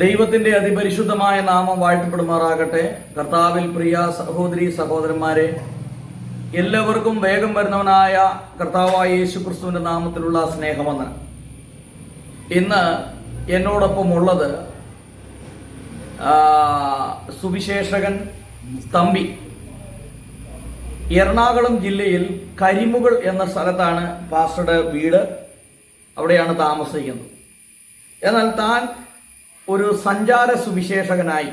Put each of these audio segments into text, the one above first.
ദൈവത്തിന്റെ അതിപരിശുദ്ധമായ നാമം വാഴ്ത്തപ്പെടുമാറാകട്ടെ. കർത്താവിൽ പ്രിയ സഹോദരി സഹോദരന്മാരെ, എല്ലാവർക്കും വേഗം വരുന്നവനായ കർത്താവായ യേശുക്രിസ്തുവിന്റെ നാമത്തിലുള്ള സ്നേഹവന്ദനം. ഇന്ന് എന്നോടൊപ്പം ഉള്ളത് സുവിശേഷകൻ തമ്പി. എറണാകുളം ജില്ലയിൽ കരിമുകൾ എന്ന സ്ഥലത്താണ് പാസ്റ്ററുടെ വീട്. അവിടെയാണ് താമസിക്കുന്നത്. എന്നാൽ താൻ ഒരു സഞ്ചാര സുവിശേഷകനായി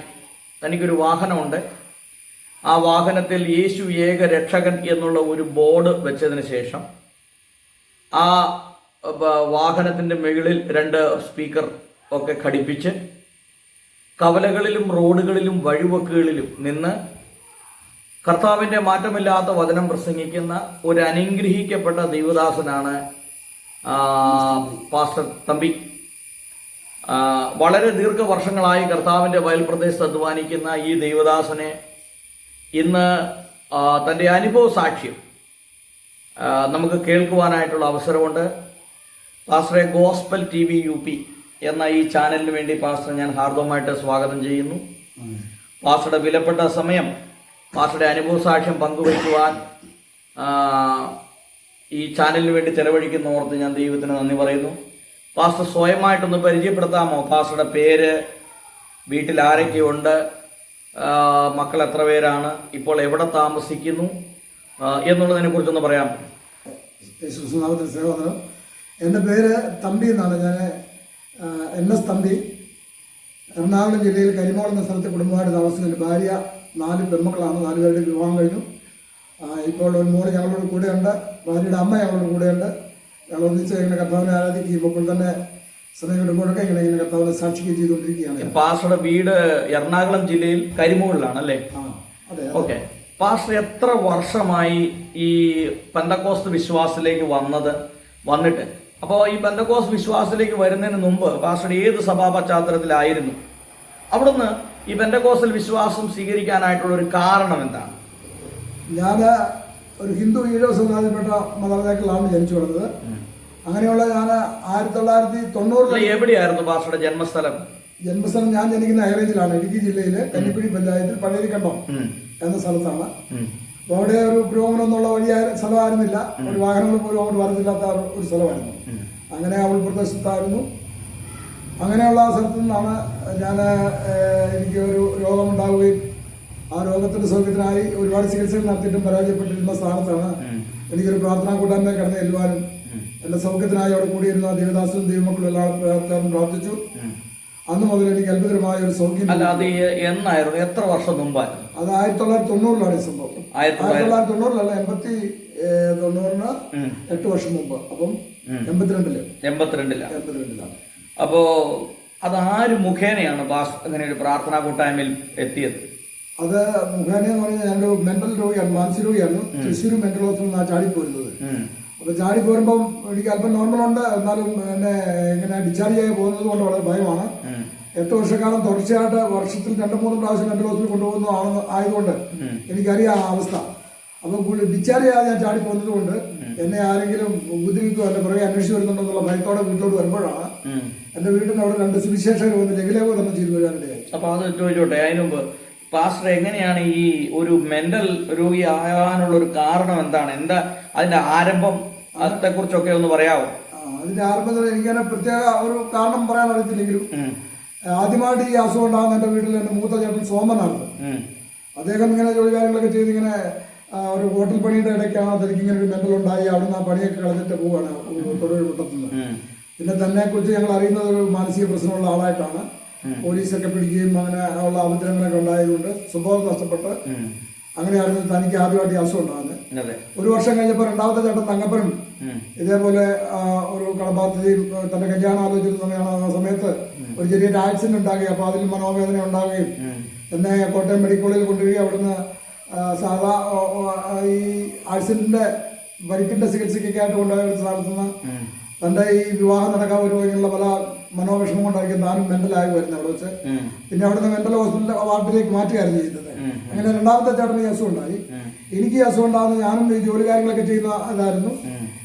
തനിക്കൊരു വാഹനമുണ്ട്. ആ വാഹനത്തിൽ യേശു ഏക രക്ഷകൻ എന്നുള്ള ഒരു ബോർഡ് വെച്ചതിന് ശേഷം ആ വാഹനത്തിൻ്റെ മുകളിൽ 2 സ്പീക്കർ ഒക്കെ ഘടിപ്പിച്ച് കവലകളിലും റോഡുകളിലും വഴിവക്കുകളിലും നിന്ന് കർത്താവിൻ്റെ മാറ്റമില്ലാത്ത വചനം പ്രസംഗിക്കുന്ന ഒരു അനുഗ്രഹിക്കപ്പെട്ട ദൈവദാസനാണ് പാസ്റ്റർ തമ്പി. വളരെ ദീർഘവർഷങ്ങളായി കർത്താവിൻ്റെ വയൽപ്രദേശത്ത് അധ്വാനിക്കുന്ന ഈ ദൈവദാസനെ ഇന്ന് തൻ്റെ അനുഭവ സാക്ഷ്യം നമുക്ക് കേൾക്കുവാനായിട്ടുള്ള അവസരമുണ്ട്. പാസ്റ്ററെ, ഗോസ്പൽ TV UP എന്ന ഈ ചാനലിന് വേണ്ടി പാസ്റ്റർ ഞാൻ ഹാർദവമായിട്ട് സ്വാഗതം ചെയ്യുന്നു. പാസ്റ്ററുടെ വിലപ്പെട്ട സമയം പാസ്റ്ററുടെ അനുഭവ സാക്ഷ്യം പങ്കുവയ്ക്കുവാൻ ഈ ചാനലിന് വേണ്ടി ചെലവഴിക്കുന്നോർത്ത് ഞാൻ ദൈവത്തിന് നന്ദി പറയുന്നു. പാസ്റ്റർ സ്വയമായിട്ടൊന്ന് പരിചയപ്പെടുത്താമോ? പാസ്റ്ററുടെ പേര്, വീട്ടിൽ ആരൊക്കെയുണ്ട്, മക്കൾ എത്ര പേരാണ്, ഇപ്പോൾ എവിടെ താമസിക്കുന്നു എന്നുള്ളതിനെ കുറിച്ചൊന്ന് പറയാം. സഹോദരൻ, എൻ്റെ പേര് തമ്പി എന്നാണ്. ഞാൻ NS തമ്പി. എറണാകുളം ജില്ലയിൽ കരിമോൾ എന്ന സ്ഥലത്ത് കുടുംബമായിട്ട് താമസിക്കുന്ന ഭാര്യ, 4 പെൺമക്കളാണ്. 4 പേരുടെ വിവാഹം കഴിഞ്ഞു. ഇപ്പോൾ ഒരു മോള് ഞങ്ങളോട് കൂടെയുണ്ട്. ഭാര്യയുടെ അമ്മ ഞങ്ങളോട് കൂടെയുണ്ട്. ഞങ്ങൾ ഒന്നിച്ച് ഇങ്ങനെ കർത്താവിനെ ആരാധിക്കുകയും ഇപ്പോൾ തന്നെ സമയം കിട്ടുമ്പോഴൊക്കെ ഇങ്ങനെ കർത്താവിനെ സാക്ഷിക്കുകയും ചെയ്തുകൊണ്ടിരിക്കുകയാണ്. പാസ്റ്ററുടെ വീട് എറണാകുളം ജില്ലയിൽ കരിമുകളിലാണ് അല്ലേ? അതെ. ഓക്കെ. പാസ്റ്റർ എത്ര വർഷമായി ഈ പെന്തക്കോസ്ത് വിശ്വാസത്തിലേക്ക് വന്നിട്ട്? അപ്പോൾ ഈ പെന്തക്കോസ്ത് വിശ്വാസത്തിലേക്ക് വരുന്നതിന് മുമ്പ് പാസ്റ്റർ ഏത് സഭാ പശ്ചാത്തലത്തിലായിരുന്നു? അവിടുന്ന് ഈ പെന്തക്കോസ്തൽ വിശ്വാസം സ്വീകരിക്കാനായിട്ടുള്ള ഒരു കാരണം എന്താണ്? ഞാൻ ഒരു ഹിന്ദു ഈഴവ സമുദായത്തിൽപ്പെട്ട മാതാപിതാക്കളാണ് ജനിച്ചു വളർന്നത്. അങ്ങനെയുള്ള ഞാൻ 1990 എവിടെയായിരുന്നു പാസ്റ്ററുടെ ജന്മസ്ഥലം? ഞാൻ ജനിക്കുന്ന ഹൈറേഞ്ചിലാണ്. ഇടുക്കി ജില്ലയിലെ കന്നിക്കുഴി പഞ്ചായത്തിൽ പഴയരിക്കണ്ടം എന്ന സ്ഥലത്താണ്. അപ്പോൾ അവിടെ ഒരു പുരോഗമനം എന്നുള്ള സ്ഥലമായിരുന്നില്ല. ഒരു വാഹനങ്ങൾ പോലും അങ്ങോട്ട് വരുന്നില്ലാത്ത ഒരു സ്ഥലമായിരുന്നു. അങ്ങനെ അവൾ പ്രദേശത്തായിരുന്നു. അങ്ങനെയുള്ള സ്ഥലത്തു നിന്നാണ് എനിക്ക് ഒരു രോഗമുണ്ടാവുകയും ആ രോഗത്തിന്റെ സൗഖ്യത്തിനായി ഒരുപാട് ചികിത്സകൾ നടത്തിയിട്ടും പരാജയപ്പെട്ടിരുന്ന സ്ഥാനത്താണ് എനിക്കൊരു പ്രാർത്ഥനാ കൂട്ടായ്മ കടന്നു ചെല്ലുവാനും എന്റെ സൗഖ്യത്തിനായി അവിടെ കൂടിയിരുന്ന ദേവദാസനും ദൈവമക്കളും എല്ലാവരും പ്രാർത്ഥിച്ചു. അന്ന് മുതൽ എനിക്ക് അത്ഭുതമായ ഒരു സൗഖ്യം. എന്നായിരുന്നു? എത്ര വർഷം മുമ്പായിരുന്നു? അത് 1990 ഈ സംഭവം. 1990 90 8 വർഷം മുമ്പ്. അപ്പം 82-ലാണ്. അപ്പോ അതാര് മുഖേനയാണ് അങ്ങനെ ഒരു പ്രാർത്ഥനാ കൂട്ടായ്മയിൽ എത്തിയത്? അത് മുഖേനെന്ന് പറഞ്ഞാൽ ഞാനൊരു മെന്റൽ രോഗിയാണ്, മാനസിക രോഗിയാണ്. തൃശ്ശൂർ മെന്റൽ ഹോസ്പിറ്റലിൽ ചാടിപ്പോരുന്നത്. അപ്പൊ ചാടിപ്പോരുമ്പം എനിക്ക് അല്പം നോർമലുണ്ട്, എന്നാലും എന്നെ ഇങ്ങനെ ഡിസ്ചാർജ് ചെയ്യാൻ പോകുന്നത് കൊണ്ട് വളരെ ഭയമാണ്. 8 വർഷക്കാലം തുടർച്ചയായിട്ട് വർഷത്തിൽ 2-3 പ്രാവശ്യം മെന്റൽ ഹോസ്പിറ്റലിൽ കൊണ്ടുപോകുന്ന ആയതുകൊണ്ട് എനിക്കറിയാം ആ അവസ്ഥ. അപ്പം ഡിസ്ചാർജ് ചെയ്യാതെ ഞാൻ ചാടിപ്പോകുന്നത് കൊണ്ട് എന്നെ ആരെങ്കിലും ഉപദ്രവിക്കുകയോ അല്ലെ പുറകെ അന്വേഷിച്ച് വരുന്നുണ്ടെന്നുള്ള ഭയത്തോടെ വീട്ടിലോട്ട് വരുമ്പോഴാണ് എന്റെ വീട്ടിൽ അവിടെ 2 സുവിശേഷകർ വന്ന് ലഘുലേഖ തന്നെ ചെയ്തു വരാനിടയായി. അപ്പൊ അത് ചോദിച്ചോട്ടെ, അതിന് മുമ്പ് പാസ്റ്റർ എങ്ങനെയാണ് ഈ ഒരു മെന്റൽ രോഗി ആകാനുള്ള ഒരു കാരണം എന്താണ്? അതിന്റെ ആരംഭം, അതിനെ കുറിച്ചൊക്കെ ഒന്ന് പറയാമോ? അതിന്റെ ആരംഭത്തിൽ എനിക്കതിനെ പ്രത്യേക ഒരു കാരണം പറയാൻ അറിയത്തില്ലെങ്കിലും ആദ്യമായിട്ട് ഈ അസുഖം ഉണ്ടാകുന്ന എന്റെ വീട്ടിൽ എന്റെ മൂത്ത ചേട്ടൻ സോമനായിരുന്നു. അദ്ദേഹം ഇങ്ങനെ ജോലി കാര്യങ്ങളൊക്കെ ചെയ്ത് ഇങ്ങനെ ഒരു ഹോട്ടൽ പണിയുടെ ഇടയ്ക്കാണ് അതെനിക്ക് ഇങ്ങനെ ഒരു മെന്റൽ ഉണ്ടായി. അവിടുന്ന് ആ പണിയൊക്കെ കളഞ്ഞിട്ട് പോവാണ് തൊഴിൽ കൂട്ടത്തുനിന്ന്. പിന്നെ തന്നെ കുറിച്ച് ഞങ്ങൾ അറിയുന്നത് ഒരു മാനസിക പ്രശ്നമുള്ള ആളായിട്ടാണ്. പോലീസൊക്കെ പിടിക്കുകയും അങ്ങനെ ഉള്ള അവതരങ്ങളൊക്കെ ഉണ്ടായതുകൊണ്ട് സ്വഭാവം നഷ്ടപ്പെട്ട് അങ്ങനെയായിരുന്നു തനിക്ക് ആദ്യമായിട്ട് അസുഖം ഉണ്ടാകുന്നത്. 1 വർഷം കഴിഞ്ഞപ്പോൾ 2ാമത്തെ ചേട്ടൻ തങ്കപ്പനും ഇതേപോലെ ഒരു കടബാധ്യതയും തന്റെ കല്യാണം ആലോചിച്ചിരുന്ന ആ സമയത്ത് ഒരു ചെറിയൊരു ആക്സിഡന്റ് ഉണ്ടാകുകയും അപ്പോൾ അതിൽ മനോവേദന ഉണ്ടാകുകയും എന്നെ കോട്ടയം മെഡിക്കൽ കോളേജിൽ കൊണ്ടുപോയി അവിടുന്ന് സാധാ ഈ ആക്സിഡന്റിന്റെ പരിക്കിന്റെ ചികിത്സയ്ക്കൊക്കെ ആയിട്ട് കൊണ്ടുപോയ സ്ഥലത്തുനിന്ന് തന്റെ ഈ വിവാഹം നടക്കാൻ വരുവാനുള്ള പല മനോവിഷമം കൊണ്ടായിരിക്കും താനും മെന്റലായി വരുന്നത് അവിടെ വെച്ച്. പിന്നെ അവിടുന്ന് മെന്റൽ ഹോസ്പിറ്റലിന്റെ വാർഡിലേക്ക് മാറ്റുകയായിരുന്നു ചെയ്തത്. അങ്ങനെ 2ാമത്തെ ചേട്ടന് ഈ അസുഖം ഉണ്ടായി. എനിക്ക് ഈ അസുഖം ഉണ്ടാകുന്ന ഞാനും ഈ ജോലി കാര്യങ്ങളൊക്കെ ചെയ്യുന്ന ഇതായിരുന്നു.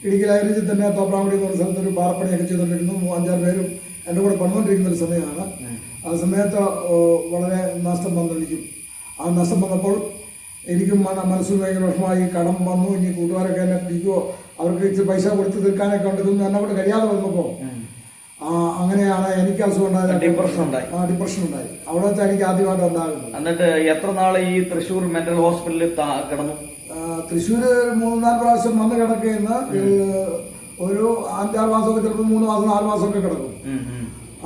ഇടുക്കി ലൈബ്രറിയിൽ തന്നെ തോപ്രാങ്കുടി എന്ന് പറഞ്ഞ സ്ഥലത്ത് ഒരു പാറപ്പണിയൊക്കെ ചെയ്തുകൊണ്ടിരുന്നു. 5-6 പേരും എൻ്റെ കൂടെ പണിതുകൊണ്ടിരിക്കുന്ന ഒരു സമയമാണ്. ആ സമയത്ത് വളരെ നഷ്ടം വന്നിരിക്കും. ആ നഷ്ടം വന്നപ്പോൾ എനിക്കും മനസ്സിൽ ഭയങ്കര വിഷമമായി. കടം വന്നു, ഇനി കൂട്ടുകാരൊക്കെ എന്നെ പിടിക്കുമോ, അവർക്ക് ഇച്ചിരി പൈസ കൊടുത്ത് തീർക്കാനൊക്കെ ഉണ്ട്. ഇതൊന്നും എന്നെ കൊണ്ട് കഴിയാതെ വന്നപ്പോൾ അങ്ങനെയാണ് എനിക്ക് അസുഖം ഉണ്ടായത്. ഡിപ്രഷൻ ഉണ്ടായി. അവിടെ വെച്ചാൽ എനിക്ക് ആദ്യമായിട്ട് ഉണ്ടാകുന്നത്. എന്നിട്ട് എത്ര നാളെ ഈ തൃശ്ശൂർ മെന്റൽ ഹോസ്പിറ്റലിൽ കിടന്നു? തൃശ്ശൂർ 3-4 പ്രാവശ്യം വന്ന് കിടക്കുന്ന ഒരു 5-6 മാസമൊക്കെ, ചിലപ്പോൾ 3 മാസം 4 മാസമൊക്കെ കിടക്കും.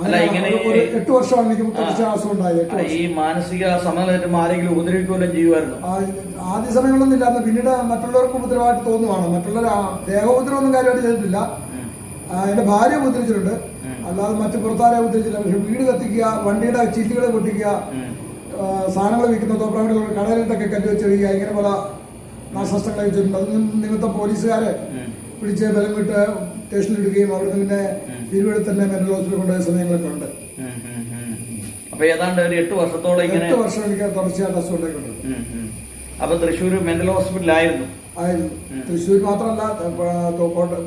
അല്ല, ഇങ്ങനെ 8 വർഷമാണ് എനിക്ക് അസുഖം ഉണ്ടായത്. ഈ മാനസിക സമനില ആരെങ്കിലും ഉപദ്രവിക്കുകയും ചെയ്യുമായിരുന്നു? ആദ്യ സമയങ്ങളൊന്നും ഇല്ലായിരുന്നു. പിന്നീട് മറ്റുള്ളവർക്ക് ഉപദ്രവമായിട്ട് തോന്നുവാണ്. മറ്റുള്ളവർ ദേഹോപദ്രവൊന്നും കാര്യമായിട്ട് ചെയ്തിട്ടില്ല. എന്റെ ഭാര്യ ഉപദ്രവിച്ചിട്ടുണ്ട്, അല്ലാതെ മറ്റു പുറത്താരെ ഉപദ്രവിച്ചില്ല. പക്ഷെ വീട് കത്തിക്കുക, വണ്ടിയുടെ ചില്ലുകൾ പൊട്ടിക്കുക, സാധനങ്ങൾ വിൽക്കുന്ന തോപ്രാങ്കുകൾ കടലിട്ടൊക്കെ കല്ല് വെച്ചെറിയുക, ഇങ്ങനെ പല നാശനഷ്ടങ്ങൾ വെച്ചിട്ടുണ്ട്. അതിന് നിമിത്തം പോലീസുകാരെ പിടിച്ച് ബലം വിട്ട് സ്റ്റേഷനിലിടുകയും അവിടുന്ന് പിന്നെ തിരുവനന്തപുരത്ത് തന്നെ മെന്റൽ ഹോസ്പിറ്റലിൽ കൊണ്ടുപോയ സമയങ്ങളൊക്കെ ഉണ്ട്. അപ്പൊ ഏതാണ്ട് ഒരു 8 വർഷത്തോളം 8 വർഷം എനിക്ക് തുടർച്ചയായിട്ട് അസുഖം ഉണ്ടായിട്ടുണ്ട്. അപ്പൊ തൃശ്ശൂർ മെന്റൽ ഹോസ്പിറ്റലായിരുന്നു? ആയിരുന്നു. തൃശ്ശൂർ മാത്രമല്ല,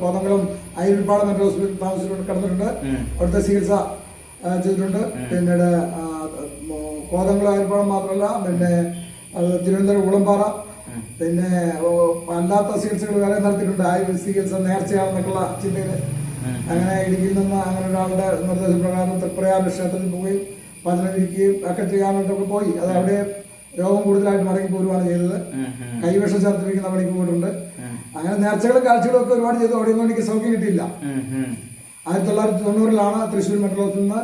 കോതമംഗലം അയ്യപ്പാട് മെന്റൽ ഹോസ്പിറ്റൽ താമസിച്ചിട്ടുണ്ട്, കിടന്നിട്ടുണ്ട്. അവിടുത്തെ ചികിത്സ ചെയ്തിട്ടുണ്ട്. പിന്നീട് കോതമംഗലം അയ്യപ്പാട് മാത്രമല്ല, പിന്നെ തിരുവനന്തപുരം ഉളമ്പാറ, പിന്നെ അല്ലാത്ത ചികിത്സകൾ വേറെ നടത്തിയിട്ടുണ്ട്. ആയുർവേദ ചികിത്സ നേർച്ചയാണെന്നൊക്കെയുള്ള ചിന്തയിൽ അങ്ങനെ ഇടുക്കിയിൽ നിന്ന് അങ്ങനെ ഒരാളുടെ നിർദ്ദേശപ്രകാരം തൃപ്രയാർ ക്ഷേത്രത്തിൽ പോവുകയും പതിനൊരിക്കുകയും ഒക്കെ ചെയ്യാനായിട്ടൊക്കെ പോയി. അത് അവിടെ രോഗം കൂടുതലായിട്ട് മടങ്ങി പോരുവാണ് ചെയ്തത്. കൈവിഷം ചേർത്തിരിക്കുന്ന പണിക്ക് പോയിട്ടുണ്ട്. അങ്ങനെ നേർച്ചകളും കാഴ്ചകളും ഒക്കെ ഒരുപാട് ചെയ്തു. അവിടെയൊന്നും എനിക്ക് സൗഖ്യം കിട്ടിയില്ല. 1990-ലാണ് തൃശ്ശൂർ മെട്രോ നിന്ന്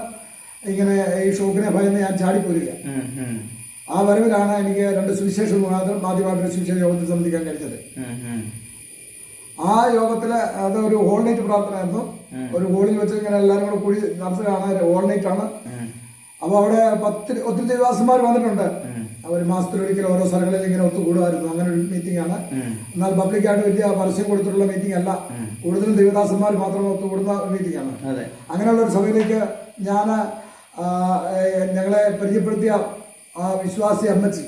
ഇങ്ങനെ ഈ ഷോക്കിനെ ഭയന്ന് ഞാൻ ചാടിപ്പോരുക. ആ വരവിലാണ് എനിക്ക് 2 സുവിശേഷ മുഖാന്തരം ആദ്യമായിട്ടൊരു സുവിശേഷ യോഗത്തിൽ സംബന്ധിക്കാൻ കഴിഞ്ഞത്. ആ യോഗത്തില് അത് ഒരു ഹോൾ നൈറ്റ് പ്രാർത്ഥനയായിരുന്നു. ഒരു ഹോളിൽ വെച്ച് ഇങ്ങനെ എല്ലാവരും കൂടെ കൂടി നടത്തുകയാണ്. ഹോൾ നൈറ്റ് ആണ്. അപ്പൊ അവിടെ ഒത്തിരി ദേവദാസന്മാർ വന്നിട്ടുണ്ട്. അവർ മാസത്തിലൊരിക്കലും ഓരോ സ്ഥലങ്ങളിൽ ഇങ്ങനെ ഒത്തുകൂടുമായിരുന്നു. അങ്ങനെ ഒരു മീറ്റിംഗ് ആണ്. എന്നാൽ പബ്ലിക്കായിട്ട് വലിയ പരസ്യം കൊടുത്തിട്ടുള്ള മീറ്റിംഗ് അല്ല. കൂടുതലും ദേവദാസന്മാർ മാത്രം ഒത്തുകൂടുന്ന മീറ്റിംഗ് ആണ്. അങ്ങനെയുള്ള ഒരു സഭയിലേക്ക് ഞങ്ങളെ പരിചയപ്പെടുത്തിയ ആ വിശ്വാസി അമ്മച്ചി,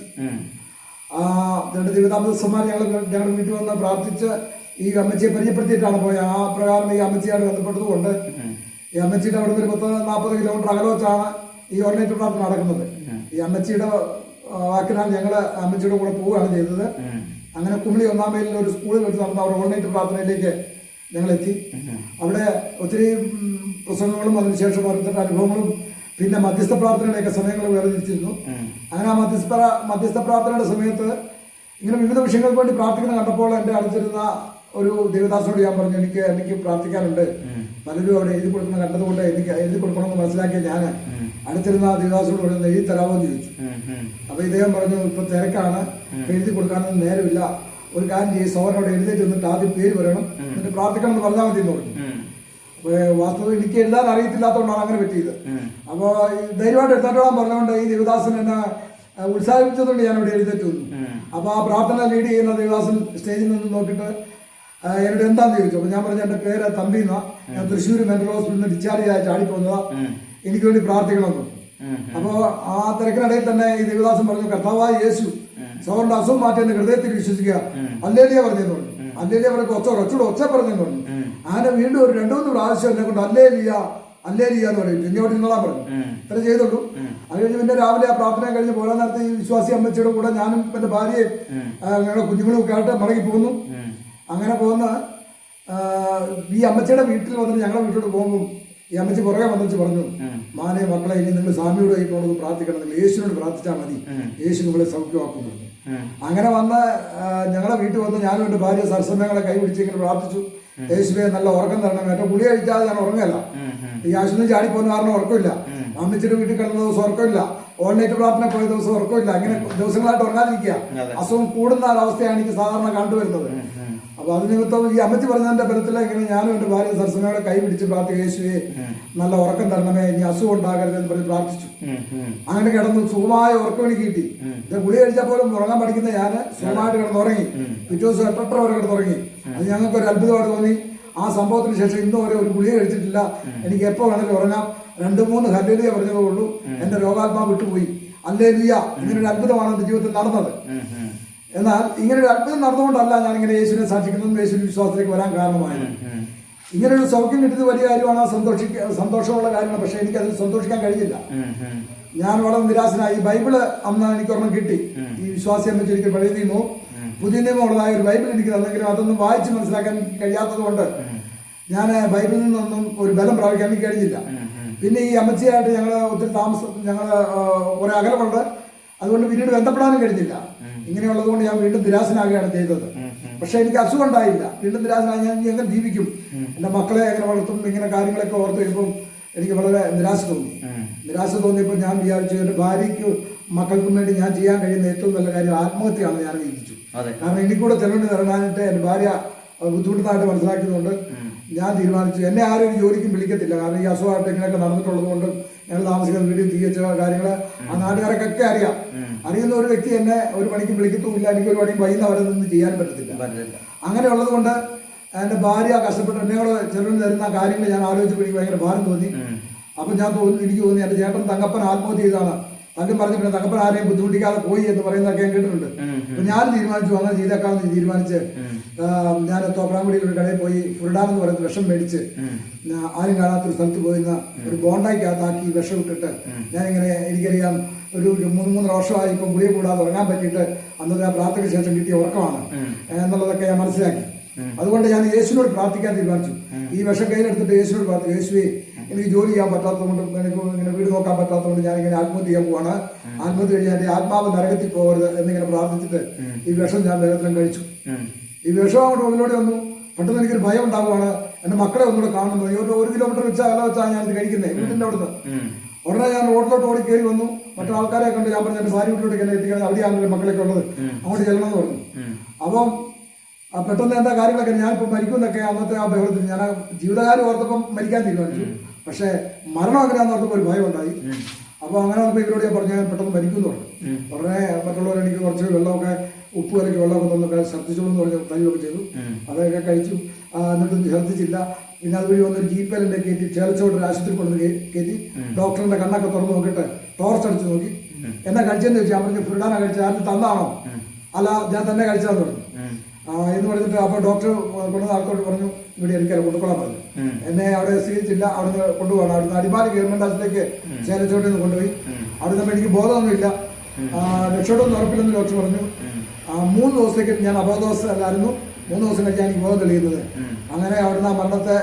2 ദേവദാസന്മാർ ഞങ്ങളുടെ വീട്ടിൽ വന്ന് പ്രാർത്ഥിച്ച് ഈ അമ്മച്ചിയെ പരിചയപ്പെടുത്തിയിട്ടാണ് പോയത്. ആ പ്രകാരം ഈ അമ്മച്ചിയായിട്ട് ബന്ധപ്പെട്ടതുകൊണ്ട് ഈ അമ്മച്ചിയുടെ അവിടെ നിന്ന് 40 കിലോമീറ്റർ അകലെ വെച്ചാണ് ഈ ഓർഡിനേറ്റർ പ്രാർത്ഥന നടക്കുന്നത്. ഈ അമ്മച്ചിയുടെ വാക്കിനാൽ ഞങ്ങള് അമ്മച്ചിയുടെ കൂടെ പോവുകയാണ് ചെയ്തത്. അങ്ങനെ കുമിളി 1-ാം മൈലിൽ ഒരു സ്കൂളിൽ വെച്ച് നടന്ന അവിടെ ഓർഡിനേറ്റർ പ്രാർത്ഥനയിലേക്ക് ഞങ്ങളെത്തി. അവിടെ ഒത്തിരി പ്രസംഗങ്ങളും അതിനുശേഷം ഓരോരുത്തരുടെ അനുഭവങ്ങളും പിന്നെ മധ്യസ്ഥ പ്രാർത്ഥനയുടെയൊക്കെ സമയങ്ങൾ വേർതിരിച്ചിരുന്നു. അങ്ങനെ ആ മധ്യസ്ഥ പ്രാർത്ഥനയുടെ സമയത്ത് ഇങ്ങനെ വിവിധ വിഷയങ്ങൾക്ക് വേണ്ടി പ്രാർത്ഥിക്കുന്ന കണ്ടപ്പോൾ എൻ്റെ അടുത്തിരുന്ന ഒരു ദേവദാസനോട് ഞാൻ പറഞ്ഞു, എനിക്ക് പ്രാർത്ഥിക്കാനുണ്ട്. പലരും അവിടെ എഴുതി കൊടുക്കുന്ന കണ്ടതുകൊണ്ട് എനിക്ക് എഴുതി കൊടുക്കണമെന്ന് മനസ്സിലാക്കിയ ഞാൻ അടുത്തിരുന്ന ദേവദാസനോട് പറയുന്നത് എഴുതി തരാമോ എന്ന് ചോദിച്ചു. അപ്പൊ ഇദ്ദേഹം പറഞ്ഞു, ഇപ്പൊ തിരക്കാണ്, എഴുതി കൊടുക്കാനൊന്നും നേരമില്ല, ഒരു കാര്യം ചെയ്യും, സോറിനോട് എഴുതിയിട്ട് വന്നിട്ട് ആദ്യം പേര് പറയണം, എന്നിട്ട് പ്രാർത്ഥിക്കണം എന്ന് പറഞ്ഞാൽ മതി എന്ന് പറഞ്ഞു. വാസ്തവം എനിക്ക് എഴുതാൻ അറിയത്തില്ലാത്തതുകൊണ്ടാണ് അങ്ങനെ പറ്റിയത്. അപ്പോൾ ധൈര്യമായിട്ട് എടുത്തോളാൻ പറഞ്ഞുകൊണ്ട് ഈ ദേവദാസൻ എന്നെ ഉത്സാഹിപ്പിച്ചതുകൊണ്ട് ഞാൻ ഇവിടെ എഴുതിയിട്ട് വന്നു. അപ്പൊ ആ പ്രാർത്ഥന ലീഡ് ചെയ്യുന്ന ദേവദാസൻ സ്റ്റേജിൽ നിന്ന് നോക്കിയിട്ട് എന്നോട് എന്താന്ന് ചോദിച്ചു. അപ്പൊ ഞാൻ പറഞ്ഞു, എന്റെ പേര് തമ്പി എന്നാ, ഞാൻ തൃശ്ശൂർ മെന്റൽ ഹോസ്പിറ്റലിൽ ഡിസ്ചാർജ് ആയി ചാടിപ്പോന്നതാ, എനിക്ക് വേണ്ടി പ്രാർത്ഥിക്കണമെന്ന്. അപ്പോ ആ തിരക്കിനിടയിൽ തന്നെ ഈ ദേവദാസൻ പറഞ്ഞു, കർത്താവായ യേശു സൗറിന്റെ അസുഖം മാറ്റി എന്റെ ഹൃദയത്തിൽ വിശ്വസിക്കുക, അല്ലേലിയ പറഞ്ഞെന്ന് പറഞ്ഞു. അല്ലേലിയ പറഞ്ഞ ഒച്ച പറഞ്ഞെന്ന് പറഞ്ഞു. അങ്ങനെ വീണ്ടും ഒരു 2-3 പ്രാവശ്യം എന്നെ കൊണ്ട് അല്ലേലിയ എന്ന് പറയും, ഇങ്ങോട്ട് നിന്നോളാൻ പറഞ്ഞു. ഇത്ര ചെയ്തുള്ളൂ. അത് കഴിഞ്ഞ് പിന്നെ രാവിലെ ആ പ്രാർത്ഥന കഴിഞ്ഞ് പോരാൻ നേരത്തെ ഈ വിശ്വാസി അമ്മച്ചിയുടെ കൂടെ ഞാനും എന്റെ ഭാര്യയും ഞങ്ങളുടെ കുഞ്ഞുങ്ങളും ഒക്കെ ആയിട്ട് മടങ്ങി പോകുന്നു. അങ്ങനെ പോകുന്ന ഈ അമ്മച്ചിയുടെ വീട്ടിൽ വന്നിട്ട് ഞങ്ങളുടെ വീട്ടിലോട്ട് പോകുമ്പോൾ ഈ അമ്മച്ചി പുറകെ വന്നിച്ച് പറഞ്ഞു, മാനെ മക്കളെ, ഇനി നിങ്ങൾ സ്വാമിയോട് പോകണമെന്ന് പ്രാർത്ഥിക്കണം, നിങ്ങൾ യേശുവിനോട് പ്രാർത്ഥിച്ചാൽ മതി, യേശു നിങ്ങളെ സൗഖ്യമാക്കുന്നു. അങ്ങനെ വന്ന് ഞങ്ങളുടെ വീട്ടിൽ വന്ന് ഞാനും എൻ്റെ ഭാര്യ സരസമ്മകളെ കൈപിടിച്ച് ഇങ്ങനെ പ്രാർത്ഥിച്ചു, യേശുവെ നല്ല ഉറക്കം തരണം. ഏറ്റവും ഗുളിക കഴിച്ചാൽ ഞാൻ ഉറങ്ങല്ല, ഈ ആശുപത്രി ചാടിപ്പോകുന്ന കാരണം ഉറക്കമില്ല. അമ്മച്ചിയുടെ വീട്ടിൽ കിടന്ന ദിവസം ഉറക്കമില്ല, ഓൺലൈറ്റ് പ്രാർത്ഥന പോയ ദിവസം ഉറക്കമില്ല. അങ്ങനെ ദിവസങ്ങളായിട്ട് ഉറങ്ങാതിരിക്കുക. അസുഖം കൂടുന്ന ഒരവസ്ഥയാണ് എനിക്ക് സാധാരണ കണ്ടുവരുന്നത്. അപ്പൊ അത് നിമിത്തം ഈ അമ്മച്ചി പറഞ്ഞതിന്റെ ബലത്തിൽ ഇങ്ങനെ ഞാനും എന്റെ ഭാര്യ സരസമ്മയുടെ കൈ പിടിച്ച് പ്രാർത്ഥിക്കുക, യേശുവെ നല്ല ഉറക്കം തരണമേ, ഇനി അസുഖം ഉണ്ടാകരുത് എന്ന് പറഞ്ഞ് പ്രാർത്ഥിച്ചു. അങ്ങനെ കിടന്നു സുഖമായ ഉറക്കം എനിക്ക് കിട്ടി. ഇത് ഗുളി കഴിച്ചാൽ പോലും ഉറങ്ങാൻ പഠിക്കുന്ന ഞാൻ സുഖമായിട്ട് കിടന്നുറങ്ങി. പിറ്റേ ദിവസം 8:30 വരെ കിടന്നുറങ്ങി. അത് ഞങ്ങൾക്ക് ഒരു അത്ഭുതമായിട്ട് തോന്നി. ആ സംഭവത്തിന് ശേഷം ഇന്ന് വരെ ഒരു ഗുളിക കഴിച്ചിട്ടില്ല. എനിക്ക് എപ്പോ വേണമെങ്കിലും ഉറങ്ങാം. 2-3 ഹല്ലേലൂയ പറഞ്ഞതേ ഉള്ളൂ, എന്റെ രോഗാത്മാവ് വിട്ടുപോയി. ഹല്ലേലൂയ, ഇങ്ങനൊരു അത്ഭുതമാണ് എന്റെ ജീവിതത്തിൽ നടന്നത്. എന്നാൽ ഇങ്ങനെ ഒരു അത്ഭുതം നടന്നുകൊണ്ടല്ല ഞാൻ ഇങ്ങനെ യേശുവിനെ സാക്ഷിക്കുന്നതും യേശുവിന്റെ വിശ്വാസത്തിലേക്ക് വരാൻ കാരണമായത്. ഇങ്ങനൊരു സൗഖ്യം കിട്ടിയത് വലിയ കാര്യമാണ്, സന്തോഷമുള്ള കാര്യമാണ്. പക്ഷെ എനിക്ക് അതിൽ സന്തോഷിക്കാൻ കഴിഞ്ഞില്ല. ഞാൻ വളരെ നിരാശനായി. ബൈബിള് അന്ന് എനിക്ക് ഒരെണ്ണം കിട്ടി. ഈ വിശ്വാസിയെ വെച്ച് എനിക്ക് പഴയ നിയമവും പുതിയ നിയമമുള്ളതായ ഒരു ബൈബിൾ എനിക്ക് തന്നെങ്കിലും അതൊന്നും വായിച്ച് മനസ്സിലാക്കാൻ കഴിയാത്തത് കൊണ്ട് ഞാൻ ബൈബിളിൽ നിന്നൊന്നും ഒരു ബലം പ്രാപിക്കാൻ എനിക്ക് കഴിഞ്ഞില്ല. പിന്നെ ഈ അമ്മച്ചിയായിട്ട് ഞങ്ങൾ ഒത്തിരി ഞങ്ങൾ കുറെ അകലമുണ്ട്. അതുകൊണ്ട് പിന്നീട് ബന്ധപ്പെടാനും കഴിഞ്ഞില്ല. ഇങ്ങനെയുള്ളത് കൊണ്ട് ഞാൻ വീണ്ടും നിരാശനാകുകയാണ് ചെയ്തത്. പക്ഷെ എനിക്ക് അസുഖം ഉണ്ടായില്ല. വീണ്ടും നിരാശനായി ഞാൻ എങ്ങനെ ജീവിക്കും, എൻ്റെ മക്കളെ എങ്ങനെ വളർത്തും, ഇങ്ങനെ കാര്യങ്ങളൊക്കെ ഓർത്ത് കഴിയുമ്പോൾ എനിക്ക് വളരെ നിരാശ തോന്നി. നിരാശ തോന്നിയപ്പോൾ ഞാൻ വിചാരിച്ചു എൻ്റെ ഭാര്യയ്ക്ക് മക്കൾക്കും വേണ്ടി ഞാൻ ചെയ്യാൻ കഴിയുന്ന ഏറ്റവും നല്ല കാര്യം ആത്മഹത്യയാണ്. ഞാൻ ചിന്തിച്ചു. കാരണം എനിക്കൂടെ ചെലവിന് ഇറങ്ങാനായിട്ട് എൻ്റെ ഭാര്യ ബുദ്ധിമുട്ടായിട്ട് മനസ്സിലാക്കിയതുകൊണ്ട് ഞാൻ തീരുമാനിച്ചു എന്നെ ആരും ഒരു ജോലിക്കും വിളിക്കത്തില്ല. കാരണം ഈ അസുഖമായിട്ട് ഇങ്ങനെയൊക്കെ നടന്നിട്ടുള്ളത് കൊണ്ട് ഞങ്ങൾ താമസിക്കുന്ന വീട്ടിൽ തികച്ച കാര്യങ്ങൾ ആ നാട്ടുകാരൊക്കെ അറിയുന്ന ഒരു വ്യക്തി എന്നെ ഒരു പണിക്കും വിളിക്കത്തുമില്ല. എനിക്ക് ഒരു പണിയും വൈകുന്ന വരെ നിന്ന് ചെയ്യാൻ പറ്റത്തില്ല. അങ്ങനെയുള്ളത് കൊണ്ട് എൻ്റെ ഭാര്യ കഷ്ടപ്പെട്ട് എന്നോട് ചെലവിന് തരുന്ന കാര്യങ്ങൾ ഞാൻ ആലോചിച്ചപ്പോൾ എനിക്ക് ഭയങ്കര ഭാരം തോന്നി. അപ്പം എനിക്ക് തോന്നി എൻ്റെ ചേട്ടൻ തങ്കപ്പൻ ആത്മഹത്യ ചെയ്താണ്. തങ്കം പറഞ്ഞിട്ടുണ്ട് തങ്കപ്പൻ ആരെയും ബുദ്ധിമുട്ടിക്കാതെ പോയി എന്ന് പറയുന്നതൊക്കെ ഞാൻ കേട്ടിട്ടുണ്ട്. അപ്പൊ ഞാൻ തീരുമാനിച്ചു അങ്ങനെ ചെയ്തേക്കാമെന്ന് തീരുമാനിച്ച് ഞാൻ തോപ്രാങ്കുടിയിൽ ഒരു കടയിൽ പോയി ഫുർഡാൻ എന്ന് പറയുന്ന വിഷം മേടിച്ച് ആരും കാണാത്തൊരു സ്ഥലത്ത് പോയിരുന്ന ഒരു ബോണ്ടായിക്കകത്താക്കി വിഷം ഇട്ടിട്ട് ഞാനിങ്ങനെ എനിക്കറിയാം ഒരു 3 വർഷമായി ഇപ്പം ഗുളിക കൂടാതെ ഉറങ്ങാൻ പറ്റിയിട്ട് അന്നത്തെ ആ പ്രാർത്ഥനയ്ക്ക് ശേഷം കിട്ടിയ ഉറക്കമാണ് എന്നുള്ളതൊക്കെ ഞാൻ മനസ്സിലാക്കി. അതുകൊണ്ട് ഞാൻ യേശുവിനോട് പ്രാർത്ഥിക്കാൻ തീരുമാനിച്ചു. ഈ വിഷം കയ്യിലെടുത്തിട്ട് യേശുവിനോട് പ്രാർത്ഥിച്ചു, യേശുവേ എനിക്ക് ജോലി ചെയ്യാൻ പറ്റാത്തതുകൊണ്ട് എനിക്ക് ഇങ്ങനെ വീട് നോക്കാൻ പറ്റാത്തതുകൊണ്ട് ഞാനിങ്ങനെ ആത്മഹത്യ ചെയ്യാൻ പോവാണ്. ആത്മഹത്യ കഴിഞ്ഞാൽ എൻ്റെ ആത്മാവ് നരകത്തിൽ പോകരുത് എന്നിങ്ങനെ പ്രാർത്ഥിച്ചിട്ട് ഈ വിഷം ഞാൻ വേഗത്തിലും കഴിച്ചു. ഈ വിഷം അങ്ങോട്ട് ഉള്ളിലൂടെ വന്നു. പെട്ടെന്ന് എനിക്കൊരു ഭയം ഉണ്ടാവുകയാണ്. എൻ്റെ മക്കളെ ഒന്നുകൂടെ കാണുന്നു. 1 കിലോമീറ്റർ വെച്ചാൽ അല്ല വെച്ചാൽ ഞാനിത് കഴിക്കുന്നത് വീട്ടിൻ്റെ അവിടുന്ന്. ഉടനെ ഞാൻ റോഡിലോട്ട് ഓടി കയറി വന്നു. മറ്റു ആൾക്കാരെ കണ്ട് ഞാൻ പറഞ്ഞു എൻ്റെ ഭാര്യ വീട്ടിലോട്ട് എന്നെ എത്തിക്കണം, അവിടെയാണല്ലോ മക്കളൊക്കെ ഉള്ളത്, അങ്ങോട്ട് ചെല്ലണമെന്ന് പറഞ്ഞു. അപ്പം പെട്ടെന്ന് എന്താ കാര്യങ്ങളൊക്കെ ഞാനിപ്പോൾ മരിക്കുമെന്നൊക്കെ അന്നത്തെ ആ ബഹളത്തിൽ ഞാൻ ജീവിതകാലം ഓർത്തപ്പം മരിക്കാൻ തീരുമാനിച്ചു. പക്ഷേ മരണം അങ്ങനെയാന്ന് ഓർത്തപ്പോൾ ഒരു ഭയം ഉണ്ടായി. അപ്പോൾ അങ്ങനെ വന്നപ്പോൾ ഇവരോട് ഞാൻ പറഞ്ഞു ഞാൻ പെട്ടെന്ന് മരിക്കുമെന്ന് പറഞ്ഞു. ഉടനെ മറ്റുള്ളവർ എനിക്ക് കുറച്ച് വെള്ളമൊക്കെ ഉപ്പ് കലക്കി വെള്ളമൊക്കെ തന്നൊക്കെ ഛർദ്ദിച്ചോളെന്ന് പറഞ്ഞ് തരുമൊക്കെ ചെയ്തു. അതൊക്കെ കഴിച്ചു. എന്നിട്ടും ഛർദ്ദിച്ചില്ല. പിന്നെ അതുവഴി വന്നൊരു ജീപ്പേൽ എന്നെ കയറ്റി ചേലച്ചോട്ട് ഒരു ആശുപത്രി കൊണ്ട് കയറ്റി ഡോക്ടറിന്റെ കണ്ണൊക്കെ തുറന്ന് നോക്കിയിട്ട് ടോർച്ച് അടിച്ച് നോക്കി. എന്നാ കഴിച്ചെന്ന് ചോദിച്ചു. ഞാൻ പറഞ്ഞു ഫുർഡാനാ കഴിച്ചത്. ആരും തന്നാണോ? അല്ല ഞാൻ തന്നെ കഴിച്ചതെന്ന് പറഞ്ഞു. എന്ന് പറഞ്ഞിട്ട് അപ്പോൾ ഡോക്ടർ കൊണ്ടുവന്ന ആൾക്കോട്ട് പറഞ്ഞു ഇവിടെ എനിക്കത് കൊണ്ടുപോകാൻ പറഞ്ഞു. എന്നെ അവിടെ സ്വീകരിച്ചില്ല. അവിടുന്ന് കൊണ്ടുപോകണം. അവിടുന്ന് അടിമാലി ഗവൺമെന്റ് ആശുപത്രിക്ക് ചേലച്ചോട്ടിൽ നിന്ന് കൊണ്ടുപോയി. അവിടെ നിന്ന് എനിക്ക് ബോധമൊന്നുമില്ല, രക്ഷോട്ടൊന്നും ഉറപ്പില്ലെന്ന് ഡോക്ടർ പറഞ്ഞു. 3 ദിവസത്തേക്ക് ഞാൻ അബോധാവസ്ഥയിലായിരുന്നു. 3 ദിവസം കഴിഞ്ഞാൽ എനിക്ക് ബോധം തെളിയുന്നത്. അങ്ങനെ അവിടുന്ന് ആ മരണത്തെ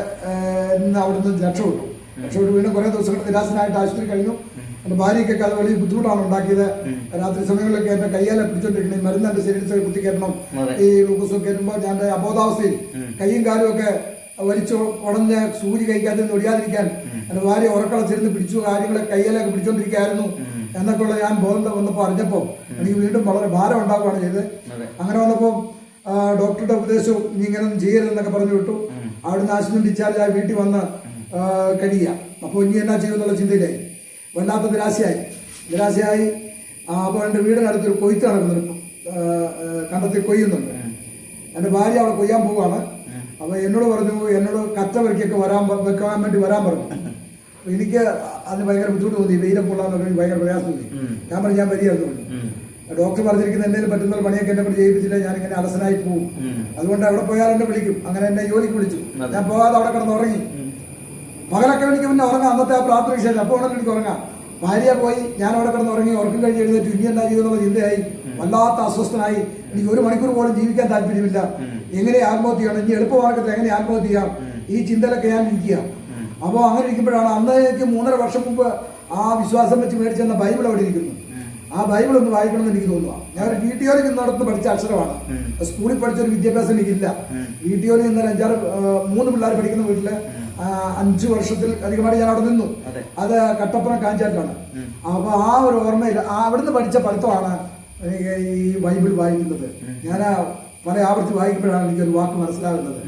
അവിടുന്ന് രക്ഷപ്പെട്ടു. വീണ്ടും കുറേ ദിവസങ്ങൾ നിരാശനായിട്ട് ആശുപത്രി കഴിഞ്ഞു. എൻ്റെ ഭാര്യയ്ക്കൊക്കെ അത് വലിയ ബുദ്ധിമുട്ടാണ് ഉണ്ടാക്കിയത്. രാത്രി സമയങ്ങളിലൊക്കെ എൻ്റെ കയ്യാലെ പിടിച്ചോണ്ടിരിക്കണം. ഈ മരുന്ന് എൻ്റെ ശരീരത്തിൽ കുത്തിക്കയറ്റണം. ഈ ഗ്ലൂക്കോസൊക്കെ കയറ്റുമ്പോൾ ഞാൻ എൻ്റെ അബോധാവസ്ഥയിൽ കൈയും കാലും ഒക്കെ വലിച്ചു ഉടഞ്ഞ സൂചി കഴിക്കാതിരുന്ന് ഒടിയാതിരിക്കാൻ എൻ്റെ ഭാര്യ ഉറക്കളച്ചിരുന്ന് പിടിച്ചു കാര്യങ്ങളെ കയ്യിലൊക്കെ പിടിച്ചോണ്ടിരിക്കുകയായിരുന്നു എന്നൊക്കെയുള്ള ഞാൻ ബോധം വന്നപ്പോൾ അറിഞ്ഞപ്പോൾ എനിക്ക് വീണ്ടും വളരെ ഭാരം ഉണ്ടാവുകയാണ് ചെയ്തത്. അങ്ങനെ വന്നപ്പോൾ ഡോക്ടറുടെ ഉപദേശവും ഇനി ഇങ്ങനെയൊന്നും ചെയ്യരുതെന്നൊക്കെ പറഞ്ഞു വിട്ടു. അവിടുന്ന് ആശുപത്രി ഡിസ്ചാർജായി വീട്ടിൽ വന്ന് കഴിയുക. അപ്പോൾ ഇനി എന്നാ ചെയ്യുമെന്നുള്ള ചിന്തയിലായി. വല്ലാത്ത നിരാശയായി. അപ്പോൾ എൻ്റെ വീടിനടുത്തൊരു കൊയ്ത്ത് നടക്കുന്നുണ്ട്, കണ്ടത്തിൽ കൊയ്യുന്നുണ്ട്. എൻ്റെ ഭാര്യ അവിടെ കൊയ്യാൻ പോവുകയാണ്. അപ്പോൾ എന്നോട് കറ്റ വരയ്ക്കൊക്കെ വെക്കാൻ വേണ്ടി വരാൻ പറഞ്ഞു. എനിക്ക് അതിന് ഭയങ്കര ബുദ്ധിമുട്ട് തോന്നി. വെയിലം കൊള്ളാന്നൊക്കെ എനിക്ക് ഭയങ്കര പ്രയാസം തോന്നി. ഞാൻ പറഞ്ഞു ഞാൻ വരികയായിരുന്നു പറഞ്ഞു. ഡോക്ടർ പറഞ്ഞിരിക്കുന്ന എന്തെങ്കിലും പറ്റുന്ന പണിയൊക്കെ എന്നെ കൊണ്ട് ചെയ്യിപ്പിച്ചില്ല, ഞാനിങ്ങനെ അലസനായി പോകും. അതുകൊണ്ട് അവിടെ പോയാൽ എന്നെ വിളിക്കും. അങ്ങനെ എന്നെ ജോലിക്ക് വിളിച്ചു. ഞാൻ പോകാതെ അവിടെ കിടന്ന് ഉറങ്ങി. പകലൊക്കെ എനിക്ക് പിന്നെ ഉറങ്ങാം. അന്നത്തെ ആ പ്രാർത്ഥനയ്ക്ക് ശേഷം അപ്പോൾ ഉടനെ എനിക്ക് ഉറങ്ങാം. ഭാര്യ പോയി, ഞാൻ അവിടെ കിടന്ന് ഉറങ്ങി. ഉറക്കം കഴിഞ്ഞ് എഴുന്നേറ്റ് ഇനി എന്താ ചെയ്തെന്നുള്ള ചിന്തയായി. വല്ലാത്ത അസ്വസ്ഥനായി. എനിക്ക് 1 മണിക്കൂർ പോലും ജീവിക്കാൻ താല്പര്യമില്ല. എങ്ങനെ ആത്മഹത്യ ചെയ്യണം, ഇനി എളുപ്പമാർഗത്തിൽ എങ്ങനെ ആത്മഹത്യ ചെയ്യാം, ഈ ചിന്തയിലൊക്കെ ഞാൻ ഇരിക്കുക. അപ്പോൾ അങ്ങനെ ഇരിക്കുമ്പോഴാണ് അന്നേക്ക് 3.5 വർഷം മുമ്പ് ആ വിശ്വാസം വെച്ച് മേടിച്ചെന്ന ബൈബിൾ അവിടെ ഇരിക്കുന്നു. ആ ബൈബിൾ ഒന്ന് വായിക്കണമെന്ന് എനിക്ക് തോന്നുക. ഞാൻ ഒരു വീട്ടിയോയിൽ നിന്നിടത്ത് പഠിച്ച അക്ഷരമാണ്. സ്കൂളിൽ പഠിച്ചൊരു വിദ്യാഭ്യാസം എനിക്കില്ല. വീട്ടിയോയിൽ നിന്ന് 3 പിള്ളേർ പഠിക്കുന്ന വീട്ടില് 5 വർഷത്തിൽ അധികമായിട്ട് ഞാൻ അവിടെ നിന്നു. അത് കട്ടപ്പന കാഞ്ചാറ്റാണ്. അപ്പൊ ആ ഒരു ഓർമ്മയിൽ അവിടുന്ന് പഠിച്ച പഠിത്തമാണ് ഈ ബൈബിൾ വായിക്കുന്നത്. ഞാൻ പല ആവർത്തി വായിക്കുമ്പോഴാണ് എനിക്കൊരു വാക്ക് മനസ്സിലാകുന്നത്.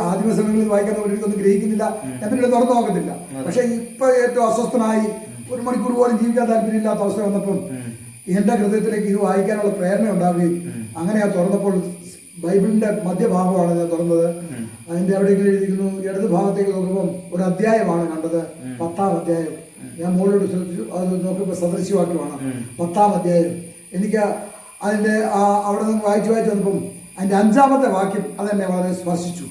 ആദ്യമ സമയങ്ങളിൽ വായിക്കാൻ എനിക്കൊന്നും ഗ്രഹിക്കുന്നില്ല. ഞാൻ പിന്നീട് തുറന്നു നോക്കത്തില്ല. പക്ഷെ ഇപ്പൊ ഏറ്റവും അസ്വസ്ഥനായി 1 മണിക്കൂർ പോലും ജീവിക്കാൻ താല്പര്യമില്ലാത്ത അവസ്ഥ വന്നപ്പം എന്റെ ഹൃദയത്തിലേക്ക് ഇത് വായിക്കാനുള്ള പ്രേരണ ഉണ്ടാവുകയും അങ്ങനെ ആ തുറന്നപ്പോൾ ബൈബിളിന്റെ മധ്യഭാഗമാണ് ഞാൻ തുറന്നത്. അതിന്റെ എവിടെയെങ്കിലും എഴുതിയിരുന്നു. ഇടത് ഭാഗത്തേക്ക് നോക്കുമ്പോൾ ഒരു അധ്യായമാണ് കണ്ടത്, 10-ാം അധ്യായം. ഞാൻ മുകളിലോട്ട് ശ്രദ്ധിച്ചു. അത് നോക്കുമ്പോൾ സദൃശ്യവാക്യമാണ് 10-ാം അധ്യായം. എനിക്ക് അതിന്റെ അവിടെ നിന്ന് വായിച്ചു വന്നപ്പം അതിൻ്റെ 5-ാമത്തെ വാക്യം അതെന്നെ വളരെ സ്പർശിച്ചു.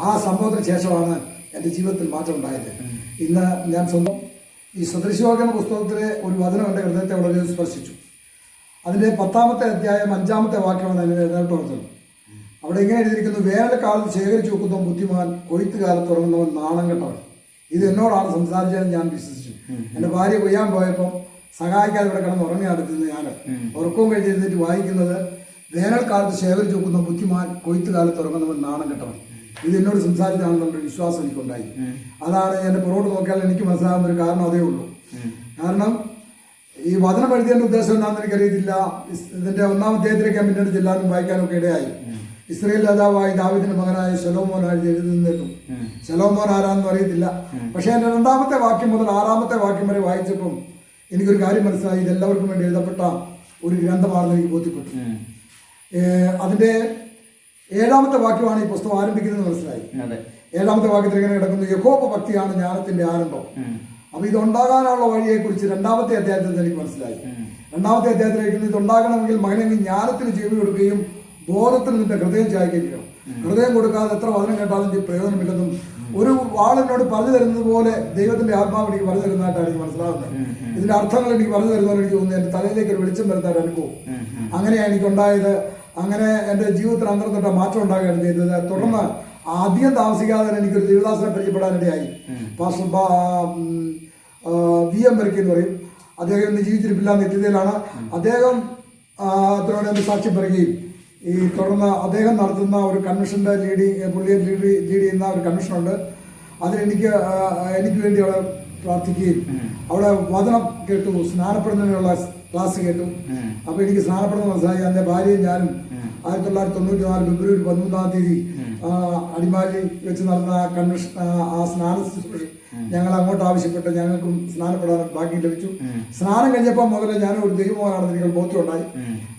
ആ സംഭവത്തിന് ശേഷമാണ് എൻ്റെ ജീവിതത്തിൽ മാറ്റം ഉണ്ടായത്. ഇന്ന് ഞാൻ സ്വന്തം ഈ സദൃശവാക്യ പുസ്തകത്തിലെ ഒരു വചനം എൻ്റെ ഹൃദയത്തെ വളരെ സ്പർശിച്ചു. അതിൻ്റെ 10-ാമത്തെ അധ്യായം 5-ാമത്തെ വാക്യമാണ് അതിൻ്റെ നേട്ടം. അവിടെ ഇങ്ങനെ എഴുതിയിരിക്കുന്നു: വേനൽക്കാലത്ത് ശേഖരിച്ചു വെക്കുന്ന ബുദ്ധിമാൻ കൊയ്ത്ത് കാലത്ത് ഉറങ്ങുന്നവൻ നാണം കെട്ടവൻ. ഇത് എന്നോടാണ് സംസാരിച്ചതെന്ന് ഞാൻ വിശ്വസിച്ചു. എൻ്റെ ഭാര്യ കൊയ്യാൻ പോയപ്പോൾ സഹായിക്കാതെ ഇവിടെ കിടന്ന് ഉറങ്ങി അടുത്തുനിന്ന് ഞാൻ ഉറക്കവും കഴിഞ്ഞിരുന്നിട്ട് വായിക്കുന്നത് വേനൽക്കാലത്ത് ശേഖരിച്ചു വെക്കുന്ന ബുദ്ധിമാൻ കൊയ്ത്ത് കാലത്ത് ഉറങ്ങുന്നവൻ നാണം കെട്ടവൻ. ഇത് എന്നോട് സംസാരിച്ചാണെന്നുള്ള വിശ്വാസം എനിക്കുണ്ടായി. അതാണ് എൻ്റെ പുറകോട്ട് നോക്കിയാൽ എനിക്ക് മനസ്സിലാകുന്ന ഒരു കാരണം അതേ ഉള്ളൂ. കാരണം ഈ വചനം എഴുതിയതിൻ്റെ ഉദ്ദേശം എന്താണെന്ന് എനിക്കറിയത്തില്ല. ഇതിൻ്റെ 1-ാം അധ്യായത്തിലേക്ക് ഞാൻ പിന്നീട് ചെല്ലാനും വായിക്കാനും ഒക്കെ ഇടയായി. ഇസ്രായേൽ രാജാവായി ദാവീദിന്റെ മകനായ ശലോമോനായി എഴുതുന്നിട്ടും ശലോമോൻ ആരാന്ന് അറിയത്തില്ല. പക്ഷേ എൻ്റെ 2-ാമത്തെ വാക്യം മുതൽ 6-ാമത്തെ വാക്യം വരെ വായിച്ചപ്പം എനിക്കൊരു കാര്യം മനസ്സിലായി. ഇതെല്ലാവർക്കും വേണ്ടി എഴുതപ്പെട്ട ഒരു ഗ്രന്ഥമാണെന്ന് എനിക്ക് ബോധ്യപ്പെട്ടു. അതിൻ്റെ 7-ാമത്തെ വാക്യമാണ് ഈ പുസ്തകം ആരംഭിക്കുന്നത് മനസ്സിലായി. 7-ാമത്തെ വാക്യത്തിൽ ഇങ്ങനെ കിടക്കുന്നു: യഹോവ ഭക്തിയാണ് ജ്ഞാനത്തിന്റെ ആരംഭം. അപ്പൊ ഇതുണ്ടാകാനുള്ള വഴിയെക്കുറിച്ച് 2-ാമത്തെ അധ്യായത്തിൽ എനിക്ക് മനസ്സിലായി. 2-ാമത്തെ അധ്യായത്തിലേക്ക് ഇതുണ്ടാകണമെങ്കിൽ മകനെ നീ ജ്ഞാനത്തിന് ചെവി കൊടുക്കുകയും ബോധത്തിന് നിന്റെ ഹൃദയം ചായ്ക്കുകയും. ഹൃദയം കൊടുക്കാതെ എത്ര വചനം കേട്ടാലും പ്രയോജനമില്ലെന്നും ഒരു വാളെന്നോട് പറഞ്ഞു തരുന്നത് പോലെ ദൈവത്തിന്റെ ആത്മാവ് എനിക്ക് പറഞ്ഞു തരുന്നതായിട്ടാണ് എനിക്ക് മനസ്സിലാകുന്നത്. ഇതിന്റെ അർത്ഥങ്ങൾ എനിക്ക് പറഞ്ഞു തരുന്നതെന്ന് എനിക്ക് തോന്നുന്നു. എൻ്റെ തലയിലേക്ക് ഒരു വെളിച്ചം വരുത്താൻ അനുഭവം അങ്ങനെയാണ് എനിക്കുണ്ടായത്. അങ്ങനെ എൻ്റെ ജീവിതത്തിൽ അന്തരം തൊട്ട മാറ്റം ഉണ്ടാകുകയാണ് ചെയ്തത്. തുടർന്ന് അധികം താമസിക്കാതെ തന്നെ എനിക്കൊരു ദേവദാസനെ പരിചയപ്പെടാനിടയായി. പാസ്റ്റർ VM വരയ്ക്ക് എന്ന് പറയും. അദ്ദേഹം ഇന്ന് ജീവിച്ചിരിപ്പില്ല, നിത്യതയിലാണ്. അദ്ദേഹം അതിനോട് എൻ്റെ സാക്ഷ്യം പറയുകയും ഈ തുടർന്ന് അദ്ദേഹം നടത്തുന്ന ഒരു കൺവെൻഷൻ്റെ പുള്ളിയെ ലീഡ് ചെയ്യുന്ന ഒരു കൺവെൻഷനുണ്ട്. അതിലെനിക്ക് വേണ്ടി അവിടെ പ്രാർത്ഥിക്കുകയും അവിടെ വചനം കേട്ടു, സ്നാനപ്പെടുന്നതിനുള്ള ക്ലാസ് കേട്ടു. അപ്പോൾ എനിക്ക് സ്നാനപ്പെടുന്ന മനസ്സിലായി. എൻ്റെ ഭാര്യയും ഞാനും 1994 ഫെബ്രുവരി 13-ാം തീയതി അടിമാലി വെച്ച് നടന്ന കൺവെൻഷൻ ആ സ്നാന ശുശ്രൂഷ ഞങ്ങൾ അങ്ങോട്ട് ആവശ്യപ്പെട്ട് ഞങ്ങൾക്കും സ്നാനപ്പെടാൻ ഭാഗ്യം ലഭിച്ചു. സ്നാനം കഴിഞ്ഞപ്പോൾ മുതൽ ഞാനും ഒരു ദൈവമാണെന്ന് എനിക്ക് ബോധ്യമുണ്ടായി.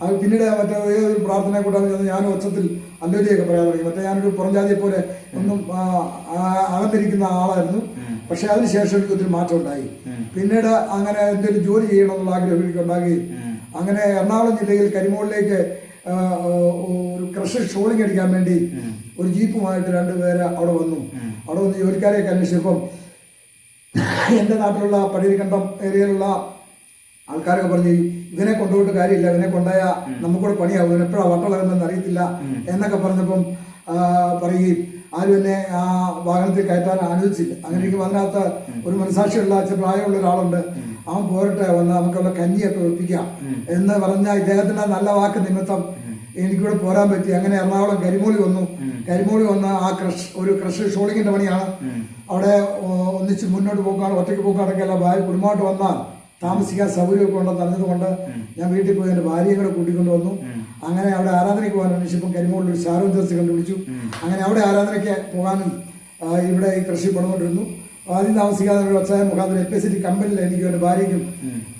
അത് പിന്നീട് മറ്റേ ഏതൊരു പ്രാർത്ഥനയെ കൂട്ടാൻ ഞാനും ഒച്ചത്തിൽ അല്ലോലിയൊക്കെ പറയാൻ തുടങ്ങി. മറ്റേ ഞാനൊരു പുറംജാതിയെ പോലെ ഒന്നും അകന്നിരിക്കുന്ന ആളായിരുന്നു. പക്ഷെ അതിനുശേഷം എനിക്ക് ഒത്തിരി മാറ്റം ഉണ്ടായി. പിന്നീട് അങ്ങനെ എന്തെങ്കിലും ജോലി ചെയ്യണമെന്നുള്ള ആഗ്രഹം എനിക്കുണ്ടാകുകയും അങ്ങനെ എറണാകുളം ജില്ലയിൽ കരിമോളിലേക്ക് ഒരു ക്രഷ് ഷോളിംഗ് അടിക്കാൻ വേണ്ടി ഒരു ജീപ്പുമായിട്ട് 2 പേര് അവിടെ വന്നു ജോലിക്കാരെയൊക്കെ അന്വേഷിച്ചപ്പം എൻ്റെ നാട്ടിലുള്ള പടിയിരിക്കണ്ടം ഏരിയയിലുള്ള ആൾക്കാരൊക്കെ പറഞ്ഞു, ഇവനെ കൊണ്ടുപോയിട്ട് കാര്യമില്ല, ഇവനെ കൊണ്ടുപോയ നമുക്കൂടെ പണിയാവും, ഇവൻ എപ്പോഴാണ് വട്ടളകുന്നതെന്ന് അറിയത്തില്ല എന്നൊക്കെ പറഞ്ഞപ്പം പറയുകയും ആരും എന്നെ ആ വാഹനത്തിൽ കയറ്റാൻ അനുവദിച്ചില്ല. അങ്ങനെ എനിക്ക് അതിനകത്ത് ഒരു മനസാക്ഷിയുള്ള പ്രായമുള്ള ഒരാളുണ്ട്. അവൻ പോരട്ടെ, വന്ന് നമുക്കുള്ള കഞ്ഞിയൊക്കെ ഒപ്പിക്കാം എന്ന് പറഞ്ഞ ഇദ്ദേഹത്തിന്റെ നല്ല വാക്ക് നിമിത്തം എനിക്കിവിടെ പോരാൻ പറ്റി. അങ്ങനെ എറണാകുളം കരിമൂലി വന്ന് ആ ഒരു ക്രഷ് ഷോളിങ്ങിന്റെ പണിയാണ്. അവിടെ ഒന്നിച്ച് മുന്നോട്ട് പോക്കാണ്, ഒറ്റയ്ക്ക് പോക്കാടൊക്കെയല്ല. ഭാര്യ കുടുംബമായിട്ട് വന്നാൽ താമസിക്കാൻ സൗകര്യമൊക്കെ ഉണ്ടെന്ന് അറിഞ്ഞതുകൊണ്ട് ഞാൻ വീട്ടിൽ പോയി എൻ്റെ ഭാര്യയെ കൂടെ കൂട്ടിക്കൊണ്ട് വന്നു. അങ്ങനെ അവിടെ ആരാധനയ്ക്ക് പോകാൻ അന്വേഷിച്ചപ്പം കരിമൂളിൽ ഒരു ശാരോൻ ചർച്ച് കണ്ടുപിടിച്ചു. അങ്ങനെ അവിടെ ആരാധനയ്ക്ക് പോകാനും ഇവിടെ ഈ കൃഷി പണിതുകൊണ്ടിരുന്നു. ആദ്യം താമസിക്കാതെ ഒരു ഒച്ചായ മുഖാന്തരം FSCT കമ്പനിയിൽ എനിക്കും എൻ്റെ ഭാര്യയ്ക്കും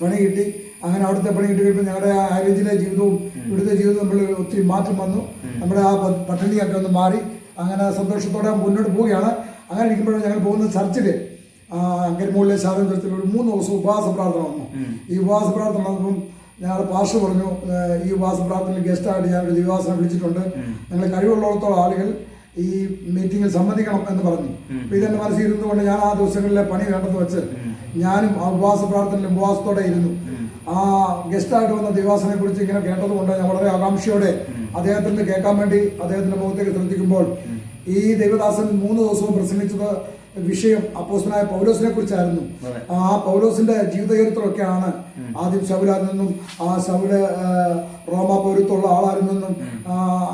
പണി കിട്ടി. അങ്ങനെ അവിടുത്തെ പണി കിട്ടി കഴിയുമ്പോൾ ഞങ്ങളുടെ ആ ഹൈറേഞ്ചിലെ ജീവിതവും ഇവിടുത്തെ ജീവിതവും നമ്മൾ ഒത്തിരി മാറ്റം വന്നു. നമ്മുടെ ആ പട്ടിണിയൊക്കെ ഒന്ന് മാറി അങ്ങനെ സന്തോഷത്തോടെ മുന്നോട്ട് പോവുകയാണ്. അങ്ങനെ ഇരിക്കുമ്പോഴും ഞങ്ങൾ പോകുന്ന ചർച്ചിൽ കരിമൂളിലെ ശാരോൻ ചർച്ചിൽ ഒരു 3 ദിവസം ഉപവാസ പ്രാർത്ഥന വന്നു. ഈ ഉപവാസ പ്രാർത്ഥന വന്നപ്പം ഞങ്ങളുടെ പാസ്റ്റർ പറഞ്ഞു, ഈ ഉപവാസ പ്രാർത്ഥനയിൽ ഗസ്റ്റായിട്ട് ഞാനൊരു ദിവസനെ വിളിച്ചിട്ടുണ്ട്, ഞങ്ങൾ കഴിവുള്ളിടത്തോളം ആളുകൾ ഈ മീറ്റിങ്ങിൽ സംബന്ധിക്കണം എന്ന് പറഞ്ഞു. അപ്പോൾ ഇതെൻ്റെ മനസ്സിൽ ഇരുന്നുകൊണ്ട് ഞാൻ ആ ദിവസങ്ങളിലെ പണി വേണ്ടെന്ന് വെച്ച് ഞാനും ആ ഉപവാസ പ്രാർത്ഥനയിൽ ഉപവാസത്തോടെ ഇരുന്നു. ആ ഗസ്റ്റായിട്ട് വന്ന ദിവസനെ കുറിച്ച് ഇങ്ങനെ കേട്ടതുകൊണ്ട് ഞാൻ വളരെ ആകാംക്ഷയോടെ അദ്ദേഹത്തിന് കേൾക്കാൻ വേണ്ടി അദ്ദേഹത്തിന്റെ മുഖത്തേക്ക് ശ്രദ്ധിക്കുമ്പോൾ ഈ ദൈവദാസൻ 3 ദിവസവും പ്രസംഗിച്ചത് വിഷയം അപ്പോസ്തലനായ പൗലോസിനെ കുറിച്ചായിരുന്നു. ആ പൗലോസിന്റെ ജീവിതചരിത്രമൊക്കെയാണ്. ആദ്യം ശൗലായിരുന്നെന്നും ആ ശൗല് റോമ പൗരത്വമുള്ള ആളായിരുന്നെന്നും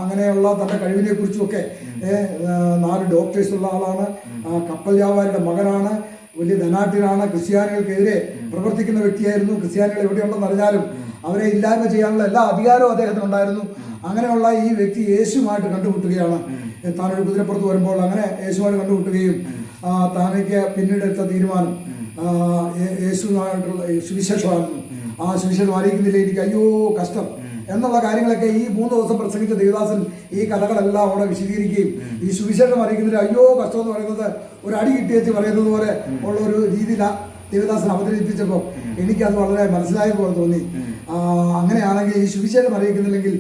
അങ്ങനെയുള്ള തന്റെ കഴിവിനെ കുറിച്ചുമൊക്കെ 4 ഡോക്ടേഴ്സ് ഉള്ള ആളാണ്, കപ്പൽ വ്യാപാരിയുടെ മകനാണ്, വലിയ ധനാഢ്യനാണ്, ക്രിസ്ത്യാനികൾക്കെതിരെ പ്രവർത്തിക്കുന്ന വ്യക്തിയായിരുന്നു. ക്രിസ്ത്യാനികൾ എവിടെയുണ്ടെന്ന് അറിഞ്ഞാലും അവരെ ഇല്ലായ്മ ചെയ്യാനുള്ള എല്ലാ അധികാരവും അദ്ദേഹത്തിനുണ്ടായിരുന്നു. അങ്ങനെയുള്ള ഈ വ്യക്തി യേശുമായിട്ട് കണ്ടുമുട്ടുകയാണ്. താനൊരു കുതിരപ്പുറത്ത് വരുമ്പോൾ അങ്ങനെ യേശുമായിട്ട് കണ്ടുമുട്ടുകയും താനേക്ക് പിന്നീട് എടുത്ത തീരുമാനം യേശുമായിട്ടുള്ള സുവിശേഷമായിരുന്നു. ആ സുവിശേഷം അറിയിക്കുന്നില്ല, എനിക്ക് അയ്യോ കഷ്ടം എന്നുള്ള കാര്യങ്ങളൊക്കെ ഈ 3 ദിവസം പ്രസംഗിച്ച ദേവദാസൻ ഈ കഥകളെല്ലാം അവിടെ വിശദീകരിക്കുകയും ഈ സുവിശേഷം അറിയിക്കുന്നതിൽ അയ്യോ കഷ്ടം എന്ന് പറയുന്നത് ഒരു അടി കിട്ടിയേച്ച് പറയുന്നത് പോലെ ഉള്ള ഒരു രീതിയിലാണ് ദേവദാസൻ അവതരിപ്പിച്ചപ്പോൾ എനിക്കത് വളരെ മനസ്സിലായ പോലെ തോന്നി. അങ്ങനെയാണെങ്കിൽ ഈ സുവിശേഷം അറിയിക്കുന്നില്ലെങ്കിൽ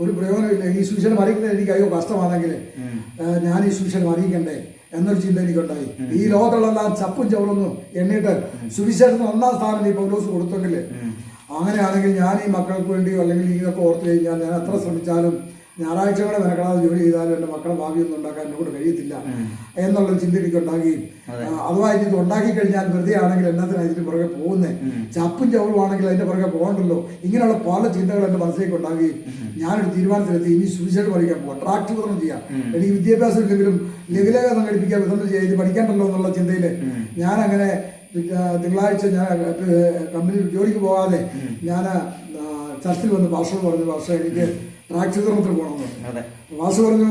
ഒരു പ്രയോജനമില്ല. ഈ സുവിശേഷം അറിയിക്കുന്നത് എനിക്ക് അയ്യോ കഷ്ടമാണെങ്കിൽ ഞാൻ ഈ സുവിശേഷം അറിയിക്കണ്ടേ എന്നൊരു ചിന്ത എനിക്കുണ്ടായി. ഈ ലോകത്തുള്ളതെല്ലാം ചപ്പും ചവറൊന്നും എണ്ണിട്ട് സുവിശേഷത്തിന് 1-ാം സ്ഥാനം ഈ പൗലോസ് കൊടുത്തെങ്കിൽ, അങ്ങനെയാണെങ്കിൽ ഞാൻ ഈ മക്കൾക്ക് വേണ്ടിയോ അല്ലെങ്കിൽ ഇതൊക്കെ ഓർത്ത് കഴിഞ്ഞാൽ ഞാൻ എത്ര ശ്രമിച്ചാലും ഞായറാഴ്ചകളെ മെനക്കെടാതെ ജോലി ചെയ്താലും എൻ്റെ മക്കളെ ഭാവിയൊന്നും ഉണ്ടാക്കാൻ എന്നെ കൊണ്ട് കഴിയത്തില്ല എന്നുള്ളൊരു ചിന്ത എനിക്ക് ഉണ്ടാകുകയും, അഥവാ ഇത് ഉണ്ടാക്കി കഴിഞ്ഞാൽ വെറുതെ ആണെങ്കിൽ എന്നതിനാണ് ഇതിന് പുറകെ പോകുന്നത്, ചപ്പും ചവറുമാണെങ്കിൽ അതിൻ്റെ പുറകെ പോകണ്ടല്ലോ, ഇങ്ങനെയുള്ള പല ചിന്തകൾ എൻ്റെ മനസ്സിലേക്ക് ഉണ്ടാകുകയും ഞാനൊരു തീരുമാനത്തിലെത്തി ഇനി സുവിശേഷം പഠിക്കാൻ പോകാം, ട്രാക്ട് വിതരണം ചെയ്യാം. എനിക്ക് വിദ്യാഭ്യാസം ഇല്ലെങ്കിലും ലഘുലേഖ സംഘടിപ്പിക്കാൻ വിതരണം ചെയ്യാം, ഇത് പഠിക്കാണ്ടല്ലോ എന്നുള്ള ചിന്തയിൽ ഞാനങ്ങനെ തിങ്കളാഴ്ച ഞാൻ കമ്പനിയിൽ ജോലിക്ക് പോകാതെ ഞാൻ ചർച്ചിൽ വന്ന് ഭാഷയോട് പറഞ്ഞു, ഭാഷ എനിക്ക് ട്രാക്ട് വിതരണത്തിന് പോകണമെന്ന്. ഭാഷ പറഞ്ഞു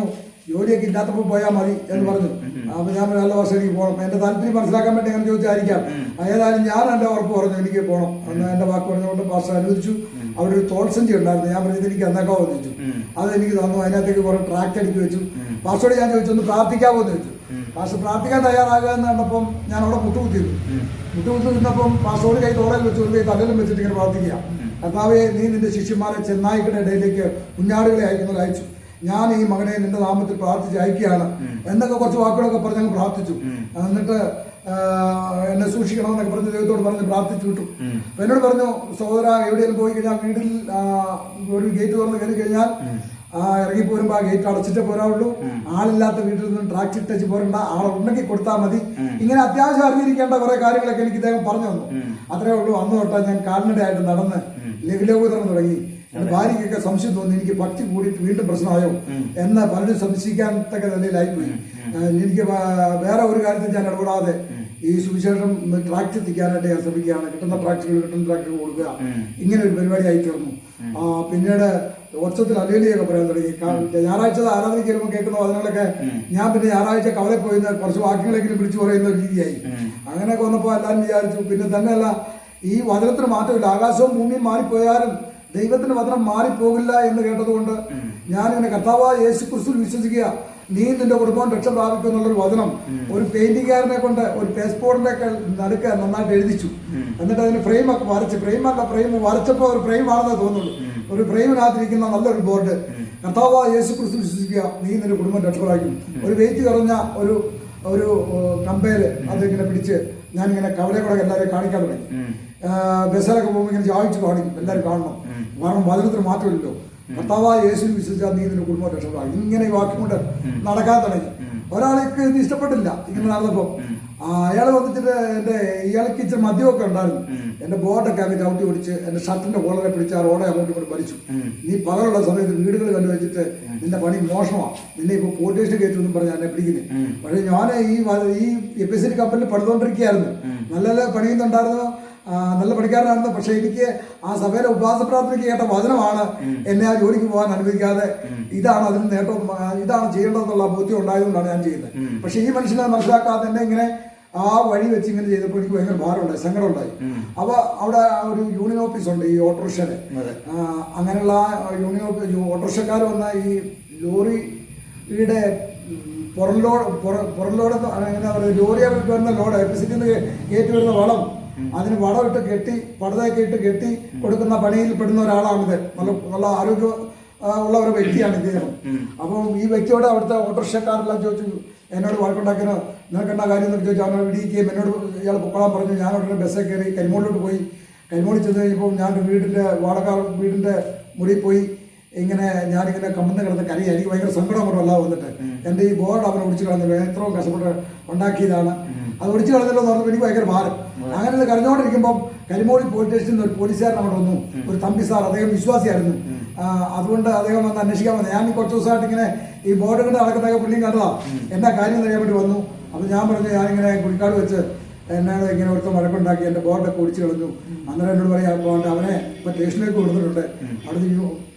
ജോലിയൊക്കെ ഇല്ലാത്തപ്പോൾ പോയാൽ മതി എന്ന് പറഞ്ഞു. അപ്പോൾ ഞാൻ നല്ല ഭാഷ എനിക്ക് പോകണം, എൻ്റെ താല്പര്യം മനസ്സിലാക്കാൻ വേണ്ടി അങ്ങനെ ചോദിച്ചായിരിക്കാം. ഏതായാലും ഞാൻ എൻ്റെ ഉറപ്പ് പറഞ്ഞു എനിക്ക് പോകണം എന്ന് എൻ്റെ വാക്ക് പറഞ്ഞുകൊണ്ട് ഭാഷ അനുവദിച്ചു. അവിടെ ഒരു തോൾസഞ്ചി ഉണ്ടായിരുന്നു, ഞാൻ പറഞ്ഞത് എനിക്ക് എന്നേക്കാവോ എന്ന് ചോദിച്ചു. അതെനിക്ക് തന്നു. അതിനകത്തേക്ക് കുറേ ട്രാക്ട് അടുക്കി വെച്ചു. ഭാഷയോട് ഞാൻ ചോദിച്ചു ഒന്ന് പ്രാർത്ഥിക്കാമോ എന്ന് ചോദിച്ചു. ഭാഷ പ്രാർത്ഥിക്കാൻ തയ്യാറാകുക എന്ന് കണ്ടപ്പം ഞാൻ അവിടെ മുട്ടുകുത്തിയിരുന്നു. മുട്ടുകുത്തി നിന്നപ്പം ഭാഷയോട് കൈ തോളയിൽ വെച്ചു, ഒരു കൈ തലയിലും വെച്ചിട്ട് ഇങ്ങനെ പ്രാർത്ഥിക്കുക, കർത്താവേ നീ നിന്റെ ശിഷ്യന്മാരെ ചെന്നായ്ക്കളുടെ ഇടയിലേക്ക് കുഞ്ഞാടുകളെ അയക്കുന്നത് അയച്ചു, ഞാൻ ഈ മകനെ നിന്റെ നാമത്തിൽ പ്രാർത്ഥിച്ച് അയക്കുകയാണ് എന്നൊക്കെ കുറച്ച് വാക്കുകളൊക്കെ പറഞ്ഞ് അങ്ങ് പ്രാർത്ഥിച്ചു. എന്നിട്ട് എന്നെ സൂക്ഷിക്കണമെന്നൊക്കെ പറഞ്ഞ് ദൈവത്തോട് പറഞ്ഞ് പ്രാർത്ഥിച്ചു വിട്ടു. അപ്പൊ എന്നോട് പറഞ്ഞു, സഹോദര എവിടെയെങ്കിലും പോയി കഴിഞ്ഞാൽ വീട്ടിൽ ഒരു ഗേറ്റ് തുറന്ന് കയറി കഴിഞ്ഞാൽ ഇറങ്ങിപ്പോരുമ്പോൾ ആ ഗേറ്റ് അടച്ചിട്ടേ പോരാവുള്ളൂ, ആളില്ലാത്ത വീട്ടിൽ നിന്നും ട്രാക്ട് ഇട്ടച്ച് പോരണ്ട, ആളുണ്ടെങ്കിൽ കൊടുത്താൽ മതി. ഇങ്ങനെ അത്യാവശ്യം അറിഞ്ഞിരിക്കേണ്ട കുറെ കാര്യങ്ങളൊക്കെ എനിക്ക് ഇദ്ദേഹം പറഞ്ഞു തന്നു. അത്രേ ഉള്ളൂ. അന്ന് തൊട്ടാ ഞാൻ കാൽനടയായിട്ട് നടന്ന് ലഘുലേഖ വിതരണം തുടങ്ങി. എൻ്റെ ഭാര്യയ്ക്കൊക്കെ സംശയം തോന്നി എനിക്ക് ഭക്തി കൂടിയിട്ട് വീണ്ടും പ്രശ്നമായോ എന്ന് പലരും സംശയിക്കാൻ തക്ക നിലയിലായിപ്പോയി. എനിക്ക് വേറെ ഒരു കാര്യത്തിൽ ഞാൻ ഇടപെടാതെ ഈ സുവിശേഷം ട്രാക്ട് എത്തിക്കാനായിട്ട് ഞാൻ ശ്രമിക്കുകയാണ്. കിട്ടുന്ന ട്രാക്ടുകൾ കൊടുക്കുക, ഇങ്ങനെ ഒരു പരിപാടിയായി തീർന്നു. പിന്നീട് വർഷത്തിൽ അലേലിയൊക്കെ പറയാൻ തുടങ്ങി. ഞായറാഴ്ച ആരാധനയ്ക്ക് വരുമ്പോൾ കേൾക്കുന്ന വചനങ്ങളൊക്കെ ഞാൻ പിന്നെ ഞായറാഴ്ച കവലെ പോയി കുറച്ച് വാക്കുകളെങ്കിലും വിളിച്ചു പറയുന്ന ഒരു രീതിയായി. അങ്ങനെയൊക്കെ വന്നപ്പോൾ എല്ലാവരും വിചാരിച്ചു. പിന്നെ തന്നെയല്ല, ഈ വചനത്തിന് മാറ്റമില്ല. ആകാശവും ഭൂമിയും മാറിപ്പോയാലും ദൈവത്തിന്റെ വചനം മാറിപ്പോകില്ല എന്ന് കേട്ടതുകൊണ്ട് ഞാനിങ്ങനെ കർത്താവായ യേശു ക്രിസ്തുവിൽ വിശ്വസിക്കുക, നീ നിന്റെ കുടുംബം രക്ഷ പ്രാപിക്കും എന്നുള്ളൊരു വചനം ഒരു പെയിന്റിംഗുകാരനെ കൊണ്ട് ഒരു പേസ്പോർട്ടിന്റെ ഒക്കെ നടുക്ക് നന്നായിട്ട് എഴുതിച്ചു. എന്നിട്ട് അതിന് ഫ്രെയിമൊക്കെ വരച്ച്, ഫ്രെയിം വരച്ചപ്പോൾ ഒരു ഫ്രെയിമാണെന്ന് തോന്നുള്ളൂ, ഒരു ഫ്രെയിമിനകത്തിരിക്കുന്ന നല്ലൊരു ബോർഡ്, കർത്താവായ യേശു ക്രിസ്തു വിശ്വസിക്കുക, നീ നിന്റെ കുടുംബം രക്ഷ പ്രാപിക്കും. ഒരു വെയിറ്റ് കുറഞ്ഞ ഒരു കമ്പേല് അതിങ്ങനെ പിടിച്ച് ഞാനിങ്ങനെ കവലെ കൂടെ എല്ലാവരെയും കാണിക്കാൻ തുടങ്ങി. ബസ്സിലൊക്കെ പോകുമ്പോൾ ഇങ്ങനെ ചാവിച്ച് കാണിക്കും, എല്ലാവരും കാണണം. കാരണം വചനത്തിന് മാറ്റമില്ലല്ലോ. കർത്താവായ യേശുവിൽ വിശ്വസിച്ചാൽ നീ ഇതിന്റെ കുടുംബം രക്ഷപ്പെടാം. ഇങ്ങനെ ഈ വാക്യം കൊണ്ട് നടക്കാൻ തുടങ്ങി. ഒരാൾക്ക് ഇത് ഇഷ്ടപ്പെട്ടില്ല. ഇങ്ങനെ നടന്നപ്പോൾ അയാൾ വന്നിട്ട് ഇയാൾക്ക് ഇച്ചിരി മദ്യമൊക്കെ ഉണ്ടായിരുന്നു. എന്റെ ബോർഡൊക്കെ അങ്ങ് ചവിട്ടി പിടിച്ച് എന്റെ ഷർട്ടിന്റെ കോളറെ പിടിച്ച് ആ റോഡെ അങ്ങോട്ട് കൊണ്ട് വലിച്ചു. നീ പകലുള്ള സമയത്ത് വീടുകൾ കണ്ടു വെച്ചിട്ട് നിന്റെ പണി മോശമാണ്, നിന്നെ ഇപ്പോൾ പോലീസ് സ്റ്റേഷൻ കയറ്റുമെന്നും പറഞ്ഞ് എന്നെ പിടിക്കുന്നത്. പക്ഷേ ഞാൻ ഈ എപ്പിസി കമ്പനിയിൽ പഠിച്ചുകൊണ്ടിരിക്കുകയായിരുന്നു. നല്ല പണിയുന്നുണ്ടായിരുന്നു, നല്ല പഠിക്കാരനായിരുന്നു. പക്ഷെ എനിക്ക് ആ സഭയിലെ ഉപവാസ പ്രാർത്ഥനയ്ക്ക് കേട്ട വചനമാണ് എന്നെ ആ ജോലിക്ക് പോകാൻ അനുവദിക്കാതെ ഇതാണ് അതിന് നേട്ടം, ഇതാണ് ചെയ്യേണ്ടതെന്നുള്ള ബോധ്യം ഉണ്ടായതുകൊണ്ടാണ് ഞാൻ ചെയ്യുന്നത്. പക്ഷെ ഈ മനുഷ്യനെ മനസ്സിലാക്കാതെ എന്നെ ഇങ്ങനെ ആ വഴി വെച്ച് ഇങ്ങനെ ചെയ്തപ്പോൾ എനിക്ക് ഭയങ്കര ഭാരമുണ്ടായി, സങ്കടമുണ്ടായി. അപ്പോൾ അവിടെ ഒരു യൂണിയൻ ഓഫീസ് ഉണ്ട് ഈ ഓട്ടോറിക്ഷയുടെ. അങ്ങനെയുള്ള യൂണിയൻ ഓഫീസ് ഓട്ടോറിക്ഷക്കാർ വന്ന ഈ ലോറിയുടെ പുറംലോഡ് എന്താ പറയുക, ലോറി വരുന്ന ലോഡ് എപ്പിസിറ്റിൽ നിന്ന് കയറ്റി വരുന്ന വളം, അതിന് വളമിട്ട് കെട്ടി പടുതയൊക്കെ ഇട്ട് കെട്ടി കൊടുക്കുന്ന പണിയിൽ പെടുന്ന ഒരാളാണിത്. നല്ല ആരോഗ്യ ഉള്ള ഒരു വ്യക്തിയാണ് ഇദ്ദേഹം. അപ്പം ഈ വ്യക്തിയോട് അവിടുത്തെ ഓട്ടോറിക്ഷക്കാരെല്ലാം ചോദിച്ചു, എന്നോട് വഴക്കുണ്ടാക്കിയോ, നിനക്കെന്താ കാര്യം എന്നൊക്കെ ചോദിച്ചു. അവനെ ഇടിക്കുകയും എന്നോട് ഇയാൾ പൊക്കോളാൻ പറഞ്ഞു. ഞാൻ ഉടനെ ബസ്സേ കയറി കരിമോളിലോട്ട് പോയി. കരിമോളിൽ ചെന്ന് കഴിഞ്ഞപ്പോൾ ഞാൻ വീടിൻ്റെ മുറിയിൽ പോയി ഇങ്ങനെ ഞാനിങ്ങനെ കമ്പന്ന് കിടന്ന് കരയായി. എനിക്ക് ഭയങ്കര സങ്കടം കൊണ്ട് വല്ലാതെ വന്നിട്ട് എൻ്റെ ഈ ബോർഡ് അവനെ ഒടിച്ചു കളഞ്ഞില്ല, എത്രയും കഷ്ടപ്പെട്ട് ഉണ്ടാക്കിയതാണ്, അത് ഒടിച്ചു കളഞ്ഞല്ലോ എന്ന് പറഞ്ഞപ്പോൾ എനിക്ക് ഭയങ്കര ഭാരം. അങ്ങനെ കരഞ്ഞുകൊണ്ടിരിക്കുമ്പം കരിമോളി പോലീസ് സ്റ്റേഷനിൽ നിന്ന് ഒരു പോലീസുകാരൻ അവിടെ വന്നു, ഒരു തമ്പി സാർ, അദ്ദേഹം വിശ്വാസിയായിരുന്നു. അതുകൊണ്ട് അദ്ദേഹം വന്ന് അന്വേഷിക്കാൻ വന്നു. ഞാൻ കുറച്ച് ദിവസമായിട്ട് ഇങ്ങനെ ഈ ബോർഡ് കൊണ്ട് നടക്കുന്നതൊക്കെ പുള്ളിയും കണ്ടതാ. എന്താ കാര്യം അറിയാൻ വേണ്ടി വന്നു. അപ്പോൾ ഞാൻ പറഞ്ഞു, ഞാനിങ്ങനെ കുഴിക്കാട് വെച്ച് എന്നോട് ഇങ്ങനെ ഒരുത്തം വഴക്കുണ്ടാക്കി എൻ്റെ ബോർഡൊക്കെ ഒടിച്ചു കളഞ്ഞു. അന്നേരം എന്നോട് പറയാൻ പോകണ്ട, അവനെ ഇപ്പോൾ സ്റ്റേഷനിലേക്ക് കൊടുത്തിട്ടുണ്ട്. അവിടുന്ന്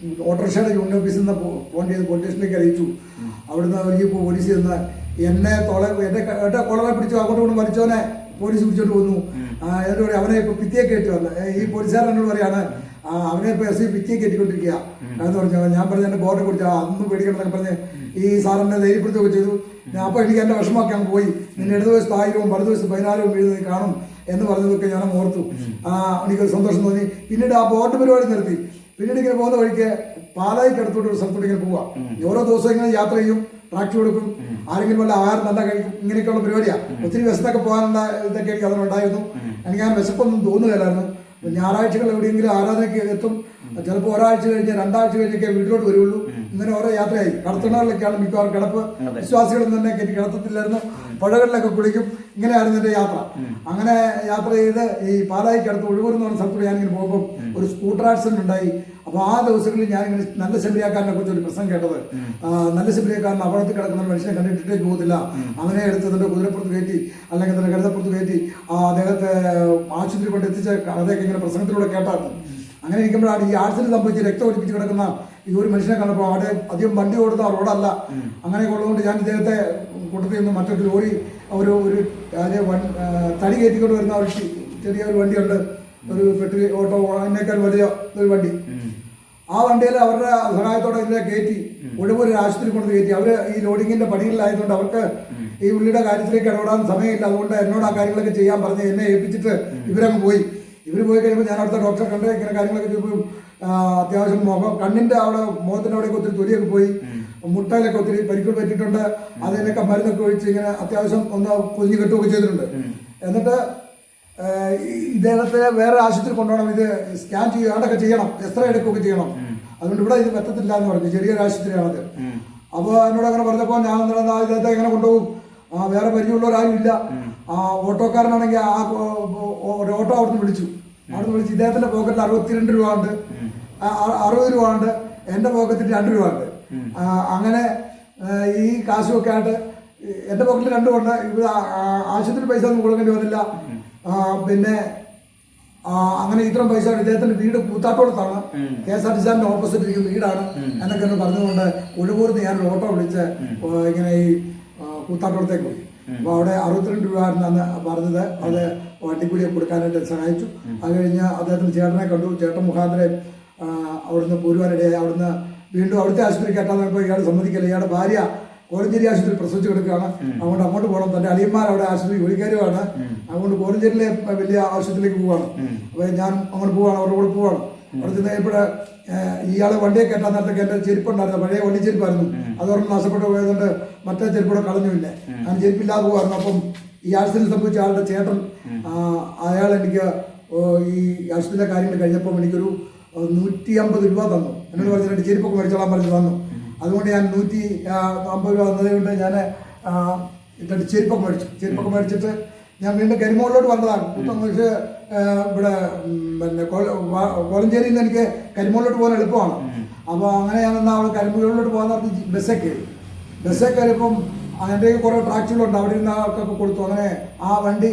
ഓട്ടോറിക്ഷയുടെ യൂണിയൻ ഓഫീസിൽ നിന്ന് ഫോൺ ചെയ്ത് പോലീസ് സ്റ്റേഷനിലേക്ക് അറിയിച്ചു. അവിടുന്ന് അവർക്ക് പോലീസ് ചെന്ന് എന്നെ എൻ്റെ കൊളറെ പിടിച്ചു അങ്ങോട്ട് കൊണ്ട് വലിച്ചവനെ പോലീസ് പിടിച്ചോണ്ട് വന്നു. എന്നോട് പറയാം, അവനെ ഇപ്പോൾ ഭിത്തിയെ കയറ്റി വന്ന് ഈ പോലീസുകാരൻ എന്നോട് പറയാണ്, അവനെ ഇപ്പോൾ എസ് ഭിത്തിയെ കയറ്റിക്കൊണ്ടിരിക്കുക എന്ന് പറഞ്ഞു. ഞാൻ പറഞ്ഞു എൻ്റെ ബോർഡെ കുറിച്ച് അതൊന്നും പേടിക്കണമെന്നൊക്കെ പറഞ്ഞ് ഈ സാറിനെ ധൈര്യപ്പെടുത്തുകയൊക്കെ ചെയ്തു. അപ്പോൾ എനിക്ക് എൻ്റെ വിഷമമൊക്കെ അങ്ങ് പോയി. നിന്നെ ഇടതുവശത്ത് 1000-ഉം വലതുവശത്ത് 16-ഉം വീഴുന്നത് കാണും എന്ന് പറഞ്ഞതൊക്കെ ഞാൻ ഓർത്തു. എനിക്കൊരു സന്തോഷം തോന്നി. പിന്നീട് ആ ബോർഡ് പരിപാടി നിർത്തി. പിന്നീട് ഇങ്ങനെ പോകുന്ന വഴിക്ക് പാലായിക്ക് അടുത്തോട്ട് ഒരു സ്ഥലത്തോട്ട് ഇങ്ങനെ പോവാ. ഓരോ ദിവസവും ഇങ്ങനെ യാത്ര ചെയ്യും, ട്രാക്ടർ കൊടുക്കും, ആരെങ്കിലും വല്ല ആഹാരം നല്ല കഴിക്കും, ഇങ്ങനെയൊക്കെയുള്ള പരിപാടിയാണ്. ഒത്തിരി വിശന്നൊക്കെ പോകാനുള്ള ഇതൊക്കെ എനിക്ക് അതിനുണ്ടായിരുന്നു. എനിക്ക് ഞാൻ വിശപ്പൊന്നും തോന്നുകയില്ലായിരുന്നു. ഞായറാഴ്ചകൾ എവിടെയെങ്കിലും ആരാധനയ്ക്ക് എത്തും, ചിലപ്പോൾ ഒരാഴ്ച കഴിഞ്ഞ് 2 ആഴ്ച കഴിഞ്ഞൊക്കെ വീട്ടിലോട്ട് വരുള്ളൂ. ഇങ്ങനെ ഓരോ യാത്രയായി. കടത്തണകളിലൊക്കെയാണ് മിക്കവാറും കിടപ്പ്. വിശ്വാസികളൊന്നും തന്നെ എനിക്ക് കിടത്തത്തില്ലായിരുന്നു. പുഴകളിലൊക്കെ കുളിക്കും. ഇങ്ങനെയായിരുന്നു എൻ്റെ യാത്ര. അങ്ങനെ യാത്ര ചെയ്ത് ഈ പാലായിക്ക് അടുത്ത് ഒഴുകൂർ എന്ന് പറഞ്ഞ സ്ഥലത്തോട് ഞാനിങ്ങനെ പോകുമ്പോൾ ഒരു സ്കൂട്ടർ ആക്സിഡന്റ് ഉണ്ടായി. അപ്പോൾ ആ ദിവസങ്ങളിൽ ഞാനിങ്ങനെ നല്ല ശബരിയാക്കാരനെ കുറിച്ച് ഒരു പ്രസംഗം കേട്ടത്. നല്ല ശബരിയാക്കാരൻ അപകടത്തിൽ കിടക്കുന്ന മനുഷ്യനെ കണ്ടിട്ടേ പോകത്തില്ല, അവനെ എടുത്ത് തന്റെ കുതിരപ്പുറത്ത് കയറ്റി അല്ലെങ്കിൽ തന്നെ കഴുതപ്പുറത്ത് കയറ്റി അദ്ദേഹത്തെ ആശുപത്രി കൊണ്ട് എത്തിച്ച കഥയൊക്കെ ഇങ്ങനെ പ്രസംഗത്തിലൂടെ കേട്ടായിരുന്നു. അങ്ങനെ ഇരിക്കുമ്പോഴാണ് ഈ ആക്സിഡന്റ് സംഭവിച്ച് രക്തം ഒലിപ്പിച്ച് കിടക്കുന്ന ഈ ഒരു മനുഷ്യനെ കണ്ടപ്പോൾ അവിടെ അധികം വണ്ടി ഓടുന്ന റോഡല്ല. അങ്ങനെയൊക്കെ ഉള്ളതുകൊണ്ട് ഞാൻ ഇദ്ദേഹത്തെ കൂട്ടത്തിൽ നിന്ന് മറ്റൊരു ലോറി ഒരു തടി കയറ്റിക്കൊണ്ട് വരുന്ന ഒരു ചെറിയൊരു വണ്ടിയുണ്ട്, ഒരു പെട്രോൾ ഓട്ടോ, അതിനേക്കാൾ വലിയ ഒരു വണ്ടി. ആ വണ്ടിയിൽ അവരുടെ സഹായത്തോടെ ഇതിനെ കയറ്റി ഒഴിവൊരു ആശുപത്രി കൊണ്ട് കയറ്റി. അവർ ഈ ലോഡിങ്ങിന്റെ പണികളിലായതുകൊണ്ട് അവർക്ക് ഈ ഉള്ളിയുടെ കാര്യത്തിലേക്ക് ഇടപെടാൻ സമയമില്ല. അതുകൊണ്ട് എന്നോട് ആ കാര്യങ്ങളൊക്കെ ചെയ്യാൻ പറഞ്ഞ് എന്നെ ഏൽപ്പിച്ചിട്ട് ഇവരങ്ങ് പോയി. ഇവർ പോയി കഴിയുമ്പോൾ ഞാൻ അവിടുത്തെ ഡോക്ടറെ കണ്ട് ഇങ്ങനെ കാര്യങ്ങളൊക്കെ ചെയ്യുമ്പോൾ അത്യാവശ്യം കണ്ണിന്റെ അവിടെ മുഖത്തിന്റെ അവിടെയൊക്കെ ഒത്തിരി തൊലിയൊക്കെ പോയി, മുട്ടയിലൊക്കെ ഒത്തിരി പരിക്കുകൾ പറ്റിയിട്ടുണ്ട്. അതിനൊക്കെ മരുന്നൊക്കെ ഒഴിച്ച് ഇങ്ങനെ അത്യാവശ്യം ഒന്ന് പൊതിഞ്ഞ് കെട്ടുകയൊക്കെ ചെയ്തിട്ടുണ്ട്. എന്നിട്ട് ഇദ്ദേഹത്തെ വേറെ ആശുപത്രി കൊണ്ടുപോകണം, ഇത് സ്കാൻ ചെയ്യാണ്ടൊക്കെ ചെയ്യണം, എക്സ്റേ എടുക്കുകയൊക്കെ ചെയ്യണം. അതുകൊണ്ട് ഇവിടെ ഇത് പറ്റത്തില്ല എന്ന് പറഞ്ഞു. ചെറിയൊരു ആശുപത്രിയാണത്. അപ്പോൾ എന്നോട് അങ്ങനെ പറഞ്ഞപ്പോൾ ഞാൻ ഇദ്ദേഹത്തെ എങ്ങനെ കൊണ്ടുപോകും, വേറെ പരിചയമുള്ളവരാരും ഇല്ല. ഓട്ടോക്കാരനാണെങ്കിൽ ഒരു ഓട്ടോ അവിടുന്ന് വിളിച്ചു. ഇദ്ദേഹത്തിന്റെ പോക്കറ്റിൽ 62 രൂപ ഉണ്ട്, 60 രൂപ ഉണ്ട്, എൻ്റെ പോക്കറ്റിൽ 2 രൂപ ഉണ്ട്. അങ്ങനെ ഈ കാശുമൊക്കെ ആയിട്ട് എൻ്റെ പോക്കറ്റിൽ 2 ഉണ്ട്. ഇവിടെ ആശുപത്രി പൈസ ഒന്നും കൊടുക്കേണ്ടി വന്നില്ല. പിന്നെ അങ്ങനെ ഇത്രയും പൈസ ഇദ്ദേഹത്തിന്റെ വീട് കൂത്താട്ടോളത്താണ്, KSRTC ഓപ്പോസിറ്റ് ഇരിക്കുന്ന വീടാണ് എന്നൊക്കെ ഒന്ന് പറഞ്ഞുകൊണ്ട് ഒഴുകൂർന്ന് ഞാൻ ഓട്ടോ വിളിച്ച് ഇങ്ങനെ ഈ കൂത്താട്ടോളത്തേക്ക് പോയി. അപ്പോൾ അവിടെ 62 രൂപ അന്ന് പറഞ്ഞത്. അത് വണ്ടിക്കൂലിയെ കൊടുക്കാനായിട്ട് സഹായിച്ചു. അത് കഴിഞ്ഞ് അദ്ദേഹത്തിന് ചേട്ടനെ കണ്ടു. ചേട്ടൻ മുഖാന്തരം അവിടുന്ന് പോരുവാനിടയായി. അവിടുന്ന് വീണ്ടും അവിടുത്തെ ആശുപത്രി കയറ്റാൻ നോക്കുമ്പോൾ ഇയാൾ സമ്മതിക്കില്ല. ഇയാളുടെ ഭാര്യ കോലഞ്ചേരി ആശുപത്രി പ്രസവിച്ച് കിടക്കുകയാണ്. അതുകൊണ്ട് അങ്ങോട്ട് പോകണം. തന്റെ അളിയന്മാർ അവിടെ ആശുപത്രി ജോലിക്കാരുമാണ്. അതുകൊണ്ട് കോലഞ്ചേരിയിലെ വലിയ ആശുപത്രിയിലേക്ക് പോവാണ്. അപ്പോൾ ഞാൻ അങ്ങോട്ട് പോവാണ്, അവരുടെ കൂടെ പോവാണ്. അവിടെ ചെന്ന് കഴിയുമ്പോൾ ഇയാളെ വണ്ടിയെ കയറ്റാൻ നേരത്തൊക്കെ എൻ്റെ ചെരുപ്പുണ്ടായിരുന്നു, പഴയ വണ്ടി ചെരുപ്പായിരുന്നു. അതോടെ നഷ്ടപ്പെട്ടു പോയതുകൊണ്ട് മറ്റേ ചെരുപ്പൂടെ കളഞ്ഞില്ല. ഞാൻ ചെരുപ്പില്ലാതെ പോകുമായിരുന്നു. അപ്പം ഈ ആക്സിഡന്റ് സംഭവിച്ച ആളുടെ ചേട്ടൻ അയാൾ എനിക്ക് ഈ ആശുപത്രിയിലെ കാര്യങ്ങൾ കഴിഞ്ഞപ്പോൾ എനിക്കൊരു 150 രൂപ തന്നു. എന്നോട് പറഞ്ഞിട്ട് ചെരുപ്പൊക്കെ മേടിച്ചോളാൻ പറഞ്ഞു തന്നു. അതുകൊണ്ട് ഞാൻ 150 രൂപ തന്നതുകൊണ്ട് ഞാൻ എന്നിട്ട് ചെരുപ്പൊക്കെ മേടിച്ചിട്ട് ഞാൻ വീണ്ടും കരിമോളിലോട്ട് വന്നതാണ്. പക്ഷേ ഇവിടെ പിന്നെ കോലഞ്ചേരിയിൽ നിന്ന് എനിക്ക് കരിമോളിലോട്ട് പോകാൻ എളുപ്പമാണ്. അപ്പോൾ അങ്ങനെ ഞാൻ എന്നാൽ അവിടെ കരിമോളിലോട്ട് പോകാൻ പറഞ്ഞ് ബസ്സേ കയറിയപ്പം അതിൻ്റെ കുറേ ട്രാക്ടറുകളുണ്ട്, അവിടെ ഇരുന്ന ആൾക്കൊക്കെ കൊടുത്തു. അങ്ങനെ ആ വണ്ടി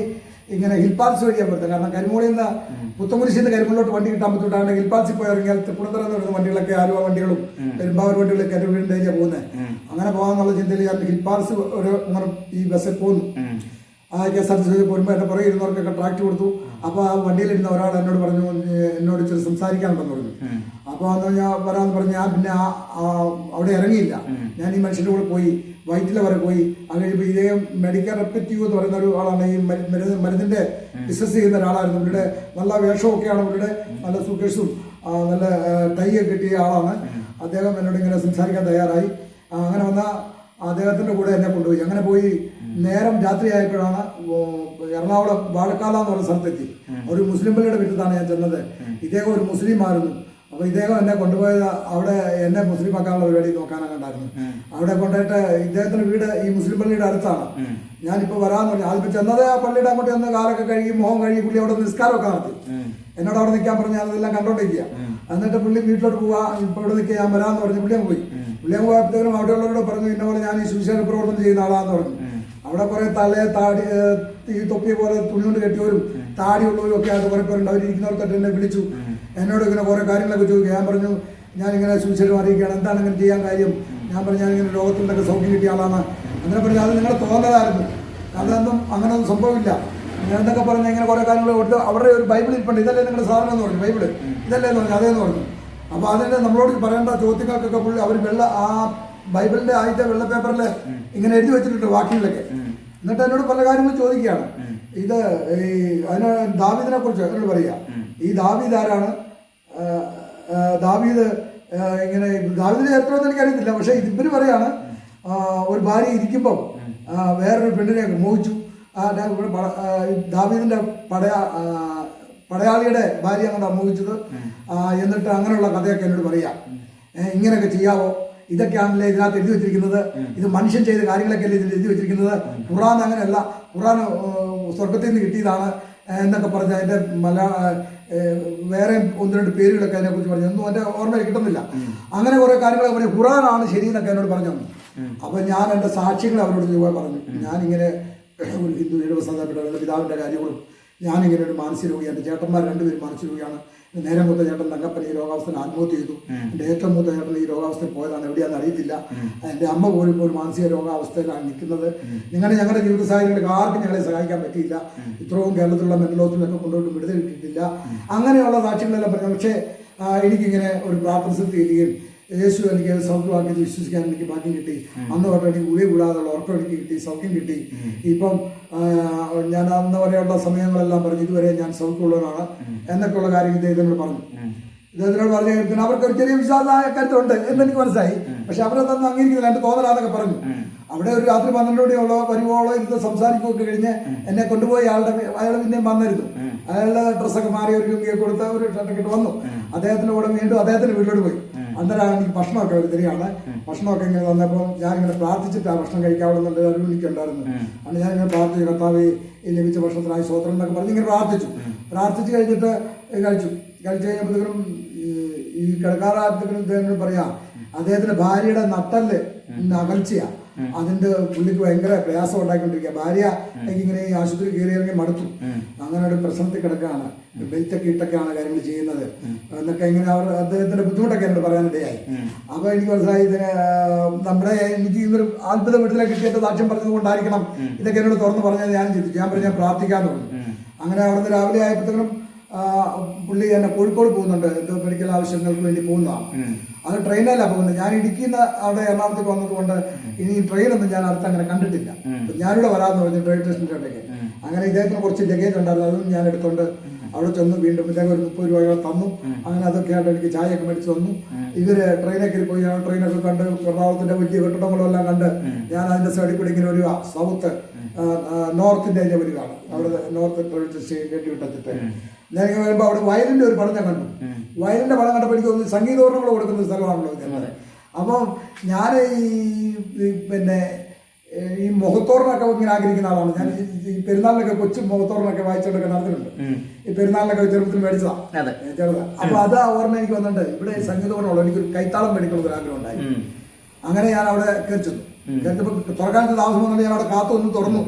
ഇങ്ങനെ ഹിൽപാൽസ് വഴിയാൻ പറ്റും. കാരണം കരിമോളിൽ നിന്ന് പുത്തൻകുരിശിൽ നിന്ന് കരിമോളിലോട്ട് വണ്ടി കിട്ടാൻ ബുദ്ധിമുട്ടാണ്. ഹിൽപാൽസിൽ പോയി ഇറങ്ങിയാൽ തൃപ്പൂണിത്തുറ എന്ന് പറയുന്ന വണ്ടികളൊക്കെ, ആലുവ വണ്ടികളും പെരുമ്പാവൂർ വണ്ടികളൊക്കെ എൻ്റെ വീടിൻ്റെ പോകുന്നത്. അങ്ങനെ പോകാമെന്നുള്ള ചിന്തയിൽ ഞാൻ ഹിൽപാൽസ് ഒരു അങ്ങനെ ഈ ബസ്സിൽ പോന്നു. KSRTC പോരുമ്പോൾ എൻ്റെ പുറകെ ഇരുന്നവർക്കൊക്കെ ട്രാക്ട് കൊടുത്തു. അപ്പോൾ ആ വണ്ടിയിലിരുന്ന ഒരാൾ എന്നോട് പറഞ്ഞു, എന്നോട് ഇച്ചിരി സംസാരിക്കാനുണ്ടെന്ന് പറഞ്ഞു. അപ്പോൾ അന്ന് ഞാൻ വരാമെന്ന് പറഞ്ഞ് ഞാൻ പിന്നെ അവിടെ ഇറങ്ങിയില്ല. ഞാൻ ഈ മനുഷ്യൻ്റെ കൂടെ പോയി, വൈറ്റില വരെ പോയി. അത് കഴിയുമ്പോൾ ഇദ്ദേഹം മെഡിക്കൽ റെപ്റ്റീവ് എന്ന് പറയുന്ന ഒരു ആളാണ്. ഈ മരുന്നിൻ്റെ ബിസിനസ് ചെയ്യുന്ന ഒരാളായിരുന്നു. ഇവിടെ നല്ല വേഷമൊക്കെയാണ്, ഇവിടെ നല്ല സൂക്കേഴ്സും നല്ല ടൈ ഒക്കെ കിട്ടിയ ആളാണ് അദ്ദേഹം. എന്നോട് ഇങ്ങനെ സംസാരിക്കാൻ തയ്യാറായി. അങ്ങനെ വന്ന അദ്ദേഹത്തിൻ്റെ കൂടെ എന്നെ കൊണ്ടുപോയി. അങ്ങനെ പോയി നേരം രാത്രിയായപ്പോഴാണ് എറണാകുളം വാഴക്കാല എന്ന് പറഞ്ഞ സ്ഥലത്തെത്തി. ഒരു മുസ്ലിം പള്ളിയുടെ വീട്ടിലാണ് ഞാൻ ചെന്നത്. ഇദ്ദേഹം ഒരു മുസ്ലിം ആയിരുന്നു. അപ്പോൾ ഇദ്ദേഹം എന്നെ കൊണ്ടുപോയത് അവിടെ എന്നെ മുസ്ലിം ആക്കാനുള്ള പരിപാടി നോക്കാനൊക്കെ ഉണ്ടായിരുന്നു. അവിടെ കൊണ്ടുപോയിട്ട് ഇദ്ദേഹത്തിന്റെ വീട് ഈ മുസ്ലിം പള്ളിയുടെ അടുത്താണ്. ഞാനിപ്പോൾ വരാമെന്ന് പറഞ്ഞു. അതിപ്പോൾ ചെന്നത് ആ പള്ളിയുടെ അങ്ങോട്ട് ചെന്ന് കാലൊക്കെ കഴുകി മുഖം കഴുകി പുള്ളി അവിടെ നിസ്കാരമൊക്കെ നടത്തി. എന്നോട് അവിടെ നിൽക്കാൻ പറഞ്ഞ് ഞാനതെല്ലാം കണ്ടോണ്ടിരിക്കുക. എന്നിട്ട് പുള്ളി വീട്ടിലോട്ട് പോവാ, ഇപ്പോൾ ഇവിടെ നിൽക്കുക, ഞാൻ വരാമെന്ന് പറഞ്ഞ് പുള്ളിയും പോയി. പുള്ളിയും പോയപ്പോഴത്തേനും അവിടെയുള്ളവരോട് പറഞ്ഞു, ഇന്ന പോലെ ഞാൻ ഈ സുവിശേഷ പ്രവർത്തനം ചെയ്യുന്ന ആളാന്ന് പറഞ്ഞു. അവിടെ കുറെ താടി ഈ തൊപ്പിയെ പോലെ തുണി കൊണ്ട് കെട്ടിയവരും താടിയുള്ളവരും ഒക്കെ ആയിട്ട് കുറെ പേരുണ്ട്. അവരിരിക്കുന്നവർക്കൊക്കെ എന്നെ വിളിച്ചു. എന്നോട് ഇങ്ങനെ കുറെ കാര്യങ്ങളൊക്കെ ചോദിക്കുക. ഞാൻ പറഞ്ഞു, ഞാനിങ്ങനെ സുവിശേഷം അറിയിക്കുകയാണ്, എന്താണ് ഇങ്ങനെ ചെയ്യാൻ കാര്യം? ഞാൻ പറഞ്ഞു, ഞാനിങ്ങനെ ലോകത്തിൽ നിന്നൊക്കെ സൗഖ്യം കിട്ടിയ ആളാണ്. അങ്ങനെ പറഞ്ഞു, അത് നിങ്ങളെ തോന്നലായിരുന്നു, അതൊന്നും അങ്ങനെയൊന്നും സംഭവമില്ല. എന്തൊക്കെ പറഞ്ഞു ഇങ്ങനെ കുറെ കാര്യങ്ങൾ കൊടുത്ത് അവരുടെ ഒരു ബൈബിൾ ഇരിപ്പുണ്ട്, ഇതല്ലേ നിങ്ങളുടെ സാധനം എന്ന് പറഞ്ഞു, ബൈബിള് ഇതല്ലേ എന്ന് പറഞ്ഞു. അതേന്ന് പറഞ്ഞു. അപ്പോൾ അതിന് നമ്മളോട് പറയേണ്ട ചോദ്യങ്ങൾക്കൊക്കെ പുള്ളി അവർ ആ ബൈബിളിന്റെ ആദ്യത്തെ വെള്ള പേപ്പറിൽ ഇങ്ങനെ എഴുതി വെച്ചിട്ടുണ്ട് വാക്യങ്ങളൊക്കെ. എന്നിട്ട് എന്നോട് പല കാര്യങ്ങളും ചോദിക്കുകയാണ്. ഇത് ഈ അതിന് ദാവീദിനെ കുറിച്ച് എന്നോട് പറയുക. ഈ ദാവീദ് ആരാണ്? ദാവീദ് ഇങ്ങനെ ദാവീദിന്റെ ചരിത്രമൊന്നും എനിക്കറിയത്തില്ല. പക്ഷേ ഇവര് പറയാണ് ഒരു ഭാര്യ ഇരിക്കുമ്പം വേറൊരു പെണ്ണിനെ മോഹിച്ചു. ദാവീദിന്റെ പടയാളിയുടെ ഭാര്യ അങ്ങോട്ടാണ് മോഹിച്ചത്. എന്നിട്ട് അങ്ങനെയുള്ള കഥയൊക്കെ എന്നോട് പറയാം. ഇങ്ങനെയൊക്കെ ചെയ്യാവോ? ഇതൊക്കെയാണല്ലേ ഇതിനകത്ത് എഴുതി വെച്ചിരിക്കുന്നത്. ഇത് മനുഷ്യൻ ചെയ്ത കാര്യങ്ങളൊക്കെ അല്ലേ ഇതിൽ എഴുതി വെച്ചിരിക്കുന്നത്. ഖുർആൻ അങ്ങനെയല്ല, ഖുർആൻ സ്വർഗത്തിൽ നിന്ന് കിട്ടിയതാണ് എന്നൊക്കെ പറഞ്ഞ് അതിൻ്റെ വേറെ ഒന്ന് രണ്ട് പേരുകളൊക്കെ അതിനെക്കുറിച്ച് പറഞ്ഞു. ഒന്നും എൻ്റെ ഓർമ്മയിൽ കിട്ടുന്നില്ല. അങ്ങനെ കുറേ കാര്യങ്ങളൊക്കെ പറഞ്ഞു. ഖുർആനാണ് ശരി എന്നൊക്കെ എന്നോട് പറഞ്ഞു തന്നു. അപ്പം ഞാൻ എൻ്റെ സാക്ഷ്യങ്ങൾ അവരോട് പറഞ്ഞു. ഞാനിങ്ങനെ ഒരു ഹിന്ദു ഇടവസ്ഥാനപ്പെട്ട എൻ്റെ പിതാവിൻ്റെ കാര്യങ്ങളും, ഞാനിങ്ങനെ ഒരു മാനസിക രോഗിയാണ്. എൻ്റെ ചേട്ടന്മാർ രണ്ടുപേരും മാനസിക രോഗിയാണ്. നേരെ മൂത്ത ചേട്ടൻ തങ്കപ്പൻ ഈ രോഗാവസ്ഥയിൽ ആത്മഹത്യ ചെയ്തു. എൻ്റെ ഏറ്റവും മൂത്ത ചേട്ടൻ ഈ രോഗാവസ്ഥയിൽ പോയതാണ്, എവിടെയാണെന്ന് അറിയത്തില്ല. എൻ്റെ അമ്മ പോലും ഇപ്പോൾ ഒരു മാനസിക രോഗാവസ്ഥയിലാണ് നിൽക്കുന്നത്. ഞങ്ങളുടെ ജീവിത സാഹചര്യങ്ങൾക്ക് ആർക്കും ഞങ്ങളെ സഹായിക്കാൻ പറ്റിയില്ല. ഇത്രയും കേരളത്തിലുള്ള മെന്റൽ ഹോസ്പിറ്റലൊക്കെ കൊണ്ടുപോയിട്ട് വിടുതൽ കിട്ടിയിട്ടില്ല. അങ്ങനെയുള്ള സാക്ഷ്യങ്ങളെല്ലാം പറഞ്ഞു. പക്ഷേ എനിക്കിങ്ങനെ ഒരു പ്രാർത്ഥന സ്ഥിതി ചെയ്യുകയും യേശു എനിക്ക് സൗഖ്യമാക്കി വിശ്വസിക്കാൻ എനിക്ക് ഭാഗ്യം കിട്ടി. അന്ന് തൊട്ട് എനിക്ക് ഗുളിക കൂടാതെയുള്ള ഉറക്കം എനിക്ക് കിട്ടി, സൗഖ്യം കിട്ടി. ഇപ്പം ഞാൻ അന്ന് വരെയുള്ള സമയങ്ങളെല്ലാം പറഞ്ഞു ഇതുവരെ ഞാൻ സൗഖ്യമുള്ളവനാണ് എന്നൊക്കെയുള്ള കാര്യം ഇദ്ദേഹത്തിനോട് പറഞ്ഞു. ഇദ്ദേഹത്തിനോട് പറഞ്ഞു പിന്നെ അവർക്ക് ഒരു ചെറിയ വിശ്വാസക്കാര്യത്തുണ്ട് എന്നെനിക്ക് മനസ്സിലായി. പക്ഷെ അവരതൊന്നും അംഗീകരിക്കുന്നില്ല, എൻ്റെ തോന്നലാന്നൊക്കെ പറഞ്ഞു. അവിടെ ഒരു രാത്രി 12 മണിയോളോ വരുവോളോ ഇരുന്ന് സംസാരിക്കുകയൊക്കെ കഴിഞ്ഞ് എന്നെ കൊണ്ടുപോയി അയാൾ പിന്നെയും വന്നിരുന്നു. അയാളുടെ ഡ്രസ്സൊക്കെ മാറി ഒരു ലുങ്കിയൊക്കെ കൊടുത്ത് ഒരു ഷർട്ടൊക്കെ ഇട്ട് വന്നു. അദ്ദേഹത്തിൻ്റെ കൂടെ വീണ്ടും അദ്ദേഹത്തിൻ്റെ വീട്ടിലോട്ട് പോയി. അന്നേരമാണ് എനിക്ക് ഭക്ഷണമൊക്കെ ഒരു തരികയാണ്. ഭക്ഷണമൊക്കെ ഇങ്ങനെ തന്നപ്പോൾ ഞാനിങ്ങനെ പ്രാർത്ഥിച്ചിട്ട് ആ ഭക്ഷണം കഴിക്കാവുന്നുണ്ട് അറിവ് എനിക്കുണ്ടായിരുന്നു. അന്ന് ഞാനിങ്ങനെ പ്രാർത്ഥിച്ചു, കർത്താവ് ഈ ലഭിച്ച ഭക്ഷണത്തിനായി സ്വതന്ത്രം എന്നൊക്കെ പറഞ്ഞ് ഇങ്ങനെ പ്രാർത്ഥിച്ചു കഴിഞ്ഞിട്ട് കഴിച്ചു കഴിഞ്ഞപ്പോഴത്തേക്കും ഈ കിടക്കാറായപ്പോഴത്തേക്കും ഇദ്ദേഹം പറയാം അദ്ദേഹത്തിന്റെ ഭാര്യയുടെ നട്ടല് അകൽച്ചയാണ്. അതിന്റെ പുള്ളിക്ക് ഭയങ്കര പ്രയാസം ഉണ്ടാക്കിക്കൊണ്ടിരിക്കുക. ഭാര്യ ഇങ്ങനെ ഈ ആശുപത്രി കയറി ഇറങ്ങി മടുത്തു. അങ്ങനെ ഒരു പ്രശ്നത്തിൽ കിടക്കുകയാണ്. ബെൽറ്റൊക്കെ ഇട്ടൊക്കെയാണ് കാര്യങ്ങൾ ചെയ്യുന്നത് എന്നൊക്കെ ഇങ്ങനെ അദ്ദേഹത്തിന്റെ ബുദ്ധിമുട്ടൊക്കെ എന്നോട് പറയാനിടയായി. അപ്പൊ എനിക്ക് മനസ്സിലായി ഇതിന് നമ്മുടെ എനിക്ക് ഇതൊരു അത്ഭുത വീട്ടിലെ കിട്ടിയിട്ട് സാക്ഷ്യം പറഞ്ഞത് കൊണ്ടായിരിക്കണം ഇതൊക്കെ എന്നോട് തുറന്ന് പറഞ്ഞത്. ഞാൻ ചിന്തിച്ചു. ഞാൻ പറഞ്ഞു ഞാൻ പ്രാർത്ഥിക്കാന്ന് പറഞ്ഞു. അങ്ങനെ അവിടുന്ന് രാവിലെ ആയപ്പോഴത്തേക്കും പുള്ളി എന്നെ കോഴിക്കോട് പോകുന്നുണ്ട്, എന്തോ മെഡിക്കൽ ആവശ്യങ്ങൾക്ക് വേണ്ടി പോകുന്നതാണ്. അത് ട്രെയിനല്ല പോകുന്നത്. ഞാൻ ഇടുക്കിയിൽ നിന്ന് അവിടെ എറണാകുളത്തേക്ക് വന്നതുകൊണ്ട് ഇനി ട്രെയിനൊന്നും ഞാൻ അടുത്ത് അങ്ങനെ കണ്ടിട്ടില്ല. ഞാനിവിടെ വരാമെന്ന് പറഞ്ഞു ട്രെയിൻ സ്റ്റേഷൻ്റെ ഇടയ്ക്ക്. അങ്ങനെ ഇദ്ദേഹത്തിന് കുറച്ച് ലഗേജ് ഉണ്ടായിരുന്നു, അതും ഞാൻ എടുത്തുകൊണ്ട് അവിടെ ചെന്നു. വീണ്ടും ഇദ്ദേഹം ഒരു 30 രൂപ തന്നു. അങ്ങനെ അതൊക്കെയായിട്ട് എനിക്ക് ചായയൊക്കെ മേടിച്ച് തന്നു. ഇവര് ട്രെയിനൊക്കെ പോയി ട്രെയിനൊക്കെ കണ്ട് എറണാകുളത്തിന്റെ വലിയ കെട്ടിടങ്ങളും എല്ലാം കണ്ട് ഞാൻ അതിന്റെ സൈഡിൽ കൂടി ഇങ്ങനെ ഒരു സൗത്ത് നോർത്തിന്റെ അതിന്റെ വരികയാണ്. അവിടെ നോർത്ത് കെട്ടി വിട്ടിട്ട് ഞാനിങ്ങനെ വരുമ്പോൾ അവിടെ വയലിന്റെ ഒരു പടം ഞാൻ കണ്ടു. വയലിന്റെ പടം കണ്ടപ്പോൾ എനിക്ക് തോന്നി സംഗീതോർമ്മകൾ കൊടുക്കുന്ന ഒരു സ്ഥലമാണല്ലോ ഇത്. അപ്പം ഞാൻ പിന്നെ ഈ മുഖത്തോറിനൊക്കെ ഇങ്ങനെ ആഗ്രഹിക്കുന്ന ആളാണ്. ഞാൻ ഈ പെരുന്നാളിനൊക്കെ കൊച്ചു മുഖത്തോറിനൊക്കെ വായിച്ചോണ്ടൊക്കെ നടന്നിട്ടുണ്ട്. ഈ പെരുന്നാളിനൊക്കെ ചെറുപ്പത്തിൽ മേടിച്ചതാണ് ചെറുതാ. അപ്പൊ അത് ഓർമ്മ എനിക്ക് വന്നിട്ടുണ്ട്. ഇവിടെ സംഗീതോർമ്മയുള്ളൂ, എനിക്കൊരു കൈത്താളം മേടിക്കണമെന്നൊരു ആഗ്രഹം ഉണ്ടായി. അങ്ങനെ ഞാൻ അവിടെ കയറി ചെന്നു. കയറിച്ചപ്പോൾ തുറക്കാനത്തെ താമസം വന്നിട്ട് ഞാൻ അവിടെ കാത്തു വന്ന്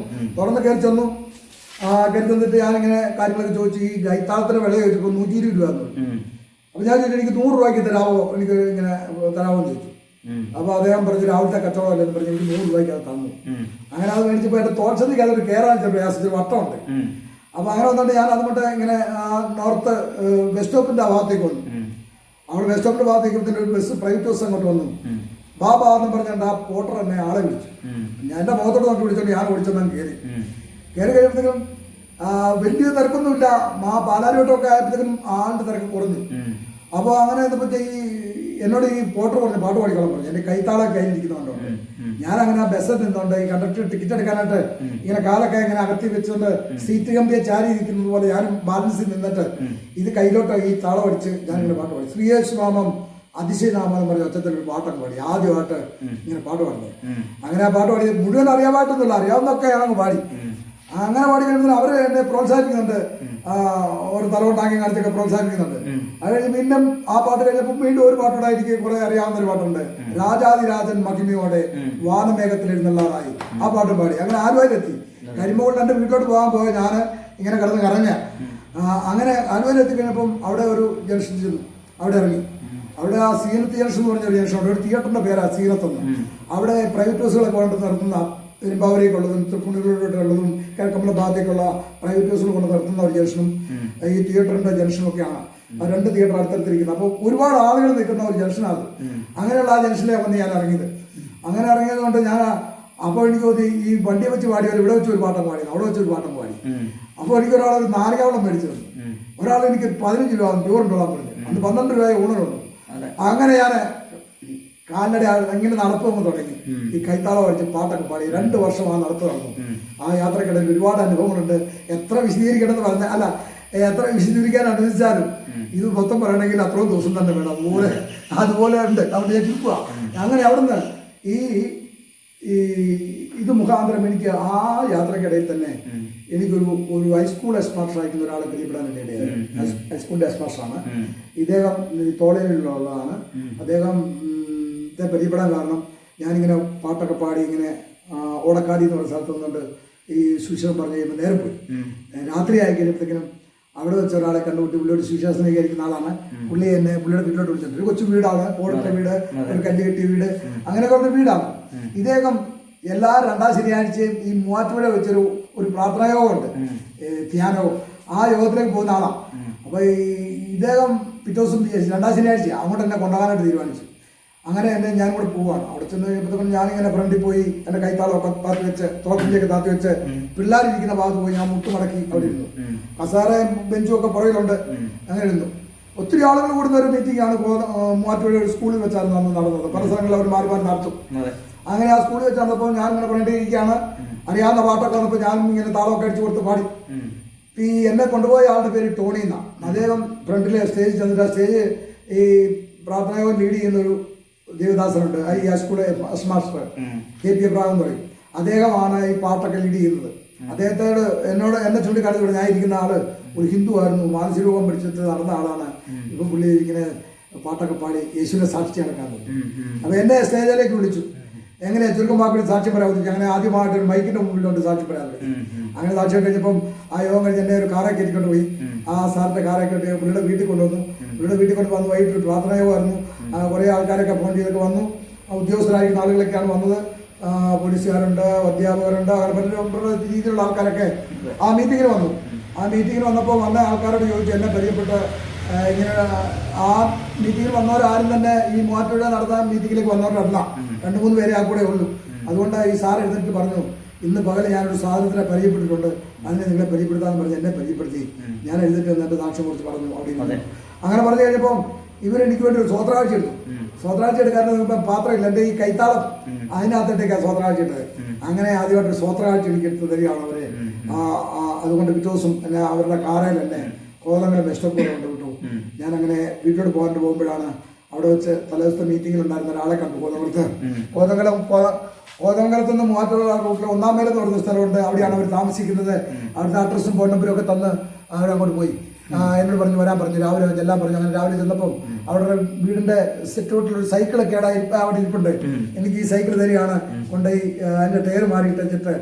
തുറന്ന് കയറി ചെന്നു. കയറി ചെന്നിട്ട് ഞാനിങ്ങനെ കാര്യങ്ങളൊക്കെ ചോദിച്ചു. ഈ കൈത്താളത്തിന്റെ വില ചോദിച്ചപ്പോൾ 120 രൂപ എന്ന് പറഞ്ഞു. അപ്പൊ ഞാൻ ചോദിച്ചു എനിക്ക് 100 രൂപയ്ക്ക് തരാമോ, എനിക്ക് ഇങ്ങനെ തരാമോ എന്ന് ചോദിച്ചു. അപ്പൊ അദ്ദേഹം പറഞ്ഞു രാവിലത്തെ കച്ചവടമല്ലെന്ന് പറഞ്ഞ് എനിക്ക് 100 രൂപയ്ക്ക് അത് തന്നു. അങ്ങനെ അത് മേടിച്ചപ്പോൾ എന്റെ തോർച്ചതിക്ക് അതൊരു കയറാൻ പ്രയാസത്തിൽ വട്ടമുണ്ട്. അപ്പൊ അങ്ങനെ വന്നിട്ട് ഞാൻ അതുകൊണ്ട് ഇങ്ങനെ നോർത്ത് ബസ് സ്റ്റോപ്പിന്റെ ഭാഗത്തേക്ക് വന്നു. അവിടെ ബസ് സ്റ്റോപ്പിന്റെ ഭാഗത്തേക്ക് ഒരു ബസ് പ്രൈവറ്റ് ബസ് അങ്ങോട്ട് വന്നു. ബാബാ എന്ന് പറഞ്ഞിട്ട് ആ പോട്ടർ എന്നെ ആളെ വിളിച്ചു. ഞാൻ എന്റെ മുഖത്തോട് നോക്കി വിളിച്ചോണ്ട് ഞാൻ ഓടിച്ചെന്നാൻ കയറി കഴിയുമ്പോഴത്തേക്കും വലിയ തിരക്കൊന്നുമില്ല. പാലാരിവട്ടമൊക്കെ ആയപ്പോഴത്തേക്കും ആളുടെ തിരക്ക് കുറഞ്ഞു. അപ്പോൾ അങ്ങനെ ഈ എന്നോട് ഈ പോട്ടർ പറഞ്ഞു പാട്ട് പാടിക്കോളാൻ പറഞ്ഞു. എന്റെ കൈത്താളം കയ്യിലിരിക്കുന്നുണ്ടോ. ഞാനങ്ങനെ ആ ബസ്സിൽ നിന്നുകൊണ്ട് ഈ കണ്ടക്ടർ ടിക്കറ്റ് എടുക്കാനായിട്ട് ഇങ്ങനെ കാലൊക്കെ ഇങ്ങനെ അകത്തി വെച്ചുകൊണ്ട് സീറ്റ് കമ്പിയെ ചാരി ഇരിക്കുന്നത് പോലെ ഞാനും ബാലൻസിൽ നിന്നിട്ട് ഇത് കയ്യിലോട്ട് ഈ താളം അടിച്ച് ഞാനിങ്ങനെ പാട്ട് പാടി. ശ്രീയേശുനാമം അതിശയനാമം എന്ന് പറഞ്ഞ ഒച്ചത്തിൽ ഒരു പാട്ടൊക്കെ പാടി. ആദ്യമായിട്ട് ഇങ്ങനെ പാട്ട് പാടുന്നത്. അങ്ങനെ ആ പാട്ട് പാടി മുഴുവൻ അറിയാമായിട്ടൊന്നുമില്ല, അറിയാവുന്നൊക്കെ ഞാനങ്ങ് പാടി. അങ്ങനെ പാടി കഴിയുമ്പോൾ അവർ എന്നെ പ്രോത്സാഹിപ്പിക്കുന്നുണ്ട്. ഒരു തലകൊണ്ടാക്കി കാണിച്ചൊക്കെ പ്രോത്സാഹിപ്പിക്കുന്നുണ്ട്. അത് കഴിഞ്ഞ് പിന്നെ ആ പാട്ട് കഴിഞ്ഞപ്പോൾ വീണ്ടും ഒരു പാട്ടുണ്ടായിരിക്കും കുറെ അറിയാവുന്ന ഒരു പാട്ടുണ്ട്. രാജാതിരാജൻ മഹിമയോടെ വാനമേഘത്തിൽ എഴുന്നള്ളാറായി. ആ പാട്ടും പാടി. അങ്ങനെ ആലുവയിലെത്തി. കരിമ്പുകൊണ്ട് എൻ്റെ വീട്ടിലോട്ട് പോകാൻ പോയ ഞാൻ ഇങ്ങനെ കിടന്ന് കറങ്ങ. അങ്ങനെ ആലുവയിലെത്തി കഴിഞ്ഞപ്പം അവിടെ ഒരു ജംഗ്ഷൻ ചെന്നു. അവിടെ ഇറങ്ങി. അവിടെ ആ സീനത്ത് ജംഗ്ഷൻ എന്ന് പറഞ്ഞൊരു ജംഗ്ഷൻ ഉണ്ട്. ഒരു തിയേറ്ററിന്റെ പേരാ സീനത്തെന്ന്. അവിടെ പ്രൈവറ്റ് ബസ്സുകളൊക്കെ കൊണ്ട് നിർത്തുന്ന പെരുമ്പാവൂരേക്കുള്ളതും തൃപ്പൂണിത്തുറയിലോട്ടുള്ളതും കിഴക്കമ്പല ഭാഗത്തേക്കുള്ള പ്രൈവറ്റ് ബസ്സുകൾ കൊണ്ട് നിർത്തുന്ന ഒരു ജംഗ്ഷനും ഈ തിയേറ്ററിന്റെ ജംഗ്ഷനും ഒക്കെയാണ്. ആ 2 തിയേറ്റർ അടുത്തടുത്തിരിക്കുന്നത്. അപ്പോൾ ഒരുപാട് ആളുകൾ നിൽക്കുന്ന ഒരു ജംഗ്ഷനാണ്. അങ്ങനെയുള്ള ആ ജംഗ്ഷനിലാണ് വന്ന് ഞാൻ ഇറങ്ങിയത്. അങ്ങനെ ഇറങ്ങിയത് കൊണ്ട് ഞാൻ അപ്പോൾ എനിക്ക് തോന്നി ഈ വണ്ടിയെ വെച്ച് പാടിയവർ ഇവിടെ വെച്ച് ഒരു പാട്ടം പാടി, അവിടെ വെച്ച് ഒരു പാട്ടം പാടി. അപ്പോൾ എനിക്കൊരാൾ ഒരു നാരങ്ങാവെള്ളം മേടിച്ചു തന്നു. ഒരാൾ എനിക്ക് 15 രൂപ പ്യൂർ ഉണ്ടോളാൻ പറഞ്ഞു. അന്ന് 12 രൂപ ഊണുള്ളൂ. അങ്ങനെ ഞാൻ കാൽനട ഇങ്ങനെ നടപ്പങ്ങ് തുടങ്ങി. ഈ കൈത്താളം വരച്ച് പാട്ടൊക്കെ പാടി 2 വർഷം ആ നടപ്പ് നടന്നു. ആ യാത്രക്കിടയിൽ ഒരുപാട് അനുഭവങ്ങളുണ്ട്. എത്ര വിശദീകരിക്കണമെന്ന് പറഞ്ഞാൽ അല്ല, എത്ര വിശദീകരിക്കാൻ അനുവദിച്ചാലും ഇത് മൊത്തം പറയണമെങ്കിൽ അത്രയും ദിവസം തന്നെ വേണം. അതുപോലെ ഉണ്ട്. അവിടെ ഞാൻ ചുരുക്കുക. അങ്ങനെ അവിടുന്ന് ഈ ഇത് മുഖാന്തരം എനിക്ക് ആ യാത്രക്കിടയിൽ തന്നെ എനിക്കൊരു ഹൈസ്കൂൾ എസ് മാസ്റ്റർ അയക്കുന്ന ഒരാളെ പരിചയപ്പെടാൻ വേണ്ടിയിട്ടായിരുന്നു. ഹൈസ്കൂളിന്റെ എസ് മാസ്റ്ററാണ് ഇദ്ദേഹം. തോളയിലുള്ളതാണ് അദ്ദേഹം. പരിചയപ്പെടാൻ കാരണം ഞാനിങ്ങനെ പാട്ടൊക്കെ പാടി ഇങ്ങനെ ഓടക്കാടി എന്ന് പറഞ്ഞ സ്ഥലത്ത് നിന്നുകൊണ്ട് ഈ സുവിശേഷം പറഞ്ഞു കഴിയുമ്പോൾ നേരെ പോയി. രാത്രി ആയി കഴിഞ്ഞപ്പോഴത്തേക്കിനും അവിടെ വെച്ച ഒരാളെ കണ്ടുപിട്ടി പുള്ളിയോട് സുവിശേഷം സ്വീകരിക്കുന്ന ആളാണ്. പുള്ളി എന്നെ പുള്ളിയുടെ വീട്ടിലോട്ട് വിളിച്ചിട്ടുണ്ട്. ഒരു കൊച്ചു വീടാണ്, ഓടിട്ട വീട്, ഒരു കല്ല് കെട്ടിയ വീട്, അങ്ങനെയൊക്കെ ഉള്ള വീടാണ്. ഇദ്ദേഹം എല്ലാ 2ാം ശനിയാഴ്ചയും ഈ മൂവാറ്റുപുഴ വെച്ചൊരു പ്രാർത്ഥനാ യോഗമുണ്ട്, ധ്യാനവും. ആ യോഗത്തിലേക്ക് പോകുന്ന ആളാണ്. അപ്പോൾ ഇദ്ദേഹം പിറ്റേ ദിവസം 2ാം ശനിയാഴ്ച അങ്ങോട്ട് എന്നെ കൊണ്ടുപോകാനായിട്ട് തീരുമാനിച്ചു. അങ്ങനെ എന്നെ ഞാൻ കൂടെ പോവാണ്. അവിടെ ചെന്ന് കഴിയുമ്പോൾ ഞാനിങ്ങനെ ഫ്രണ്ടിൽ പോയി എൻ്റെ കൈത്താളമൊക്കെ താത്തി വെച്ച് തോക്കിലേക്ക് താത്തി വെച്ച് പിള്ളേരിരിക്കുന്ന ഭാഗത്ത് പോയി ഞാൻ മുട്ടുമടക്കി അവിടെ ഇരുന്നു. കസാര ബെഞ്ചും ഒക്കെ പുറകിലുണ്ട്. അങ്ങനെ ഇരുന്നു. ഒത്തിരി ആളുകൾ കൂടുന്ന ഒരു മീറ്റിംഗ് ആണ് മൂവാറ്റുപുഴ ഒരു സ്കൂളിൽ വെച്ചാണ് അന്ന് നടന്നത്. പല സ്ഥലങ്ങളിൽ അവർ മാറി മാറി നടത്തും. അങ്ങനെ ആ സ്കൂളിൽ വെച്ച് നടന്നപ്പോൾ ഞാൻ ഇങ്ങനെ ഫ്രണ്ടിരിക്കുകയാണ്. അറിയാവുന്ന പാട്ടൊക്കെ വന്നപ്പോൾ ഞാൻ ഇങ്ങനെ താളമൊക്കെ അടിച്ചു കൊടുത്ത് പാടി. ഈ എന്നെ കൊണ്ടുപോയ ആളുടെ പേര് ടോണി എന്നാണ്. അദ്ദേഹം ഫ്രണ്ടിലെ സ്റ്റേജിൽ ചെന്നിട്ട് ആ സ്റ്റേജ് ഈ പ്രാർത്ഥനയോഗം ലീഡ് ചെയ്യുന്നൊരു ദേവദാസനുണ്ട്, ഈ സ്കൂളിലെ മാസ്റ്റർ KP എബ്രാഹിം എന്ന് പറയും. അദ്ദേഹമാണ് ഈ പാട്ടൊക്കെ ലീഡ് ചെയ്യുന്നത്. അദ്ദേഹത്തോട് എന്നെ ചൂണ്ടിക്കാണിച്ചു ഞാൻ ഇരിക്കുന്ന ആള് ഒരു ഹിന്ദു ആയിരുന്നു, മാനസിക രോഗം പിടിച്ചിട്ട് നടന്ന ആളാണ്. ഇപ്പം പുള്ളി ഇങ്ങനെ പാട്ടൊക്കെ പാടി യേശുവിനെ സാക്ഷി നടക്കാൻ പറ്റും. അപ്പൊ എന്നെ സ്റ്റേജിലേക്ക് വിളിച്ചു. എങ്ങനെ ചുരുക്കം വാക്കുകൾ സാക്ഷ്യം പറയാൻ പറ്റും. അങ്ങനെ ആദ്യമായിട്ട് ഒരു മൈക്കിന്റെ മുമ്പിലോട്ട് സാക്ഷ്യം പറയാൻ പറ്റും. അങ്ങനെ സാക്ഷ്യം കഴിഞ്ഞപ്പം ആ യോഗം കഴിഞ്ഞ് എന്നെ ഒരു കാറെ കയറ്റിക്കൊണ്ട് പോയി. ആ സാറിന്റെ കാറെ കയറ്റി പുള്ളിയുടെ വീട്ടിൽ കൊണ്ടുവന്നു. പുള്ളിയുടെ വീട്ടിൽ കൊണ്ട് വന്ന് വൈകിട്ട് ഒരു പ്രാർത്ഥന യോഗമായിരുന്നു. കുറേ ആൾക്കാരൊക്കെ ഫോൺ ചെയ്തൊക്കെ വന്നു. ഉദ്യോഗസ്ഥരായിരിക്കുന്ന ആളുകളൊക്കെയാണ് വന്നത്. പോലീസുകാരുണ്ട്, അധ്യാപകരുണ്ട്, അങ്ങനെ പല രീതിയിലുള്ള ആൾക്കാരൊക്കെ ആ മീറ്റിങ്ങിന് വന്നു. ആ മീറ്റിങ്ങിന് വന്നപ്പോൾ വന്ന ആൾക്കാരോട് ചോദിച്ചു എന്നെ പരിചയപ്പെട്ട് ഇങ്ങനെ ആ മീറ്റിങ്ങിൽ വന്നവരാരും തന്നെ ഈ മൂവാറ്റുപുഴ നടന്ന മീറ്റിങ്ങിലേക്ക് വന്നവരല്ല. 2-3 പേരെ ആ കൂടെ ഉള്ളൂ. അതുകൊണ്ട് ഈ സാർ എഴുന്നേറ്റ് പറഞ്ഞു, ഇന്ന് പകൽ ഞാനൊരു സാധനത്തിനെ പരിചയപ്പെട്ടിട്ടുണ്ട്, അതിനെ നിങ്ങളെ പരിചയപ്പെടുത്താന്ന് പറഞ്ഞ് എന്നെ പരിചയപ്പെടുത്തി. ഞാൻ എഴുന്നേറ്റ് എന്നിട്ട് സാക്ഷ്യം കുറിച്ച് പറഞ്ഞു. അവിടെ അങ്ങനെ പറഞ്ഞു കഴിഞ്ഞപ്പം ഇവരെനിക്ക് വേണ്ടി ഒരു സ്വോത്രാഴ്ച എടുത്തു. സ്വോത്രാഴ്ച എടുക്കാൻ പാത്രമില്ല, എൻ്റെ ഈ കൈത്താളം അതിനകത്തേക്കാണ് സ്വോത്രാഴ്ച ഇട്ടത്. അങ്ങനെ ആദ്യമായിട്ട് സ്വോത്രാഴ്ച എനിക്ക് എടുത്ത് തരികയാണ് അവരെ. അതുകൊണ്ട് പിറ്റേ ദിവസം എന്നെ അവരുടെ കാറയിൽ എന്നെ കോതമംഗലം സ്റ്റോപ്പിൽ കൊണ്ടുവിട്ടു. ഞാൻ അങ്ങനെ വീട്ടിലോട്ട് പോകുമ്പോഴാണ് അവിടെ വെച്ച് തലേദിവസത്തെ മീറ്റിംഗിൽ ഉണ്ടായിരുന്ന ഒരാളെ കണ്ടു. കോതമംഗലത്ത് നിന്ന് മൂവാറ്റുപുഴ റൂട്ടിൽ 1-ാം മൈൽ എന്ന് പറയുന്ന സ്ഥലമുണ്ട്. അവിടെയാണ് അവർ താമസിക്കുന്നത്. അവിടുത്തെ അഡ്രസ്സും ഫോൺ നമ്പറും ഒക്കെ തന്ന് അവരങ്ങോട്ട് പോയി. എന്നോട് പറഞ്ഞു വരാൻ പറഞ്ഞു. രാവിലെ എല്ലാം പറഞ്ഞു. അങ്ങനെ രാവിലെ ചെന്നപ്പം അവിടെ വീടിന്റെ സെറ്റൗട്ടിലൊരു സൈക്കിളൊക്കെ അവിടെ ഇരിപ്പുണ്ട്. എനിക്ക് ഈ സൈക്കിൾ തരികയാണ്, കൊണ്ടുപോയി അതിന്റെ ടയർ മാറിയിട്ടിട്ട്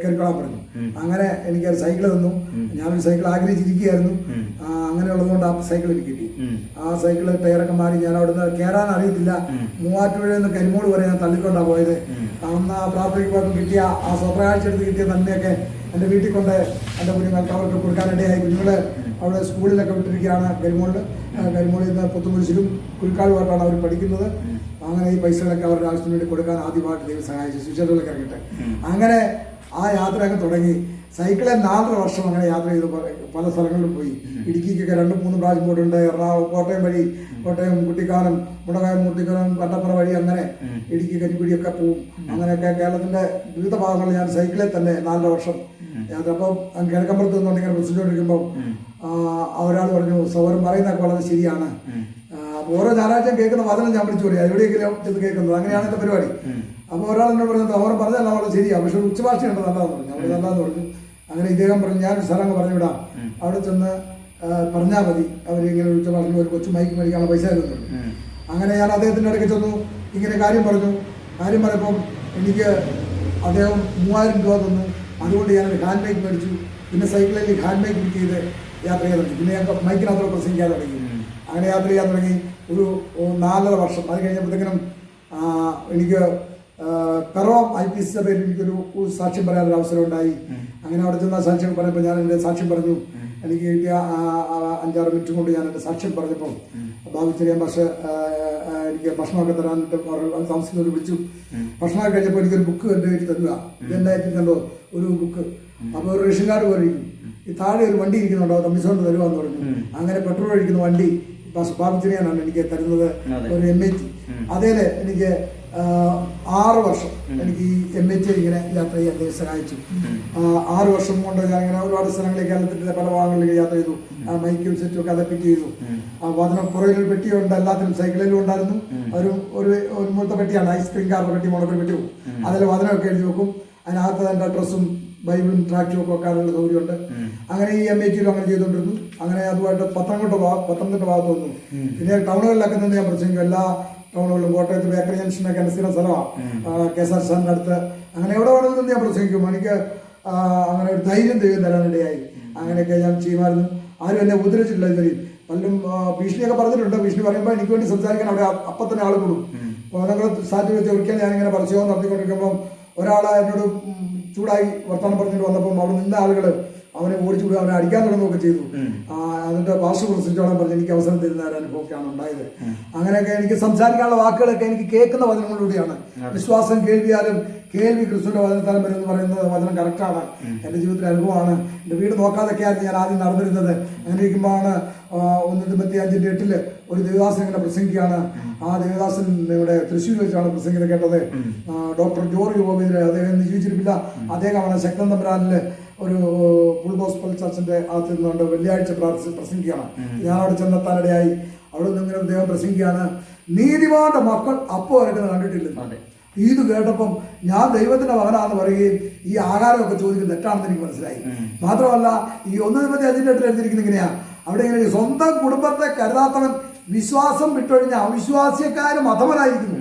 കയറിക്കൊള്ളാൻ പറഞ്ഞു. അങ്ങനെ എനിക്ക് ഒരു സൈക്കിൾ തന്നു. ഞാനൊരു സൈക്കിൾ ആഗ്രഹിച്ചിരിക്കുകയായിരുന്നു. അങ്ങനെയുള്ളതുകൊണ്ട് ആ സൈക്കിൾ എനിക്ക് കിട്ടി. ആ സൈക്കിള് ടയറൊക്കെ മാറി ഞാൻ അവിടുന്ന് കയറാൻ അറിയത്തില്ല. മൂവാറ്റുപുഴ നിന്ന് കരിമോട് വരെ ഞാൻ തള്ളിക്കൊണ്ടാണ് പോയത്. അന്ന് ആ പ്രാർത്ഥനയ്ക്ക് പോയപ്പോൾ കിട്ടിയ ആ സ്വപ്രാഴ്ച എടുത്ത് കിട്ടിയ നന്മയൊക്കെ എൻ്റെ വീട്ടിൽ കൊണ്ട് എൻ്റെ കുഞ്ഞുങ്ങൾക്ക് അവർക്ക് കൊടുക്കാനിടയായി. കുഞ്ഞുങ്ങൾ അവിടെ സ്കൂളിലൊക്കെ വിട്ടിരിക്കുകയാണ്. കരിമോളിൽ നിന്ന് പുത്തുമുരിശിലും കുഴിക്കാടുമായിട്ടാണ് അവർ പഠിക്കുന്നത്. അങ്ങനെ ഈ പൈസകളൊക്കെ അവരുടെ ആവശ്യത്തിന് വേണ്ടി കൊടുക്കാൻ ആദ്യമായിട്ട് ദൈവം സഹായിച്ചു. സുവിശേഷങ്ങളൊക്കെ ഇറങ്ങിയിട്ട് അങ്ങനെ ആ യാത്രയൊക്കെ തുടങ്ങി. സൈക്കിളിൽ 4 വർഷം അങ്ങനെ യാത്ര ചെയ്ത് പല സ്ഥലങ്ങളിലും പോയി. ഇടുക്കിക്കൊക്കെ 2-3 പ്രാവശ്യം പോയിട്ടുണ്ട്. എറണാകുളം, കോട്ടയം വഴി, കോട്ടയം കുട്ടിക്കാനം, മുടകായം, മുട്ടിക്കാനം, കട്ടപ്പുറ വഴി അങ്ങനെ ഇടുക്കി കരിക്കുടിയൊക്കെ പോവും. അങ്ങനെയൊക്കെ കേരളത്തിന്റെ വിവിധ ഭാഗങ്ങളിൽ ഞാൻ സൈക്കിളിൽ തന്നെ 4 വർഷം യാത്ര. അപ്പം കിഴക്കമ്പലത്ത് നിന്നുകൊണ്ട് ഇങ്ങനെ പ്രസിദ്ധോണ്ടിരിക്കുമ്പോൾ ഒരാൾ പറഞ്ഞു, സൗരം പറയുന്നതൊക്കെ വളരെ ശരിയാണ്. ഓരോ ഞായറാഴ്ചയും കേൾക്കുന്ന വചനം ഞാൻ വിളിച്ചു പറയാം, എവിടെയെങ്കിലും ചെന്ന് കേൾക്കുന്നത്. അങ്ങനെയാണ് എൻ്റെ പരിപാടി. അപ്പോൾ ഒരാൾ എന്നോട് പറഞ്ഞത് സൗരം പറഞ്ഞതല്ല വളരെ ശരിയാണ്, പക്ഷെ ഒരു ഉച്ചഭാഷയുണ്ട് നല്ലതെന്ന് പറഞ്ഞു. അവിടെ നല്ലതെന്ന് പറഞ്ഞു. അങ്ങനെ ഇദ്ദേഹം പറഞ്ഞു ഞാനൊരു സ്ഥലം പറഞ്ഞു വിടാം, അവിടെ ചെന്ന് പറഞ്ഞാൽ മതി. അവരിങ്ങനെ ഉച്ചഭാഷ ഒരു കൊച്ചു മൈക്ക് മേടിക്കാനുള്ള പൈസ തരുന്നു. അങ്ങനെ ഞാൻ അദ്ദേഹത്തിൻ്റെ ഇടയ്ക്ക് ചെന്നു, ഇങ്ങനെ കാര്യം പറഞ്ഞു. കാര്യം പറഞ്ഞപ്പം എനിക്ക് അദ്ദേഹം 3000 രൂപ തന്നു. അതുകൊണ്ട് ഞാനൊരു ഹാൻഡ് മൈക്ക് മേടിച്ചു. പിന്നെ സൈക്കിളിൽ ഹാൻഡ് മൈക്ക് ബുക്ക് ചെയ്ത് യാത്ര ചെയ്യാൻ തുടങ്ങി. പിന്നെ ഞാൻ മൈക്കിനകത്തോടെ പ്രസംഗിക്കാൻ തുടങ്ങി. അങ്ങനെ യാത്ര ചെയ്യാൻ തുടങ്ങി ഒരു 4.5 വർഷം. അത് കഴിഞ്ഞപ്പോഴത്തേക്കിനും എനിക്ക് പെറോം IPC സഭയിൽ എനിക്കൊരു സാക്ഷ്യം പറയാനൊരു അവസരം ഉണ്ടായി. അങ്ങനെ അവിടെ ചെന്ന സാക്ഷ്യം പറഞ്ഞപ്പോൾ ഞാൻ എൻ്റെ സാക്ഷ്യം പറഞ്ഞു. എനിക്ക് കിട്ടിയ 5-6 മിനിറ്റ് കൊണ്ട് ഞാൻ എൻ്റെ സാക്ഷ്യം പറഞ്ഞപ്പം ഭാവിച്ചെറിയാൻ എനിക്ക് ഭക്ഷണമൊക്കെ തരാനിട്ട് താമസിക്കുന്നവർ വിളിച്ചു. ഭക്ഷണമൊക്കെ കഴിഞ്ഞപ്പോൾ എനിക്കൊരു ബുക്ക് എൻ്റെ കയ്യിൽ തരുക. ഇതെന്നെ കണ്ടോ ഒരു ബുക്ക്. അപ്പോൾ ഒരു റേഷൻ കാർഡ് പോലെ ഇരിക്കും. ഈ താഴെ ഒരു വണ്ടി ഇരിക്കുന്നുണ്ടോ, കമ്മീഷോണ്ട് തരുവാന്ന് പറഞ്ഞു. അങ്ങനെ പെട്രോൾ ഒഴിക്കുന്ന വണ്ടി പാപിച്ചിരിയാനാണ് എനിക്ക് തരുന്നത് അതെ. ഒരു MAT. അതേല് എനിക്ക് 6 വർഷം എനിക്ക് ഈ MAT ഇങ്ങനെ യാത്ര ചെയ്യാൻ ദൈവം സഹായിച്ചു. 6 വർഷം കൊണ്ട് ഞാൻ ഇങ്ങനെ ഒരുപാട് സ്ഥലങ്ങളിൽ കേരളത്തിന്റെ പല ഭാഗങ്ങളിലേക്ക് യാത്ര ചെയ്തു. മൈക്കും സെറ്റും ഒക്കെ അതെ ഫിറ്റ് ചെയ്തു. വചനം പുറകിൽ പെട്ടിയുണ്ട്, എല്ലാത്തിനും സൈക്കിളിലും ഉണ്ടായിരുന്നു. ഒരു മുഴുത്ത പെട്ടിയാണ്, ഐസ്ക്രീം കാറിന്റെ പെട്ടി, മുളകൊരു പെട്ടി പോകും. അതിൽ വചനമൊക്കെ എഴുതി വെക്കും. അതിനകത്ത് എൻ്റെ ഡ്രസ്സും ബൈബിളും ട്രാക്റ്റും ഒക്കെ വെക്കാനുള്ള സൗകര്യമുണ്ട്. അങ്ങനെ ഈ MAT-യിലും അങ്ങനെ ചെയ്തുകൊണ്ടിരുന്നു. അങ്ങനെ അതുമായിട്ട് പത്തനംതിട്ട ഭാഗത്ത് വന്നു. പിന്നെ ടൗണുകളിലൊക്കെ നിന്ന് ഞാൻ പ്രസംഗിക്കും. എല്ലാ ടൗണുകളിലും കോട്ടയത്ത് ബേക്കറി ജംഗ്ഷനൊക്കെ എൻ്റെ സ്ഥിരം സ്ഥലമാണ്, KSRTC അടുത്ത്. അങ്ങനെ എവിടെ വേണമെങ്കിൽ നിന്ന് ഞാൻ പ്രസംഗിക്കും. എനിക്ക് അങ്ങനെ ഒരു ധൈര്യം ദൈവം തരാനിടയായി. അങ്ങനെയൊക്കെ ഞാൻ ചെയ്യുമായിരുന്നു. ആരും എന്നെ ഉപദ്രവിച്ചിട്ടില്ല ഇതുവരെയും. പലരും ഭീഷണിയൊക്കെ പറഞ്ഞിട്ടുണ്ട്. ഭീഷണി പറയുമ്പോൾ എനിക്ക് വേണ്ടി സംസാരിക്കാൻ അവിടെ അപ്പം തന്നെ ആൾ കൂടും. അപ്പോൾ ഞങ്ങൾ സാറ്റ് വെച്ച് ഒരിക്കൽ ഞാനിങ്ങനെ പരസ്യവും നടത്തിക്കൊണ്ടിരിക്കുമ്പം ഒരാൾ എന്നോട് ചൂടായി വർത്തമാനം പറഞ്ഞിട്ട് വന്നപ്പം അവിടെ നിന്ന ആളുകൾ അവനെ ഓടിച്ചു വിടുക, അവനെ അടിക്കാൻ തുടങ്ങുകയൊക്കെ ചെയ്തു. അതിന്റെ ഭാഷ പ്രസംഗിച്ചോളം പറഞ്ഞ് എനിക്ക് അവസരം തരുന്ന ഒരു അനുഭവമൊക്കെയാണ് ഉണ്ടായത്. അങ്ങനെയൊക്കെ എനിക്ക് സംസാരിക്കാനുള്ള വാക്കുകളൊക്കെ എനിക്ക് കേൾക്കുന്ന വചനങ്ങളിലൂടെയാണ്. വിശ്വാസം കേൾവിയാലും കേൾവി ക്രിസ്തുവിന്റെ വചനത്താലും വരുമെന്ന് പറയുന്നത് വചനം കറക്റ്റാണ്. എൻ്റെ ജീവിതത്തിലെ അനുഭവമാണ്. എൻ്റെ വീട് നോക്കാതൊക്കെയായിരുന്നു ഞാൻ ആദ്യം നടന്നിരുന്നത്. അങ്ങനെ ഇരിക്കുമ്പോഴാണ് 1:25-8 ഒരു ദേവദാസൻ ഇങ്ങനെ പ്രസംഗിക്കുകയാണ്. ആ ദേവദാസൻ ഇവിടെ തൃശ്ശൂർ വെച്ചാണ് പ്രസംഗിക്കുന്നത് കേട്ടത്. ഡോക്ടർ ജോർജ് ഗോവിന്ദൻ, അദ്ദേഹം ജീവിച്ചിരിപ്പില്ല. അദ്ദേഹമാണ് ശക്തൻ തമ്പുരാനില് ഒരു ഫുൾ ഗോസ്പൽ ചർച്ചിന്റെ അകത്ത് നിന്നുകൊണ്ട് വെള്ളിയാഴ്ച പ്രസംഗിക്കുകയാണ്. ഞാൻ അവിടെ ചെന്നെത്താനിടയായി. അവിടെ നിന്ന് ഇങ്ങനെ അദ്ദേഹം പ്രസംഗിക്കുകയാണ്, നീതിമാന്റെ മക്കൾ അപ്പോൾ വരക്കുന്നത് കണ്ടിട്ടില്ല. ഇത് കേട്ടപ്പം ഞാൻ ദൈവത്തിന്റെ മകനാണെന്ന് പറയുകയും ഈ ആഹാരമൊക്കെ ചോദിക്കുന്നത് തെറ്റാണെന്ന് എനിക്ക് മനസ്സിലായി. മാത്രമല്ല ഈ 1:5 എഴുതിയിരിക്കുന്ന ഇങ്ങനെയാ, അവിടെ ഇങ്ങനെ സ്വന്തം കുടുംബത്തെ കരുതാത്തവൻ വിശ്വാസം വിട്ടൊഴിഞ്ഞ അവിശ്വാസിയക്കാരും അധമനായിരിക്കുന്നു.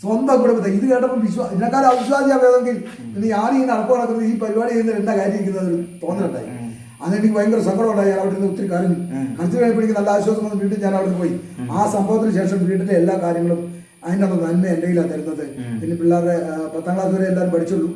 സ്വന്തം കുടുംബത്തെ ഇത് കേട്ടപ്പോൾ ഇതിനേക്കാളും അവിശ്വാസിയാണെങ്കിൽ പിന്നെ ഞാനീ നടപ്പ് നടക്കുന്നത് ഈ പരിപാടി ചെയ്യുന്ന എന്താ കാര്യം ഇരിക്കുന്നത് തോന്നലുണ്ടായി. അതെനിക്ക് ഭയങ്കര സങ്കടം ഉണ്ടായി. ഞാൻ അവിടെ നിന്ന് ഒത്തിരി കരഞ്ഞു. കരച്ചു കഴിയുമ്പോഴേക്കും നല്ല ആശ്വാസം വന്ന് വീട്ടിൽ ഞാൻ അവിടെ നിന്ന് പോയി. ആ സംഭവത്തിന് ശേഷം വീട്ടിലെ എല്ലാ കാര്യങ്ങളും അതിനുള്ള നന്മ എൻ്റെ കയ്യിലാണ് തരുന്നത്. പിന്നെ പിള്ളേരുടെ 10ാം ക്ലാസ് വരെ എല്ലാവരും പഠിച്ചുള്ളൂ.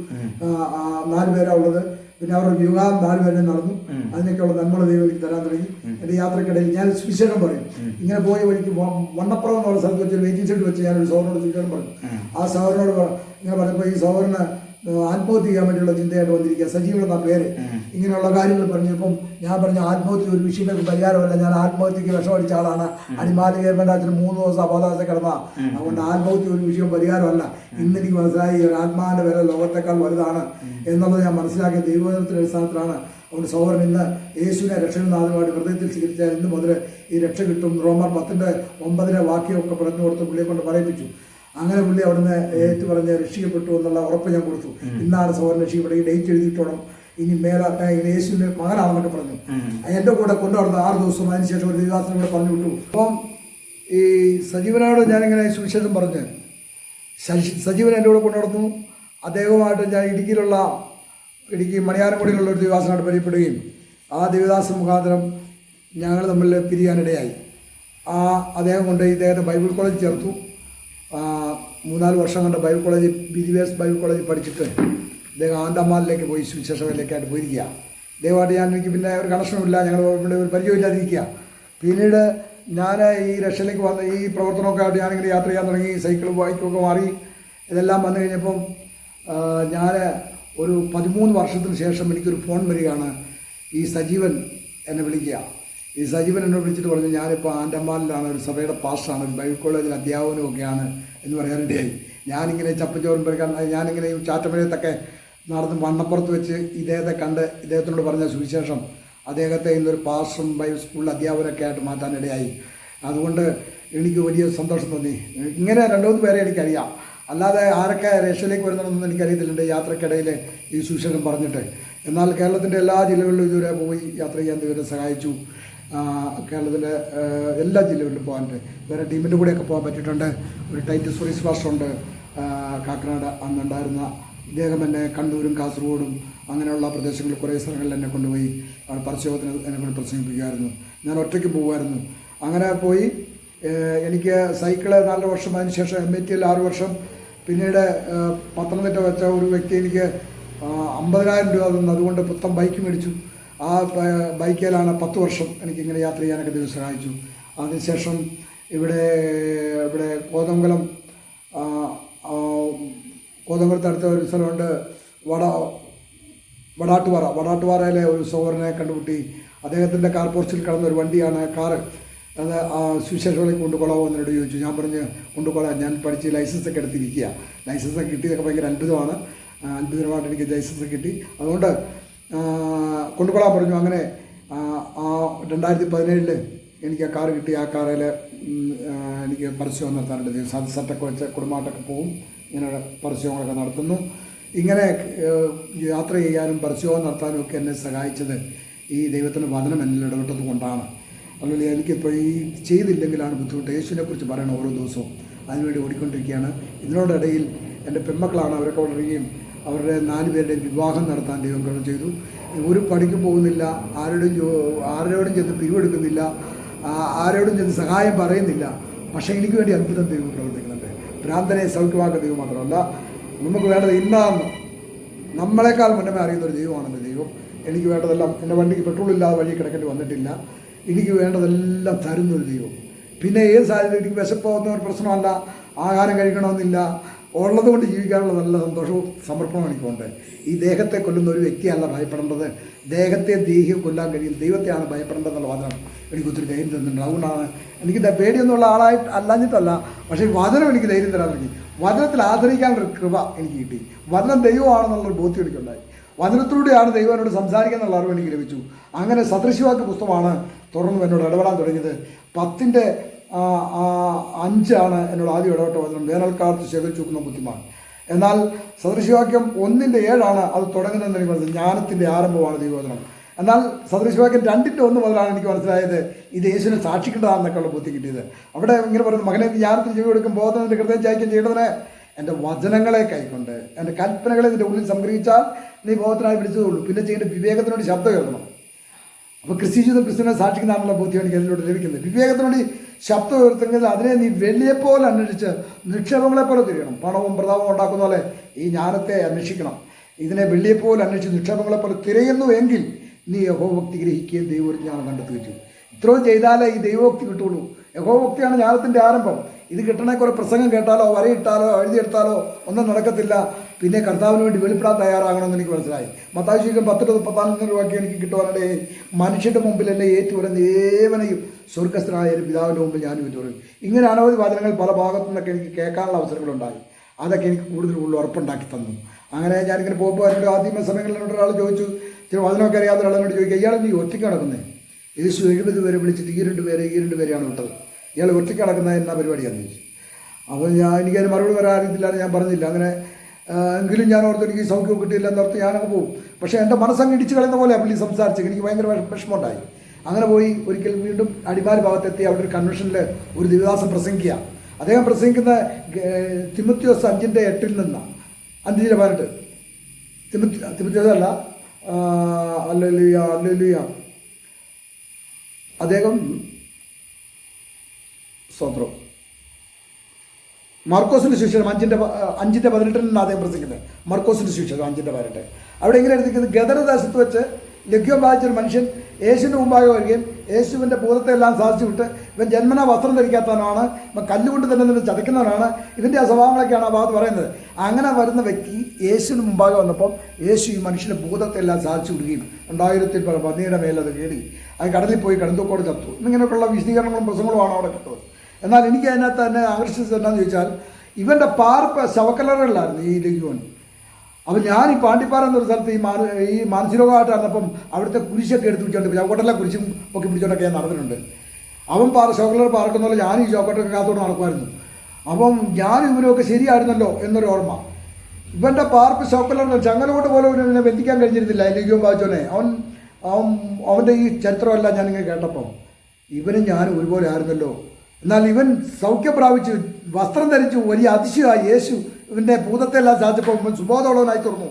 4 പേരാണ് ഉള്ളത്. പിന്നെ അവരുടെ വിവാഹം 4 പേരെ നടന്നു. അതിനൊക്കെയുള്ള നന്മ ദൈവം എനിക്ക് തരാൻ തുടങ്ങി. എൻ്റെ യാത്രക്കിടയിൽ ഞാൻ സുവിശേഷം പറയും. ഇങ്ങനെ പോയ വഴിക്ക് വണ്ണപ്പുറം എന്ന് പറഞ്ഞ സ്ഥലത്ത് വെച്ച് ഒരു വെയിറ്റിംഗ് ഷെഡ് വെച്ച് ഞാനൊരു സഹോദരനോട് സുവിശേഷം പറഞ്ഞു. ആ സഹോദരനോട് ഇങ്ങനെ പറഞ്ഞപ്പോൾ ഈ സഹോദരന് ആത്മഹത്യ ചെയ്യാൻ വേണ്ടിയുള്ള ചിന്തയായിട്ട് വന്നിരിക്കുക. സജീവൻ എന്ന പേര്. ഇങ്ങനെയുള്ള കാര്യങ്ങൾ പറഞ്ഞപ്പം ഞാൻ പറഞ്ഞു, ആത്മഹത്യ ഒരു വിഷയങ്ങൾക്ക് പരിഹാരമല്ല. ഞാൻ ആത്മഹത്യക്ക് വിഷമടിച്ച ആളാണ്. അടിമാലികേർമേണ്ടാച്ചിന് 3 ദിവസം അബോധാവസ്ഥ കിടന്ന. അതുകൊണ്ട് ആത്മഹത്യ ഒരു വിഷയം പരിഹാരമല്ല. ഇന്നെനിക്ക് മനസ്സിലായി ഒരു ആത്മാവിന്റെ വില ലോകത്തെക്കാൾ വലുതാണ് എന്നുള്ളത് ഞാൻ മനസ്സിലാക്കിയ ദൈവത്തിന്റെ അടിസ്ഥാനത്തിലാണ്. അതുകൊണ്ട് സഹോദരൻ ഇന്ന് യേശുവിനെ രക്ഷകനാഥനുമായിട്ട് ഹൃദയത്തിൽ സ്വീകരിച്ചാൽ ഇന്ന് മുതൽ ഈ രക്ഷ കിട്ടും. റോമർ 10:9 വാക്യമൊക്കെ പറഞ്ഞു കൊടുത്ത് പുള്ളിയെ കൊണ്ട് പറയിപ്പിച്ചു. അങ്ങനെ പുള്ളി അവിടുന്ന് ഏറ്റു പറഞ്ഞ് രക്ഷിക്കപ്പെട്ടു എന്നുള്ള ഉറപ്പ് ഞാൻ കൊടുത്തു. ഇന്നാണ് സഹോദരൻ രക്ഷിക്കപ്പെട്ട ഈ ഡേറ്റ് എഴുതിയിട്ടോണം. ഇനി മേലെ യേശുവിന്റെ മകനാണെന്നൊക്കെ പറഞ്ഞു. എൻ്റെ കൂടെ കൊണ്ടുവരുന്ന 6 ദിവസം അതിനുശേഷം ഒരു ദിവസം കൂടെ പറഞ്ഞു വിട്ടു. അപ്പം ഈ സജീവനോട് ഞാനിങ്ങനെ സുവിശേഷം പറഞ്ഞ് സജീവൻ എൻ്റെ കൂടെ കൊണ്ടുവന്നു. അദ്ദേഹവുമായിട്ട് ഞാൻ ഇടുക്കി മണിയാരൻകുടിയിലുള്ള ഒരു ദേവദാസനായിട്ട് പരിചയപ്പെടുകയും ആ ദേവദാസൻ മുഖാന്തരം ഞങ്ങൾ തമ്മിൽ പിരിയാനിടയായി. അദ്ദേഹം കൊണ്ട് ഇദ്ദേഹത്തെ ബൈബിൾ കോളേജ് ചേർത്തു. 3-4 വർഷം കൊണ്ട് ബൈബിൾ കോളേജ് ബിലിവേഴ്സ് ബൈബിൾ കോളേജിൽ പഠിച്ചിട്ട് അദ്ദേഹം ആൻഡമാനിലേക്ക് പോയി സുവിശേഷങ്ങളിലേക്കായിട്ട് പോയിരിക്കുക. ദൈവമായിട്ട് എനിക്ക് പിന്നെ ഒരു കണക്ഷനുമില്ല, ഞങ്ങൾ ഇവിടെ ഒരു പരിചയമില്ലാതിരിക്കുക. പിന്നീട് ഞാൻ ഈ രക്ഷയിലേക്ക് വന്ന് ഈ പ്രവർത്തനമൊക്കെ ആയിട്ട് ഞാനിങ്ങനെ യാത്ര ചെയ്യാൻ തുടങ്ങി. സൈക്കിളും ബൈക്കൊക്കെ മാറി. ഇതെല്ലാം വന്നു കഴിഞ്ഞപ്പം ഞാൻ ഒരു 13 വർഷത്തിന് ശേഷം എനിക്കൊരു ഫോൺ വരികയാണ്. ഈ സജീവൻ എന്നെ വിളിക്കുക. ഈ സജീവൻ എന്നോട് വിളിച്ചിട്ട് പറഞ്ഞു, ഞാനിപ്പോൾ ആൻഡമാനിലാണ്, ഒരു സഭയുടെ പാസ്റ്ററാണ്, ഒരു ബൈബിൾ കോളേജിൽ അധ്യാപകനും ഒക്കെയാണ് എന്ന് പറയാനിടയായി. ഞാനിങ്ങനെ ചപ്പച്ചോറും പെരുക്കാൻ ഞാനിങ്ങനെ ഈ ചാറ്റമഴയത്തൊക്കെ നടന്ന് വണ്ണപ്പുറത്ത് വെച്ച് ഇദ്ദേഹത്തെ കണ്ട് ഇദ്ദേഹത്തിനോട് പറഞ്ഞ സുവിശേഷം അദ്ദേഹത്തെ ഇന്നൊരു പാസ്റ്ററും ബൈബിൾ സ്കൂളിൽ അധ്യാപകരൊക്കെ ആയിട്ട് മാറ്റാനിടയായി. അതുകൊണ്ട് എനിക്ക് വലിയ സന്തോഷം തോന്നി. ഇങ്ങനെ 2-3 പേരെ എനിക്കറിയാം. അല്ലാതെ ആരൊക്കെ രക്ഷയിലേക്ക് വരുന്നതെന്നൊന്നും എനിക്കറിയത്തില്ല യാത്രക്കിടയിൽ ഈ സുവിശേഷം പറഞ്ഞിട്ട്. എന്നാൽ കേരളത്തിൻ്റെ എല്ലാ ജില്ലകളിലും ഇതുവരെ പോയി യാത്ര ചെയ്യാൻ ഇതുവരെ സഹായിച്ചു. കേരളത്തിലെ എല്ലാ ജില്ലകളിലും പോകാനുണ്ട്. വേറെ ടീമിൻ്റെ കൂടെയൊക്കെ പോകാൻ പറ്റിയിട്ടുണ്ട്. ഒരു ടൈറ്റസ് സുറീസ് പാസ്റ്ററുണ്ട് കാക്കനാട്, അന്നുണ്ടായിരുന്ന ഇദ്ദേഹം എന്നെ കണ്ണൂരും കാസർഗോഡും അങ്ങനെയുള്ള പ്രദേശങ്ങളിൽ കുറേ സ്ഥലങ്ങളിൽ എന്നെ കൊണ്ടുപോയി പരസ്യത്തിന് എന്നെ കൊണ്ട് പ്രസംഗിപ്പിക്കുമായിരുന്നു. ഞാൻ ഒറ്റയ്ക്ക് പോകുമായിരുന്നു. അങ്ങനെ പോയി എനിക്ക് സൈക്കിള് 4 വർഷം, അതിന് ശേഷം MAT-യിൽ 6 വർഷം. പിന്നീട് പത്തനംതിട്ട വെച്ച ഒരു വ്യക്തി എനിക്ക് 50,000 രൂപ തന്നു. അതുകൊണ്ട് പുത്തൻ ബൈക്ക് മേടിച്ചു. ആ ബൈക്കിലാണ് 10 വർഷം എനിക്കിങ്ങനെ യാത്ര ചെയ്യാനൊക്കെ ദൈവം സഹായിച്ചു. അതിനുശേഷം ഇവിടെ കോതംകുളത്തടുത്ത ഒരു സ്ഥലമുണ്ട്, വടാട്ടുപാറയിലെ ഒരു സഹോദരനെ കണ്ടുമുട്ടി. അദ്ദേഹത്തിൻ്റെ കാർ പോർച്ചിൽ കിടന്ന ഒരു വണ്ടിയാണ്, കാറ് അത് സുവിശേഷങ്ങളിൽ കൊണ്ടുകൊള്ളാമോ എന്നോട് ചോദിച്ചു. ഞാൻ പറഞ്ഞ് കൊണ്ടുകൊള്ളാം, ഞാൻ പഠിച്ച് ലൈസൻസൊക്കെ എടുത്തിരിക്കുക. ലൈസൻസൊക്കെ കിട്ടിയതൊക്കെ ഭയങ്കര അത്ഭുതമാണ്. അത്ഭുതമായിട്ട് എനിക്ക് ലൈസൻസ് കിട്ടി. അതുകൊണ്ട് കൊണ്ടുകൊള്ളാൻ പറഞ്ഞു. അങ്ങനെ 2017 എനിക്ക് ആ കാറ് കിട്ടി. ആ കാറിൽ എനിക്ക് പരസ്യം നടത്താനുണ്ട്. സൺസെറ്റൊക്കെ വെച്ച് കുടുംബമായിട്ടൊക്കെ പോവും. ഇങ്ങനെ പരസ്യങ്ങളൊക്കെ നടത്തുന്നു. ഇങ്ങനെ യാത്ര ചെയ്യാനും പരസ്യവും നടത്താനും ഒക്കെ എന്നെ സഹായിച്ചത് ഈ ദൈവത്തിൻ്റെ വചനം എന്നിൽ ഇടപെട്ടത് കൊണ്ടാണ്. അല്ലെങ്കിൽ എനിക്കിപ്പോൾ ഈ ചെയ്തില്ലെങ്കിലാണ് ബുദ്ധിമുട്ട്. യേശുവിനെക്കുറിച്ച് പറയണം ഓരോ ദിവസവും. അതിനുവേണ്ടി ഓടിക്കൊണ്ടിരിക്കുകയാണ്. ഇതിനോടിടയിൽ എൻ്റെ പെൺമക്കളാണ്. അവരൊക്കെ വളരുകയും അവരുടെ 4 പേരുടെ വിവാഹം നടത്താൻ ദൈവം കൃപ ചെയ്തു. ഒരു പണിക്കും പോകുന്നില്ല, ആരോടും ചെന്ന് പിരിവെടുക്കുന്നില്ല, ആരോടും ചെന്ന് സഹായം പറയുന്നില്ല. പക്ഷേ എനിക്ക് വേണ്ടി അത്ഭുതം ദൈവം പ്രവർത്തിക്കുന്നുണ്ട്. ഭ്രാന്തനെ സൗഖ്യമാക്കുന്ന ദൈവം മാത്രമല്ല, നമുക്ക് വേണ്ടത് ഇന്നാന്ന് നമ്മളെക്കാൾ മുന്നമേ അറിയുന്നൊരു ദൈവമാണെന്ന് ദൈവം. എനിക്ക് വേണ്ടതെല്ലാം, എൻ്റെ വണ്ടിക്ക് പെട്രോളില്ലാതെ വഴി കിടക്കേണ്ടി വന്നിട്ടില്ല. എനിക്ക് വേണ്ടതെല്ലാം തരുന്നൊരു ദൈവം. പിന്നെ ഏത് സാഹചര്യം എനിക്ക് വിശപ്പാവുന്ന ഒരു പ്രശ്നമല്ല, ആഹാരം കഴിക്കണമെന്നില്ല, ഉള്ളതുകൊണ്ട് ജീവിക്കാനുള്ള നല്ല സന്തോഷവും സമർപ്പണവും എനിക്കുണ്ട്. ഈ ദേഹത്തെ കൊല്ലുന്ന ഒരു വ്യക്തിയല്ല ഭയപ്പെടേണ്ടത്, ദേഹത്തെ കൊല്ലാൻ കഴിയും ദൈവത്തെയാണ് ഭയപ്പെടേണ്ടതെന്നുള്ള വചനം എനിക്ക് ഒത്തിരി ധൈര്യം തന്നിട്ടുണ്ട്. അതുകൊണ്ടാണ് എനിക്ക് പേടിയൊന്നുള്ള ആളായിട്ട് അല്ലാഞ്ഞിട്ടല്ല, പക്ഷേ വചനം എനിക്ക് ധൈര്യം തരാൻ തുടങ്ങി. വചനത്തിൽ ആദരിക്കാനുള്ളൊരു കൃപ എനിക്ക് കിട്ടി. വചനം ദൈവമാണെന്നുള്ളൊരു ബോധ്യം എനിക്കുണ്ടായി. വചനത്തിലൂടെയാണ് ദൈവം എന്നോട് സംസാരിക്കുക എന്നുള്ള അറിവ് എനിക്ക് ലഭിച്ചു. അങ്ങനെ സദൃശവാക്യ പുസ്തകമാണ് തുടർന്ന് എന്നോട് ഇടപെടാൻ തുടങ്ങിയത്. 10:5 എന്നോട് ആദ്യം ഇടപെട്ട വചനം, വേനൽക്കാലത്ത് ശേഖരിച്ചുക്കുന്ന ബുദ്ധിമാൻ. എന്നാൽ സദൃശവാക്യം 1:7 അത് തുടങ്ങുന്നതെന്ന് എനിക്ക് മനസ്സിലായി. ജ്ഞാനത്തിൻ്റെ ആരംഭമാണ് ദൈവവചനം. എന്നാൽ സദൃശവാക്യം 2:1 മുതലാണ് എനിക്ക് മനസ്സിലായത് ഇത് യേശുവിനെ സാക്ഷിക്കേണ്ടതാണെന്നൊക്കെയുള്ള ബുദ്ധി കിട്ടിയത്. അവിടെ ഇങ്ങനെ പറയുന്നത്, മകനെ ജ്ഞാനത്തിന് ചെവി കൊടുക്കും, ബോധനത്തിൻ്റെ ഹൃദയം ചായ്ക്കം ചെയ്യേണ്ടതിന് എൻ്റെ വചനങ്ങളെ കൈക്കൊണ്ട് എൻ്റെ കൽപ്പനകളെ നിൻ്റെ ഉള്ളിൽ സംഗ്രഹിച്ചാൽ നീ ബോധത്തിനായി വിളിച്ചതുള്ളൂ. പിന്നെ ചെയ്യേണ്ട വിവേകത്തിനോട് ശബ്ദം കേൾക്കണം. അപ്പോൾ ക്രിസ്തുവിനെ സാക്ഷിക്കുന്നതാണുള്ള ബോധ്യം എനിക്ക് അതിലൂടെ ലഭിക്കുന്നത്. വിവേകത്തിനോട് ശബ്ദം ഉയർത്തുന്നത് അതിനെ നീ വെള്ളിയെപ്പോലെ അന്വേഷിച്ച് നിക്ഷേപങ്ങളെപ്പോലെ തിരിയണം. പണവും പ്രതാപവും ഉണ്ടാക്കുന്ന പോലെ ഈ ജ്ഞാനത്തെ അന്വേഷിക്കണം. ഇതിനെ വെള്ളിയെപ്പോലെ അന്വേഷിച്ച് നിക്ഷേപങ്ങളെപ്പോലെ തിരയുന്നു എങ്കിൽ നീ യഹോഭക്തി ഗ്രഹിക്കുകയും ദൈവജ്ഞാനം കണ്ടെത്തുകയും ചെയ്യും. ഇത്രയും ചെയ്താലേ ഈ ദൈവഭക്തി കിട്ടുള്ളൂ. യഹോഭക്തിയാണ് ജ്ഞാനത്തിൻ്റെ ആരംഭം. ഇത് കിട്ടണേ കുറേ പ്രസംഗം കേട്ടാലോ വരയിട്ടാലോ എഴുതിയെടുത്താലോ ഒന്നും നടക്കത്തില്ല. പിന്നെ കർത്താവിന് വേണ്ടി വെളിപ്പെടാൻ തയ്യാറാകണമെന്ന് എനിക്ക് മനസ്സിലായി. മത്തായി സുവിശേഷം 10:14 രൂപയ്ക്ക് എനിക്ക് കിട്ടുവാനുണ്ട്. മനുഷ്യൻ്റെ മുമ്പിൽ എന്നെ ഏറ്റുപറഞ്ഞ ഏവനെയും സ്വർഗസ്ഥനായ ഒരു പിതാവിൻ്റെ മുമ്പിൽ ഞാനും ഏറ്റുപറയും. ഇങ്ങനെ അനവധി വചനങ്ങൾ പല ഭാഗത്തു നിന്നൊക്കെ എനിക്ക് കേൾക്കാനുള്ള അവസരങ്ങളുണ്ടായി. അതൊക്കെ എനിക്ക് കൂടുതൽ ഉറപ്പുണ്ടാക്കി തന്നു. അങ്ങനെ ഞാനിങ്ങനെ പോകുമ്പോൾ എന്നോട് ആദ്യമേ സമയങ്ങളിൽ എന്നോട് ഒരാൾ ചോദിച്ചു, ചില വചനമൊക്കെ അറിയാത്ത ഒരാളെന്നോട് ചോദിക്കുക, ഇയാൾ നീ ഒറ്റയ്ക്ക് നടക്കുന്നേ? യേശു 70 പേരെ വിളിച്ചിട്ട് ഈ 2 പേരെയാണ് വിട്ടത്, ഇയാൾ ഒറ്റയ്ക്ക് നടക്കുന്നത് എന്നാ പരിപാടിയാണെന്ന് ചോദിച്ചു. അപ്പോൾ എനിക്കതിന് മറുപടി വരാൻ അറിയത്തില്ലാന്ന് ഞാൻ പറഞ്ഞില്ല. അങ്ങനെ എങ്കിലും ഞാൻ ഓർത്ത് എനിക്ക് സൗഖ്യം കിട്ടിയില്ല എന്നോർത്ത് ഞാനങ്ങ് പോകും. പക്ഷേ എൻ്റെ മനസ്സങ്ങ് ഇടിച്ച് കളയുന്ന പോലെ പുള്ളി സംസാരിച്ചത് എനിക്ക് ഭയങ്കര വിഷമമുണ്ടായി. അങ്ങനെ പോയി ഒരിക്കൽ വീണ്ടും അടിമാലി ഭാഗത്തെത്തി അവിടെ ഒരു കൺവെൻഷനിൽ ഒരു ദിവദാസം പ്രസംഗിക്കുക. അദ്ദേഹം പ്രസംഗിക്കുന്ന തിമോത്തിയോസ് 5:8 നിന്നാണ്. 5:18 തിമോത്തിയോസ് അല്ല, ഹല്ലേലൂയ. അദ്ദേഹം സ്തോത്രം മാർക്കോസിൻ്റെ സുവിശേഷം 5:18 നിന്ന് അദ്ദേഹം പ്രസംഗിക്കുന്നത്. മാർക്കോസിൻ്റെ സുവിശേഷം 5:18 അവിടെ ഇങ്ങനെ എഴുതിക്കുന്നത്, ഗദരദേശത്ത് വെച്ച് ലഘ്യം ബാധിച്ചൊരു മനുഷ്യൻ യേശുവിൻ്റെ മുമ്പാകെ വരികയും യേശുവിൻ്റെ ഭൂതത്തെ എല്ലാം സാധിച്ചു വിട്ട് ഇവൻ ജന്മന വസ്ത്രം ധരിക്കാത്തവനാണ്, ഇവൻ കല്ലുകൊണ്ട് തന്നെ നിന്ന് ചതയ്ക്കുന്നവനാണ്, ഇതിൻ്റെ ആ സ്വഭാവങ്ങളൊക്കെയാണ് ആ ഭാഗത്ത് പറയുന്നത്. അങ്ങനെ വരുന്ന വ്യക്തി യേശുവിന് മുമ്പാകെ വന്നപ്പം യേശു ഈ മനുഷ്യൻ്റെ ഭൂതത്തെ എല്ലാം സാധിച്ചു വിടുകയും 2000 പന്നിയുടെ മേലത് കയറി അത് കടലിൽ പോയി കടന്തോക്കോട് ചത്തു. ഇങ്ങനെയൊക്കെയുള്ള വിശദീകരണങ്ങളും പ്രസംഗങ്ങളുമാണ് അവിടെ കിട്ടുന്നത്. എന്നാൽ എനിക്ക് അതിനകത്ത് തന്നെ ആകർഷിച്ചത് എന്താണെന്ന് ചോദിച്ചാൽ, ഇവൻ്റെ പാർപ്പ് ശവക്കല്ലറകളിലായിരുന്നു ഈ ലഘുവൻ. അപ്പം ഞാൻ ഈ പാണ്ടിപ്പാറ എന്നൊരു സ്ഥലത്ത് ഈ മാനസികരോഗമായിട്ട് നടന്നപ്പം അവിടുത്തെ കുരിശൊക്കെ എടുത്ത് പിടിച്ചോണ്ട് ചവക്കോട്ടെല്ലാം കുരിശും ഒക്കെ പിടിച്ചോണ്ടൊക്കെ ഞാൻ നടന്നിട്ടുണ്ട്. അവൻ ശവക്കല്ലർ പാർക്കുന്ന പോലെ ഞാൻ ഈ ചവക്കോട്ടൊക്കെ കാത്തോട് നടക്കുമായിരുന്നു. അപ്പം ഞാൻ ഇവരൊക്കെ ശരിയായിരുന്നല്ലോ എന്നൊരു ഓർമ്മ. ഇവൻ്റെ പാർപ്പ് ശവക്കല്ലറിന് ചങ്ങലോട്ട് പോലെ ഇവനെ ബന്ധിക്കാൻ കഴിഞ്ഞിരുന്നില്ല. ലഘുവൻ ബാധിച്ചോനെ അവൻ്റെ ഈ ചരിത്രമെല്ലാം ഞാനിങ്ങനെ കേട്ടപ്പം ഇവനും ഞാനും ഒരുപോലെ ആയിരുന്നല്ലോ. എന്നാൽ ഇവൻ സൗഖ്യം പ്രാപിച്ച് വസ്ത്രം ധരിച്ചു, വലിയ അതിശയമായി. യേശു ഇവൻ്റെ ഭൂതത്തെല്ലാം സാധിച്ചപ്പോൾ ഇവൻ സുബോധമുള്ളവനായി തുറന്നു.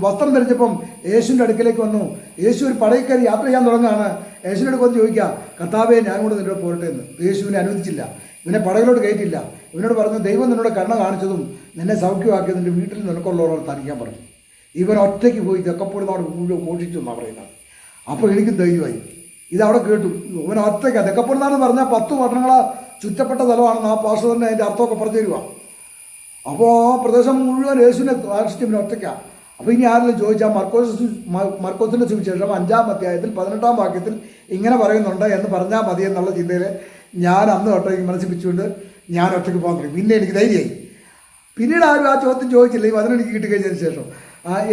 വസ്ത്രം ധരിച്ചപ്പം യേശുവിൻ്റെ അടുക്കലേക്ക് വന്നു. യേശു ഒരു പടയിൽ കയറി യാത്ര ചെയ്യാൻ തുടങ്ങുകയാണ്. യേശുവിൻ്റെ അടുത്ത് വന്ന് ചോദിക്കുക, കർത്താവേ ഞാൻ കൂടെ നിന്നോട് പോരട്ടെ എന്ന്. യേശുവിനെ അനുവദിച്ചില്ല, ഇവനെ പടകിലോട്ട് കയറ്റില്ല. ഇവനോട് പറഞ്ഞു, ദൈവം നിന്നോട് കരുണ കാണിച്ചതും നിന്നെ സൗഖ്യമാക്കിയത് നിൻ്റെ വീട്ടിൽ നിനക്കുള്ളവരോട് തനിക്കാൻ പറഞ്ഞു. ഇവൻ ഒറ്റയ്ക്ക് പോയി തെക്കപ്പെടുന്നവിടെ മുഴുവൻ മോഷിച്ചു എന്നാണ് പറയുന്നത്. അപ്പോൾ എനിക്കും ധൈര്യമായി. ഇതവിടെ കേട്ടു. ഇവൻ ഒറ്റയ്ക്ക് തെക്കപ്പെടുന്നാന്ന് പറഞ്ഞാൽ 10 പട്ടണങ്ങളെ ചുറ്റപ്പെട്ട സ്ഥലമാണെന്ന് ആ പാസ്റ്റർ തന്നെ അതിൻ്റെ അർത്ഥമൊക്കെ പറഞ്ഞു തരുക. അപ്പോൾ ആ പ്രദേശം മുഴുവൻ യേശുവിനെ ആകർഷിച്ച് ഇവന് ഒറ്റയ്ക്കാണ്. അപ്പോൾ ഇനി ആരെങ്കിലും ചോദിച്ചാൽ മർക്കോസിൻ്റെ സുവിശേഷം 5-ാം അധ്യായത്തിൽ 18-ാം വാക്യത്തിൽ ഇങ്ങനെ പറയുന്നുണ്ട് എന്ന് പറഞ്ഞാൽ മതി എന്നുള്ള ചിന്തയിൽ ഞാൻ അന്ന് ഒറ്റയ്ക്ക് മനസ്സിൽ വെച്ചുകൊണ്ട് ഞാൻ ഒറ്റയ്ക്ക് പോകാൻ തുടങ്ങി. പിന്നെ എനിക്ക് ധൈര്യമായി. പിന്നീട് ആരും ആ ചോദ്യം ചോദിച്ചില്ല. ഈ വചനം എനിക്ക് കിട്ടിക്കഴിഞ്ഞതിന് ശേഷം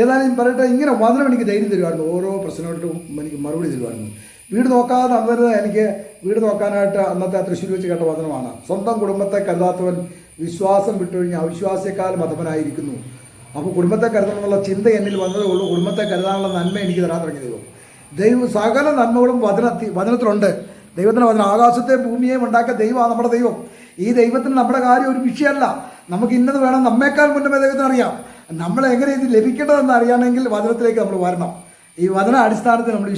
ഏതായാലും പറയട്ടെ, ഇങ്ങനെ വചനം എനിക്ക് ധൈര്യം തരുമായിരുന്നു. ഓരോ പ്രശ്നങ്ങൾക്കും എനിക്ക് മറുപടി തരുമായിരുന്നു. വീട് നോക്കാതെ അന്നേരം എനിക്ക് വീട് നോക്കാനായിട്ട് അന്നത്തെ തൃശ്ശൂർ വെച്ച് കേട്ട വചനമാണ്, സ്വന്തം കുടുംബത്തെ കരുതാത്തവൻ വിശ്വാസം വിട്ടൊഴിഞ്ഞ് അവിശ്വാസിയേക്കാൾ മതപനായിരിക്കുന്നു. അപ്പോൾ കുടുംബത്തെ കരുതണമെന്നുള്ള ചിന്ത എന്നിൽ വന്നതേ ഉള്ളൂ. കുടുംബത്തെ കരുതാനുള്ള നന്മ എനിക്ക് തരാൻ തുടങ്ങി ദൈവം. സകല നന്മകളും വചനത്തിലുണ്ട്. ദൈവത്തിന് വചനം, ആകാശത്തെയും ഭൂമിയെയും ഉണ്ടാക്കിയ ദൈവമാണ് നമ്മുടെ ദൈവം. ഈ ദൈവത്തിന് നമ്മുടെ കാര്യം ഒരു വിഷയമല്ല. നമുക്ക് ഇന്നത് വേണം, നമ്മേക്കാൾ മുന്നമേ ദൈവത്തിന് അറിയാം. നമ്മളെങ്ങനെ ഇത് ലഭിക്കേണ്ടതെന്ന് അറിയണമെങ്കിൽ വചനത്തിലേക്ക് നമ്മൾ വരണം. ഈ വചന അടിസ്ഥാനത്തിൽ നമ്മൾ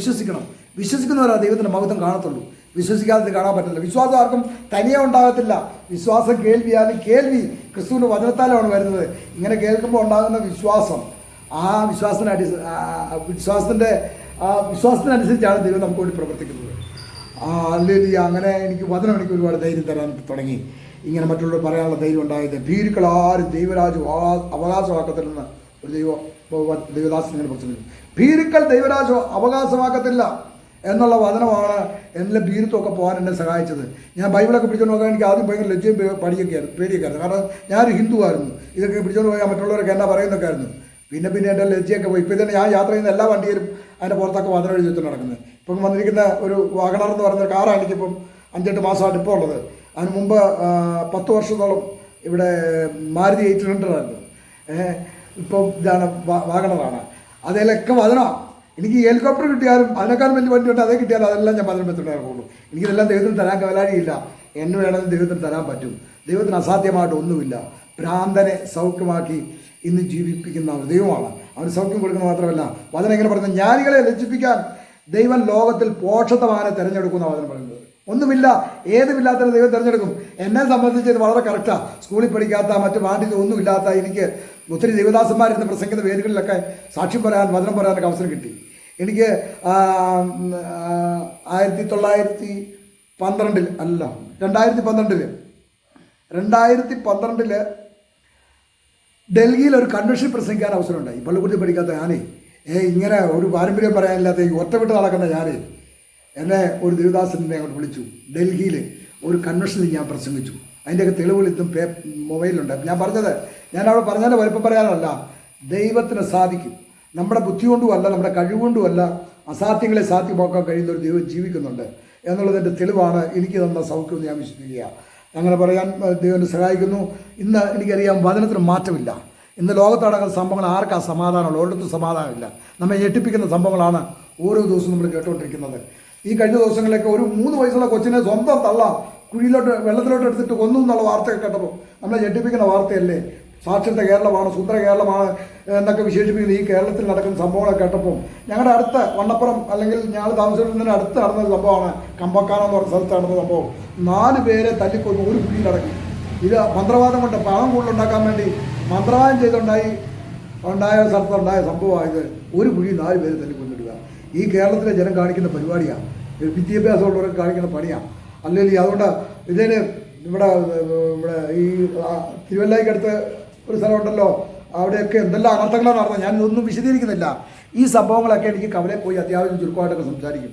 വിശ്വസിക്കുന്നവരാ ദൈവത്തിൻ്റെ മഹത്വം കാണത്തുള്ളൂ. വിശ്വസിക്കാതെ കാണാൻ പറ്റില്ല. വിശ്വാസം ആർക്കും തനിയെ ഉണ്ടാകത്തില്ല. വിശ്വാസം കേൾവിയാലും കേൾവി ക്രിസ്തുവിൻ്റെ വചനത്താലാണ് വരുന്നത്. ഇങ്ങനെ കേൾക്കുമ്പോൾ ഉണ്ടാകുന്ന വിശ്വാസം, ആ വിശ്വാസത്തിനനുസരിച്ചാണ് ദൈവം നമുക്ക് വേണ്ടി പ്രവർത്തിക്കുന്നത്. അല്ലെങ്കിൽ അങ്ങനെ എനിക്ക് വചനം എനിക്ക് ഒരുപാട് ധൈര്യം തരാൻ തുടങ്ങി. ഇങ്ങനെ മറ്റുള്ളവർ പറയാനുള്ള ധൈര്യം ഉണ്ടായത്. ഭീരുക്കൾ ആരും ദൈവരാജ്യം അവകാശമാക്കത്തില്ലെന്ന് ഒരു ദൈവദാസൻ ഇങ്ങനെ പറഞ്ഞു. ഭീരുക്കൾ ദൈവരാജ്യം അവകാശമാക്കത്തില്ല എന്നുള്ള വചനമാണ് എൻ്റെ ഭീരുത്വമൊക്കെ പോകാൻ എന്നെ സഹായിച്ചത്. ഞാൻ ബൈബിളൊക്കെ പിടിച്ചുകൊണ്ട് പോകാൻ എനിക്ക് ആദ്യം ഭയങ്കര ലജ്ജയും പേടിയൊക്കെയായിരുന്നു. കാരണം ഞാനൊരു ഹിന്ദുവായിരുന്നു. ഇതൊക്കെ പിടിച്ചുകൊണ്ട് പോയാൽ മറ്റുള്ളവരൊക്കെ എന്നാ പറയുന്നൊക്കെ ആയിരുന്നു. പിന്നെ എൻ്റെ ലജ്ജയൊക്കെ പോയി. ഇപ്പോൾ തന്നെ ഞാൻ യാത്ര ചെയ്യുന്ന എല്ലാ വണ്ടിയിലും അതിൻ്റെ പുറത്തൊക്കെ വചനം എഴുതി വെച്ചിട്ട് നടക്കുന്നത്. ഇപ്പം വന്നിരിക്കുന്ന ഒരു വാഗണർ എന്ന് പറയുന്ന കാറാണ് എനിക്കിപ്പം 5-8 മാസമായിട്ട് ഇപ്പോൾ ഉള്ളത്. അതിന് മുമ്പ് 10 വർഷത്തോളം ഇവിടെ മാരുതി 800 ആയിരുന്നു. ഇപ്പം ഇതാണ് വാഗണറാണ്. അതിലൊക്കെ വചനമാണ്. എനിക്ക് ഹെലികോപ്റ്റർ കിട്ടിയാലും അതിനേക്കാളും വലിയ വണ്ടി ഉണ്ട്, അതേ കിട്ടിയാലും അതെല്ലാം ഞാൻ വചനം വെച്ചിട്ടുണ്ടായിരുന്നുള്ളൂ. എനിക്കിതെല്ലാം ദൈവത്തിന് തരാൻ കവലാഴിയില്ല. എന്നെ വേണമെങ്കിൽ ദൈവത്തിന് തരാൻ പറ്റും. ദൈവത്തിന് അസാധ്യമായിട്ട് ഒന്നുമില്ല. ഭ്രാന്തനെ സൗഖ്യമാക്കി ഇന്ന് ജീവിപ്പിക്കുന്ന ദൈവമാണ്. അവന് സൗഖ്യം കൊടുക്കുന്ന മാത്രമല്ല, വചനം എങ്ങനെ പറയുന്നത്, ജ്ഞാനികളെ ലജ്ജിപ്പിക്കാൻ ദൈവം ലോകത്തിൽ പോഷത്വമാനെ തിരഞ്ഞെടുക്കുന്ന വചനം പറയുന്നത്. ഒന്നുമില്ല, ഏതുമില്ലാത്തതിന് ദൈവം തിരഞ്ഞെടുക്കും. എന്നെ സംബന്ധിച്ച് ഇത് വളരെ കറക്റ്റാണ്. സ്കൂളിൽ പഠിക്കാത്ത, മറ്റു പാണ്ഡിത്യം ഒന്നുമില്ലാത്ത എനിക്ക് ഒത്തിരി ദൈവദാസന്മാരിരുന്ന പ്രസംഗിക്കുന്ന വേദികളിലൊക്കെ സാക്ഷ്യം പറയാൻ, വചനം പറയാനൊക്കെ അവസരം കിട്ടി. എനിക്ക് 2012 ഡൽഹിയിൽ ഒരു കൺവെൻഷൻ പ്രസംഗിക്കാൻ അവസരമുണ്ടായി. പള്ളിക്കുട്ടി പഠിക്കാത്ത ഞാനേ ഇങ്ങനെ ഒരു പാരമ്പര്യം പറയാനില്ലാത്ത ഈ ഒറ്റവിട്ട് നടക്കുന്ന ഞാനേ എന്നെ ഒരു ദേവദാസനെ അങ്ങോട്ട് വിളിച്ചു. ഡൽഹിയിൽ ഒരു കൺവെൻഷനിൽ ഞാൻ പ്രസംഗിച്ചു. അതിൻ്റെയൊക്കെ തെളിവുകൾ ഇതും മൊബൈലിലുണ്ട്. ഞാൻ പറഞ്ഞത്, ഞാൻ അവിടെ പറഞ്ഞാൽ വലിപ്പം പറയാനല്ല, ദൈവത്തിന് സാധിക്കും. നമ്മുടെ ബുദ്ധി കൊണ്ടുമല്ല, നമ്മുടെ കഴിവുകൊണ്ടുമല്ല അസാധ്യങ്ങളെ സാധ്യമാക്കാൻ കഴിയുന്ന ഒരു ദൈവം ജീവിക്കുന്നുണ്ട് എന്നുള്ളതിൻ്റെ തെളിവാണ് എനിക്ക് തന്ന സൗഖ്യം ഞാൻ വിശ്വസിക്കുക. അങ്ങനെ പറയാൻ ദൈവം സഹായിക്കുന്നു. ഇന്ന് എനിക്കറിയാം വചനത്തിന് മാറ്റമില്ല. ഇന്ന് ലോകത്ത് നടക്കുന്ന സംഭവങ്ങൾ ആർക്കാ സമാധാനമുള്ള? ഒരിടത്തും സമാധാനമില്ല. നമ്മെ ഞെട്ടിപ്പിക്കുന്ന സംഭവങ്ങളാണ് ഓരോ ദിവസവും നമ്മൾ കേട്ടുകൊണ്ടിരിക്കുന്നത്. ഈ കഴിഞ്ഞ ദിവസങ്ങളിലൊക്കെ ഒരു 3 വയസ്സുള്ള കൊച്ചിനെ സ്വന്തം തള്ള വെള്ളത്തിലോട്ട് എടുത്തിട്ട് കൊന്നു എന്നുള്ള വാർത്തയൊക്കെ കേട്ടപ്പോൾ നമ്മളെ ഞെട്ടിപ്പിക്കുന്ന വാർത്തയല്ലേ? സാക്ഷരത കേരളമാണ്, സുന്ദര കേരളമാണ് എന്നൊക്കെ വിശേഷിപ്പിക്കുന്ന ഈ കേരളത്തിൽ നടക്കുന്ന സംഭവങ്ങളൊക്കെ കേട്ടപ്പോൾ ഞങ്ങളുടെ അടുത്ത് വണ്ണപ്പുറം, അല്ലെങ്കിൽ ഞങ്ങൾ താമസിക്കുന്നതിന് അടുത്ത് നടന്ന സംഭവമാണ്. കമ്പക്കാനം എന്ന് പറഞ്ഞ സ്ഥലത്ത് നടന്ന സംഭവം. 4 പേരെ തല്ലിക്കൊന്നു ഒരു കുഴിയിലടക്കി. ഇത് മന്ത്രവാദം കൊണ്ട് പണം കൂടുതലുണ്ടാക്കാൻ വേണ്ടി മന്ത്രവാദം ഉണ്ടായ സ്ഥലത്തുണ്ടായ സംഭവമായത്. ഒരു കുഴി 4 പേര് തല്ലിക്കൊന്നിടുക. ഈ കേരളത്തിലെ ജനം കാണിക്കുന്ന പരിപാടിയാണ്, വിദ്യാഭ്യാസമുള്ളവർക്ക് കാണിക്കുന്ന പണിയാണ്. അല്ലെങ്കിൽ അതുകൊണ്ട് ഇതിന് ഇവിടെ ഈ തിരുവല്ലയ്ക്കടുത്ത് ഒരു സ്ഥലമുണ്ടല്ലോ, അവിടെയൊക്കെ എന്തെല്ലാം അനർത്ഥങ്ങളാണ് നടന്നത്. ഞാൻ ഇതൊന്നും വിശദീകരിക്കുന്നില്ല. ഈ സംഭവങ്ങളൊക്കെ എനിക്ക് കവലയിൽ പോയി അത്യാവശ്യം ചുരുക്കമായിട്ടൊക്കെ സംസാരിക്കും.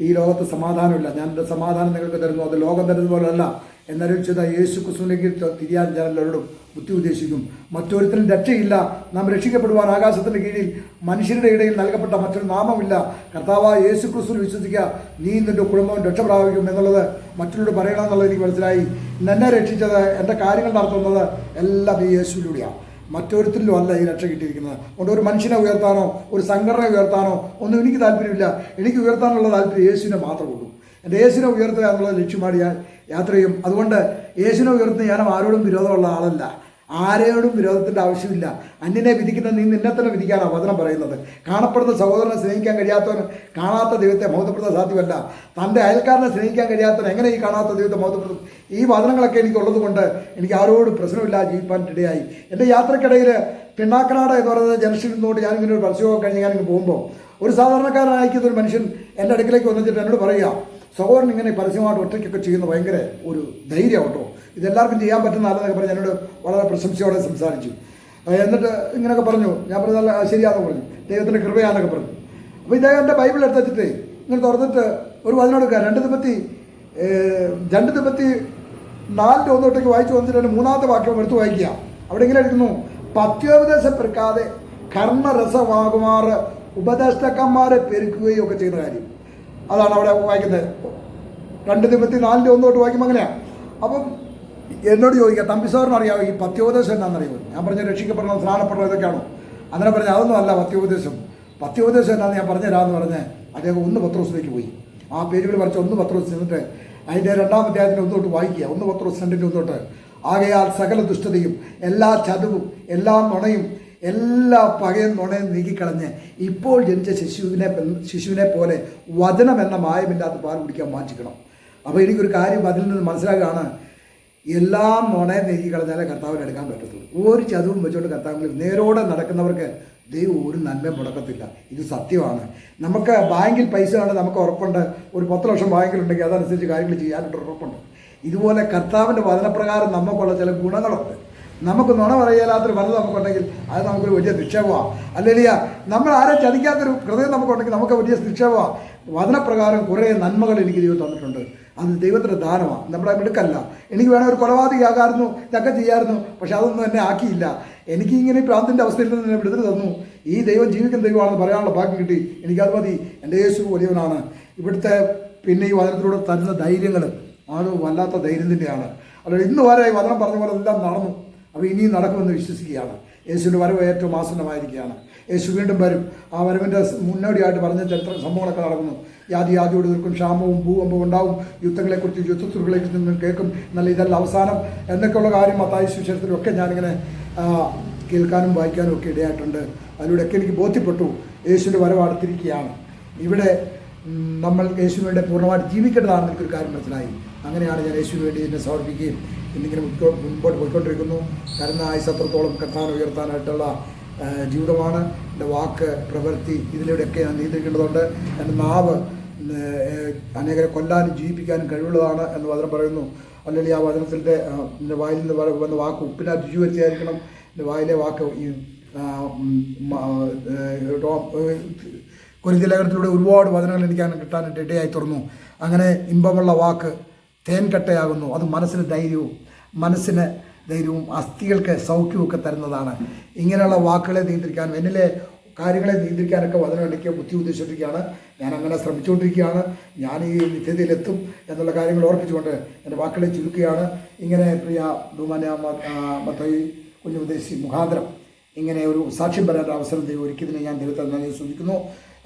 ഈ ലോകത്ത് സമാധാനമില്ല, ഞാൻ എൻ്റെ സമാധാനം നിങ്ങൾക്ക് തരുന്നു, അത് ലോകം തരുന്നത് പോലെയല്ല എന്നറിയിച്ചത് യേശു ക്രിസ്തുവിലേക്ക് തിരിയാൻ ഞാൻ എല്ലാവരോടും ബുദ്ധി ഉദ്ദേശിക്കും. മറ്റൊരുത്തരും രക്ഷയില്ല, നാം രക്ഷിക്കപ്പെടുവാൻ ആകാശത്തിൻ്റെ കീഴിൽ മനുഷ്യരുടെ ഇടയിൽ നൽകപ്പെട്ട മറ്റൊരു നാമമില്ല. കർത്താവായ യേശു ക്രിസ്തുവിൽ വിശ്വസിക്കുക, നീ നിൻ്റെ കുടുംബം രക്ഷ പ്രാപിക്കും എന്നുള്ളത് മറ്റുള്ളവരോട് പറയണമെന്നുള്ളത് എനിക്ക് മനസ്സിലായി. എന്നെ രക്ഷിച്ചത്, എൻ്റെ കാര്യങ്ങൾ നടത്തുന്നത് എല്ലാം ഈ യേശുവിലൂടെയാണ്. മറ്റൊരുത്തിലും അല്ല ഈ രക്ഷ കിട്ടിയിരിക്കുന്നത്. അതുകൊണ്ട് ഒരു മനുഷ്യനെ ഉയർത്താനോ ഒരു സംഘടനയെ ഉയർത്താനോ ഒന്നും എനിക്ക് താല്പര്യമില്ല. എനിക്ക് ഉയർത്താനുള്ള താല്പര്യം യേശുവിനെ മാത്രമേ ഉള്ളൂ. എൻ്റെ യേശുവിനെ ഉയർത്തുക എന്നുള്ളത് ലക്ഷ്യമാടി ഞാൻ യാത്ര ചെയ്യും. അതുകൊണ്ട് യേശുവിനെ ഉയർത്തുന്ന ഞാൻ ആരോടും വിരോധമുള്ള ആളല്ല. ആരോടും വിരോധത്തിൻ്റെ ആവശ്യമില്ല. അന്യനെ വിധിക്കുന്ന നീ നിന്നെ തന്നെ വിധിക്കാനാണ് വചനം പറയുന്നത്. കാണപ്പെടുന്ന സഹോദരനെ സ്നേഹിക്കാൻ കഴിയാത്തവന് കാണാത്ത ദൈവത്തെ മഹത്വപ്പെടുത്താൻ സാധ്യമല്ല. തൻ്റെ അയൽക്കാരനെ സ്നേഹിക്കാൻ കഴിയാത്തവൻ എങ്ങനെ ഈ കാണാത്ത ദൈവത്തെ മഹത്വപ്പെടുത്തും? ഈ വചനങ്ങളൊക്കെ എനിക്കുള്ളത് കൊണ്ട് എനിക്ക് ആരോടും പ്രശ്നമില്ലാതെ ജീവിക്കാൻ ഇടയായി. എൻ്റെ യാത്രക്കിടയിൽ പിണ്ണാക്കനാട് എന്ന് പറയുന്ന ജംഗ്ഷനിൽ നിന്നുകൊണ്ട് ഞാനിങ്ങനെ ഒരു പരസ്യമൊക്കെ കഴിഞ്ഞ് ഞാനിങ്ങനെ പോകുമ്പോൾ ഒരു സാധാരണക്കാരനായിരിക്കുന്ന ഒരു മനുഷ്യൻ എൻ്റെ അടുക്കിലേക്ക് വന്നിട്ട് എന്നോട് പറയുക, സഹോദരൻ ഇങ്ങനെ പരസ്യമായിട്ട് ഒറ്റയ്ക്കൊക്കെ ചെയ്യുന്ന ഭയങ്കര ഒരു ധൈര്യം കേട്ടോ, ഇതെല്ലാവർക്കും ചെയ്യാൻ പറ്റുന്ന ആളെന്നൊക്കെ പറഞ്ഞ് എന്നോട് വളരെ പ്രശംസയോടെ സംസാരിച്ചു. എന്നിട്ട് ഇങ്ങനെയൊക്കെ പറഞ്ഞു. ഞാൻ പറഞ്ഞാൽ ശരിയാണെന്ന് പറഞ്ഞു, ദൈവത്തിൻ്റെ കൃപയാണെന്നൊക്കെ പറഞ്ഞു. അപ്പോൾ ഇദ്ദേഹം എൻ്റെ ബൈബിൾ എടുത്തിട്ട് ഇങ്ങനെ തുറന്നിട്ട് ഒരു വചനം എടുക്കുക. 2 തിമോത്തി 2 തിമോത്തി 4:1 വായിച്ചു വന്നിട്ട് മൂന്നാമത്തെ വാക്യം എടുത്ത് വായിക്കുക. അവിടെ ഇങ്ങനെ എഴുതുന്നു, പഥ്യോപദേശം പെരുക്കാതെ കർമ്മരസമാകുമാറ് ഉപദേഷ്ടാക്കന്മാരെ പെരുക്കുകയും ഒക്കെ ചെയ്യുന്ന കാര്യം. അതാണ് അവിടെ വായിക്കുന്നത്. 2 തിമോത്തി 4:1 വായിക്കുമ്പോൾ അങ്ങനെയാണ്. അപ്പം എന്നോട് ചോദിക്കാം, തമ്പിസാറിന് അറിയാമോ ഈ പഥ്യോപദേശം എന്താണെന്നറിയുമോ? ഞാൻ പറഞ്ഞ രക്ഷിക്കപ്പെടണം, സ്നാനപ്പെടണം, ഇതൊക്കെയാണോ? അങ്ങനെ പറഞ്ഞാൽ അതൊന്നും അല്ല പഥ്യോപദേശം. പഥ്യോപദേശം എന്താണെന്ന് ഞാൻ പറഞ്ഞുതരാമെന്ന് പറഞ്ഞ് അദ്ദേഹം 1 പത്രോസിലേക്ക് പോയി. ആ പേരുകൾ വരച്ച് 1 പത്രോസ് ചെന്നിട്ട് അതിൻ്റെ 2-ാം അധ്യായത്തിൻ്റെ 1 വായിക്കുക. 1 പത്രോസ് 2:1. ആകയാൽ സകല ദുഷ്ടതയും എല്ലാ ചതുവും എല്ലാ നുണയും എല്ലാ പകയും നുണയും നീക്കിക്കളഞ്ഞ് ഇപ്പോൾ ജനിച്ച ശിശുവിനെ പോലെ വചനം എന്ന മായമില്ലാത്ത പാൽ കുടിക്കാൻ വാഞ്ചിക്കണം. അപ്പോൾ എനിക്കൊരു കാര്യം അതിൽ നിന്ന് മനസ്സിലാക്കുകയാണ്, എല്ലാം നുണയെ നീക്കിക്കളഞ്ഞാലേ കർത്താവിനെ എടുക്കാൻ പറ്റത്തുള്ളൂ. ഒരു ചതുവും വെച്ചുകൊണ്ട് കർത്താവിൽ നേരോടെ നടക്കുന്നവർക്ക് ദൈവം ഒരു നന്മ മുടക്കത്തില്ല. ഇത് സത്യമാണ്. നമുക്ക് ബാങ്കിൽ പൈസ ആണ്, നമുക്ക് ഉറപ്പുണ്ട്. ഒരു 10 ലക്ഷം ബാങ്കിലുണ്ടെങ്കിൽ അതനുസരിച്ച് കാര്യങ്ങൾ ചെയ്യാനായിട്ട് ഉറപ്പുണ്ട്. ഇതുപോലെ കർത്താവിൻ്റെ വചനപ്രകാരം നമുക്കുള്ള ചില ഗുണങ്ങളുണ്ട്. നമുക്ക് നുണ പറയാത്തൊരു മനസ്സ് നമുക്കുണ്ടെങ്കിൽ അത് നമുക്കൊരു വലിയ നിക്ഷേപമാണ്. അല്ലെങ്കിൽ നമ്മൾ ആരെയും ചതിക്കാത്തൊരു ഹൃദയം നമുക്കുണ്ടെങ്കിൽ നമുക്ക് വലിയ നിക്ഷേപമാണ്. വചനപ്രകാരം കുറേ നന്മകൾ എനിക്ക് ദൈവം തന്നിട്ടുണ്ട്. അത് ദൈവത്തിൻ്റെ ദാനമാണ്, നമ്മുടെ മിടുക്കല്ല. എനിക്ക് വേണേൽ ഒരു കൊലപാതകയാകാമായിരുന്നു, ഇതൊക്കെ ചെയ്യാമായിരുന്നു. പക്ഷെ അതൊന്നും എന്നെ ആക്കിയില്ല. എനിക്ക് ഇങ്ങനെ പ്രാന്തിൻ്റെ അവസ്ഥയിൽ നിന്ന് എന്നെ വിടുതൽ തന്നു. ഈ ദൈവം ജീവിക്കുന്ന ദൈവമാണെന്ന് പറയാനുള്ള ഭാഗ്യം കിട്ടി. എനിക്കത് മതി. എൻ്റെ യേശു വലിയവനാണ്. ഇവിടുത്തെ പിന്നെ ഈ വചനത്തിലൂടെ തരുന്ന ധൈര്യങ്ങൾ അത് വല്ലാത്ത ധൈര്യം തന്നെയാണ്. അതുകൊണ്ട് ഇന്ന് വരെ ഈ വചനം പറഞ്ഞ പോലെ എല്ലാം നടന്നു. അപ്പോൾ ഇനിയും നടക്കുമെന്ന് വിശ്വസിക്കുകയാണ്. യേശുവിൻ്റെ വരവ് ഏറ്റവും ആസന്നമായിരിക്കുകയാണ്. യേശു വീണ്ടും വരും. ആ വരവിൻ്റെ മുന്നോടിയായിട്ട് പറഞ്ഞ ചരിത്ര സംഭവങ്ങളൊക്കെ നടക്കുന്നു. യാതിയോട് തീർക്കും, ക്ഷാമവും ഭൂകമ്പവും ഉണ്ടാവും, യുദ്ധങ്ങളെക്കുറിച്ച് യുദ്ധത്തുകളെക്കുറിച്ച് നിങ്ങൾ കേൾക്കും, എന്നാൽ ഇതല്ല അവസാനം എന്നൊക്കെയുള്ള കാര്യം മത്തായി സുവിശേഷത്തിലൊക്കെ ഞാനിങ്ങനെ കേൾക്കാനും വായിക്കാനും ഒക്കെ ഇടയായിട്ടുണ്ട്. അതിലൂടെയൊക്കെ എനിക്ക് ബോധ്യപ്പെട്ടു യേശുവിൻ്റെ വരവ് അടുത്തിരിക്കുകയാണ്. ഇവിടെ നമ്മൾ യേശുവിന് വേണ്ടി പൂർണ്ണമായിട്ട് ജീവിക്കേണ്ടതാണെന്ന് എനിക്കൊരു കാര്യം മനസ്സിലായി. അങ്ങനെയാണ് ഞാൻ യേശുവിന് വേണ്ടി എന്നെ സമർപ്പിക്കുകയും എന്നിങ്ങനെ മുൻപോട്ട് പോയിക്കൊണ്ടിരിക്കുന്നു. തരുന്ന ആയുസത്രത്തോളം കർത്താവിനെ ഉയർത്താനായിട്ടുള്ള ജീവിതമാണ്. എൻ്റെ വാക്ക്, പ്രവൃത്തി ഇതിലൂടെയൊക്കെ ഞാൻ നിയന്ത്രിക്കേണ്ടതുണ്ട്. എൻ്റെ നാവ് അനേകരെ കൊല്ലാനും ജീവിപ്പിക്കാനും കഴിവുള്ളതാണ് എന്ന് വചനം പറയുന്നു. അല്ലെങ്കിൽ ആ വചനത്തിൻ്റെ എൻ്റെ വായിൽ നിന്ന് വന്ന വാക്ക് ഉപ്പിനാ രുചി വരുത്തിയായിരിക്കണം. എൻ്റെ വായിലെ വാക്ക് ഈ കൊരിന്ത്യർ ലേഖനത്തിലൂടെ ഒരുപാട് വചനങ്ങൾ എനിക്ക് കിട്ടാനായിട്ട് ഇടയായി തുറന്നു. അങ്ങനെ ഇമ്പമുള്ള വാക്ക് തേൻകട്ടയാകുന്നു. അത് മനസ്സിന് ധൈര്യവും അസ്ഥികൾക്ക് സൗഖ്യവും തരുന്നതാണ്. ഇങ്ങനെയുള്ള വാക്കുകളെ നിയന്ത്രിക്കാനും എന്നിലെ കാര്യങ്ങളെ നിയന്ത്രിക്കാനൊക്കെ വചനം എനിക്ക് ബുദ്ധി ഉദ്ദേശിച്ചിരിക്കുകയാണ്. ഞാൻ അങ്ങനെ ശ്രമിച്ചുകൊണ്ടിരിക്കുകയാണ്. ഞാൻ ഈ നിത്യതയിലെത്തും എന്നുള്ള കാര്യങ്ങൾ ഓർപ്പിച്ചുകൊണ്ട് എൻ്റെ വാക്കുകളെ ചുരുക്കുകയാണ്. ഇങ്ങനെ പ്രിയ ബഹുമാന്യ മത്തായി കുഞ്ഞുപദേശി മുഖാന്തരം ഇങ്ങനെ ഒരു സാക്ഷ്യം പറയാൻ അവസരം ദൈവം ഒരുക്കിയതിനെ ഞാൻ ദൈവത്തെ നന്ദി സൂചിക്കുന്നു.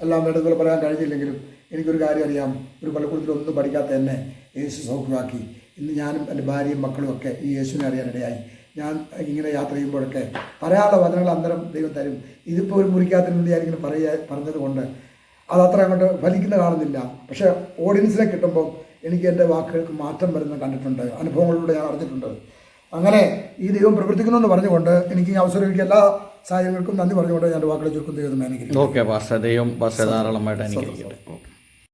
എല്ലാം വേണ്ടതുപോലെ പറയാൻ കഴിഞ്ഞില്ലെങ്കിലും എനിക്കൊരു കാര്യം അറിയാം. ഒരു പള്ളിക്കൂടത്തിലൊന്നും പഠിക്കാത്ത എന്നെ യേശു സൗഖ്യമാക്കി. ഇന്ന് ഞാനും എൻ്റെ ഭാര്യയും മക്കളും ഒക്കെ ഈ യേശുവിനെ അറിയാനിടയായി. ഞാൻ ഇങ്ങനെ യാത്ര ചെയ്യുമ്പോഴൊക്കെ പറയാനുള്ള വചനങ്ങൾ അന്തരം ദൈവം തരും. ഇതിപ്പോൾ ഒരു മുറിക്കകത്തിന് വേണ്ടി ഞാനിങ്ങനെ പറഞ്ഞത് കൊണ്ട് അതത്ര അങ്ങോട്ട് ഫലിക്കുന്ന കാണുന്നില്ല. പക്ഷേ ഓഡിയൻസിനെ കിട്ടുമ്പോൾ എനിക്ക് എൻ്റെ വാക്കുകൾക്ക് മാറ്റം വരുന്നത് കണ്ടിട്ടുണ്ട്. അനുഭവങ്ങളിലൂടെ ഞാൻ അറിഞ്ഞിട്ടുണ്ട്. അങ്ങനെ ഈ ദൈവം പ്രവർത്തിക്കുന്നു എന്ന് പറഞ്ഞുകൊണ്ട് എനിക്ക് ഈ അവസരം എനിക്ക് എല്ലാ സാഹചര്യങ്ങൾക്കും നന്ദി പറഞ്ഞുകൊണ്ട് ഞാൻ വാക്കുകളെ ചുരുക്കും ദൈവം അനുഗ്രഹിക്കും. ഓക്കെ പാസ്റ്റർ, ദൈവം പാസ്റ്റർ ധാരാളമായിട്ട് അനുഗ്രഹിക്കട്ടെ.